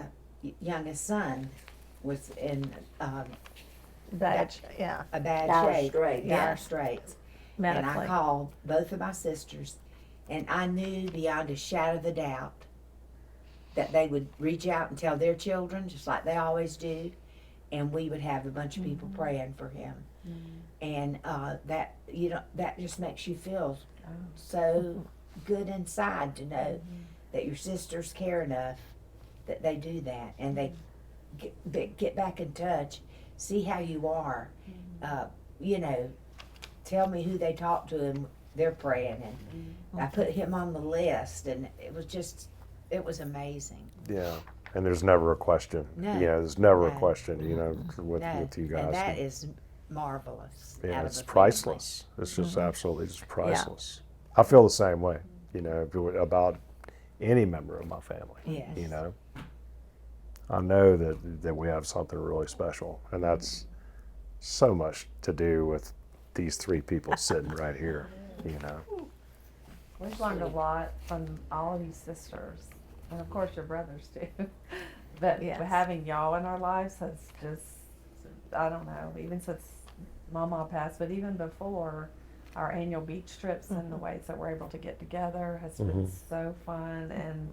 youngest son was in Badge. Yeah. a bad Dire shape, straits. dire Yeah. straits, and I Medically. called both of my sisters, and I knew beyond a shadow of a doubt that they would reach out and tell their children, just like they always do, and we would have a bunch of people praying for him. And that that just makes you feel so good inside to know that your sisters care enough that they do that, and they get back in touch, see how you are, you know, tell me who they talked to and they're praying. And I put him on the list, and it was amazing. Yeah. And there's never a question. No. Yeah, there's never a No. question, you know, with No, you guys. and that is marvelous. Yeah, out of it's a family. priceless. It's just absolutely just priceless. I feel the same way, you know, about any member of my family. Yes. You know, I know that we have something really special, and that's so much to do with these three people sitting right here. You know, We've learned a lot from all of you sisters, and of course your brothers too. But Yes. having y'all in our lives has just, I don't know, even since Mama passed, but even before our annual beach trips and the ways that we're able to get together has been so fun and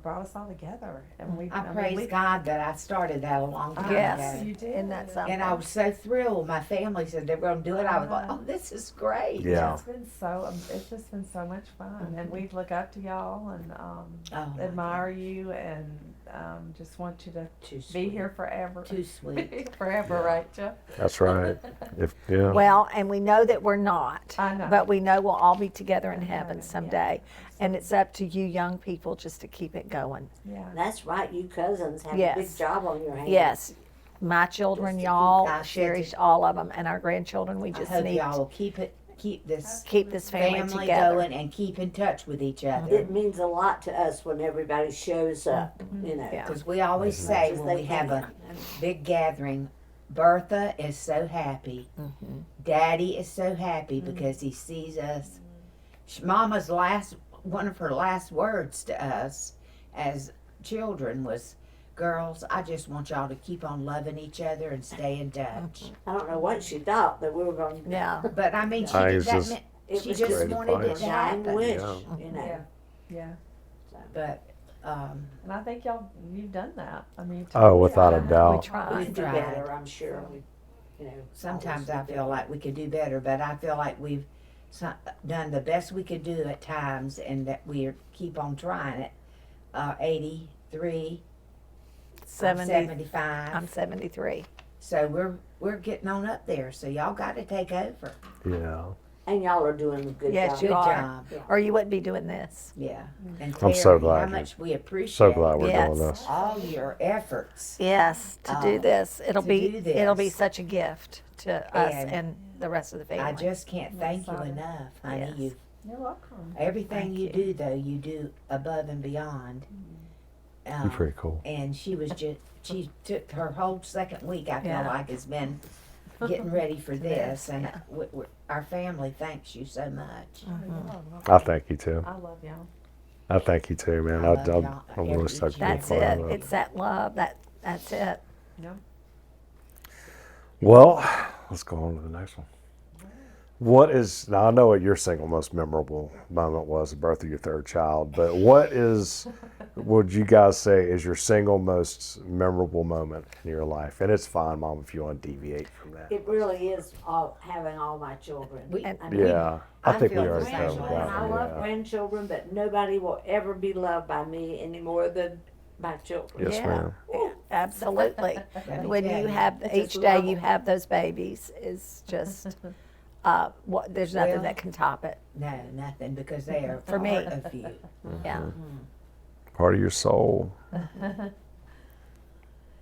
brought us all together. And we, I mean, praise we- God that I started that a long time Yes. ago. You did. Isn't that something? And I was so thrilled. My family said they were going to do it. I was like, oh, this is great. Yeah. It's been so, it's just been so much fun, and we look up to y'all and Oh, my admire you, and just want you to Too be sweet. here forever. Too sweet. Forever, right, Jeff? that's right. Yeah. Well, and we know that we're not. I know. But we know we'll all be together in heaven Yeah. someday. And it's up to you young people just to keep it going. Yeah. That's right, you cousins have a Yes. big job on your hands. Yes. My children, Just to keep y'all, God Sherry, said all of them, and our grandchildren, we I just hope need y'all to will keep this keep this family family together. going and keep in touch with each other. It means a lot to us when everybody shows up, you know. Yeah. Because we always say as when they we have a can. big gathering, Bertha is so happy. Daddy is so happy because he sees us. Mama's one of her last words to us as children was, girls, I just want y'all to keep on loving each other and stay in touch. I don't know what she thought that we were going to. Yeah. But I mean, she, I did, was that just- meant, It she was just Great wanted it advice. to Dying happen. wish, Yeah. you know. Yeah. Yeah. But And I think you've done that. I mean, Oh, without a We doubt. We try. could do tried. better, I'm sure. We, you know. sometimes always I do feel better. like we could do better, but I feel like we've done the best we could do at times, and that we keep on trying it. 83, 70. 75. I'm 73. So we're getting on up there. So y'all got to take over. Yeah. And y'all are doing a good Yes, job. you Good are. job. Or you wouldn't be doing this. Yeah. And I'm so Terry, glad how you- much we appreciate So glad we're Yes. doing this. all your efforts. Yes, to do this. It'll to be do this. it'll be such a gift to us And and the rest of the family. I just can't thank you excited. enough, honey. Yes. You You're welcome. everything Thank you you. do though, you do above and beyond. You're pretty cool. And she took her whole second week, I feel Yeah. like, has been getting ready for this, and yeah. our family thanks you so much. I thank you too. I love y'all. I thank you too, man. I love y'all. I'm really stoked to be a That's part it. of it. It's that love. That's it. Yeah. Well, let's go on to the next one. What is, now I know what your single most memorable moment was, the birth of your third child, but what would you guys say is your single most memorable moment in your life? And it's fine, Mom, if you want to deviate from that. It really is having all my children. We- I mean, Yeah, I I think we feel the already same covered way. that And I one. love Yeah. grandchildren, but nobody will ever be loved by me any more than my children. Yes, Yeah. ma'am. Absolutely. Let me When tell you have It's each just day level. you have those babies is just there's nothing Well, that can top it. No, nothing, because they are For me. part of you. Yeah. Part of your soul.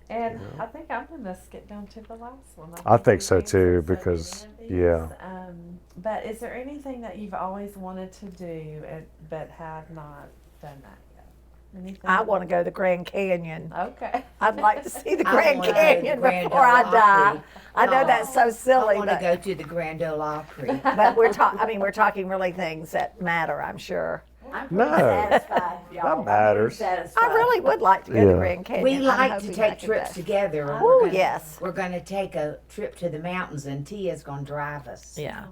And I think I'm gonna skip down to the last one. I think so we too, answered so because, many of these. yeah. But is there anything that you've always wanted to do but have not done that yet? Anything? I want to go to the Grand Canyon. Okay. I'd like to see the I Grand wanna go to the Canyon Grand before I Ole die. Opry. I know that's so I silly, want to but, go to the Grand Ole Opry. but we're talking really things that matter, I'm sure. I'm No. pretty satisfied, y'all. I'm matters. pretty satisfied. I really would like to go to Yeah. the Grand Canyon. We I'm like to hoping I take can trips go. together. and Oh, we're gonna- yes. We're going to take a trip to the mountains, and Tia's going to drive us. Yeah,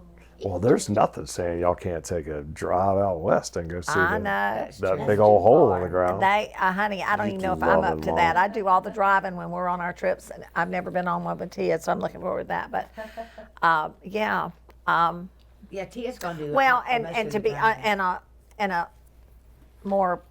Well, there's nothing saying y'all can't take a drive out west and go see I know. That's that true. big old hole in the ground. They, honey, I don't You'd even know if love I'm it, up to Mom. that. I do all the driving when we're on our trips, and I've never been on one with Tia, so I'm looking forward to that. But, yeah. Yeah, Tia's going to do it. Well, most and of to the be time. and a more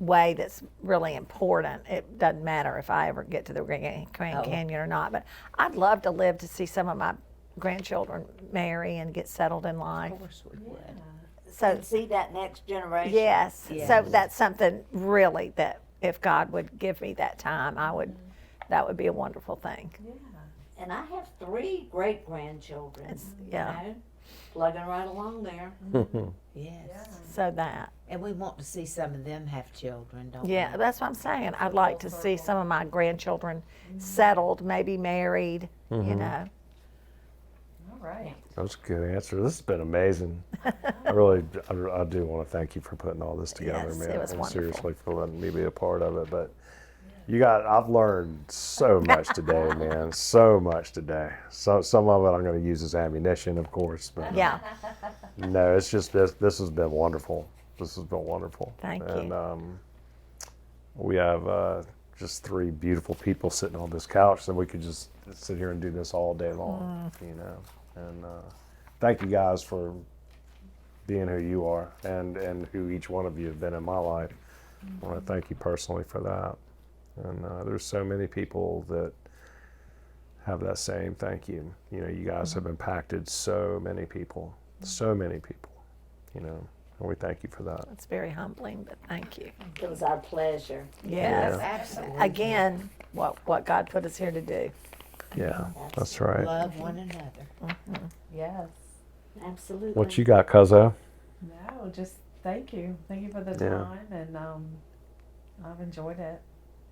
way that's really important. It doesn't matter if I ever get to the Grand Canyon or not, but I'd love to live to see some of my grandchildren marry and get settled in life. Of course we would. So And see that next generation. yes, so Yes. that's something really that if God would give me that time, that would be a wonderful thing. And I have 3 great grandchildren. Yeah. You know, plugging right along there. Yes. So that. And we want to see some of them have children, don't Yeah, we? that's what I'm saying. I'd like to see some of my grandchildren settled, maybe married, you know. All right. That's a good answer. This has been amazing. I really, I do want to thank you for putting all this together, Yes, man. it was and wonderful. seriously for letting me be a part of it. But I've learned so much today, man. So much today. So some of it I'm going to use as ammunition, of course. But Yeah, no, it's just this has been wonderful. This has been wonderful. Thank you. And we have just 3 beautiful people sitting on this couch, so we could just sit here and do this all day long, you know. And thank you guys for being who you are and who each one of you have been in my life. I want to thank you personally for that. And there's so many people that have that same thank you. You know, you guys have impacted so many people, you know, and we thank you for that. it's very humbling, but thank you. It was our pleasure. Yes. Absolutely. Again, what God put us here to do. Yeah, that's right. Love one another. Yes. Absolutely. What you got, Cuzzo? No, just thank you. Thank you for the Yeah. time, and I've enjoyed it.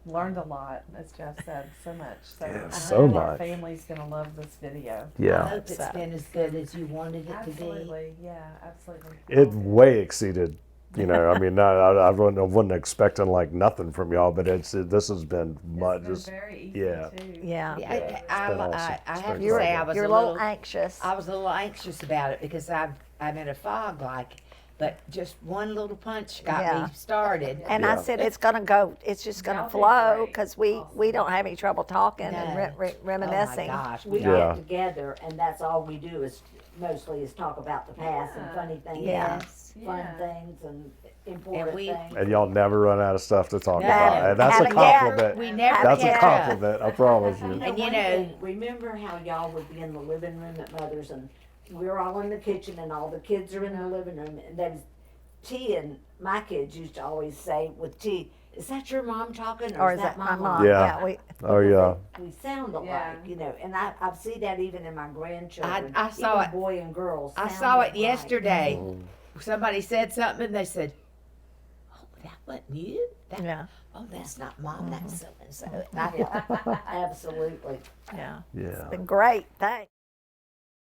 Learned a lot, as Jeff said, so much. So Yeah, I so know our much. family's gonna love this video. I Yeah, hope it's been as good as you wanted it to be. Absolutely, yeah, absolutely. it way exceeded. You know, I mean, I wasn't expecting like nothing from y'all, but this has been much. It's been very easy yeah. too. Yeah. Yeah, been awesome. I It's have been to say great. I was You're a a little little anxious. I was a little anxious about it because I'm in a fog like, but just one little punch got Yeah. me started. And Yeah. I said it's gonna go. It's just gonna Y'all did flow great. because we don't have any trouble talking and No. reminiscing. Oh my gosh, We Yeah. get together and that's all we do is mostly is talk about the past and funny things. Yes. And fun Yeah. things and important we- things. And y'all never run out of stuff to talk No. about. And that's a Haven't yet. compliment. We never That's a catch up. compliment. I promise you. You know, And you one know- thing, remember how y'all would be in the living room at Mother's and we're all in the kitchen and all the kids are in the living room and there was T and my kids used to always say with T, is that your mom talking Or is that my mom? Yeah. we, Oh yeah. We sound alike, Yeah. you know, and I see that even in my grandchildren. I saw even it. boy and girls. I sound saw it alike. yesterday. Somebody said something and they said, "Oh, that wasn't you? That, yeah, Oh, that's not mom. That's so and so." Yeah, absolutely. yeah. Yeah. It's been great. Thanks.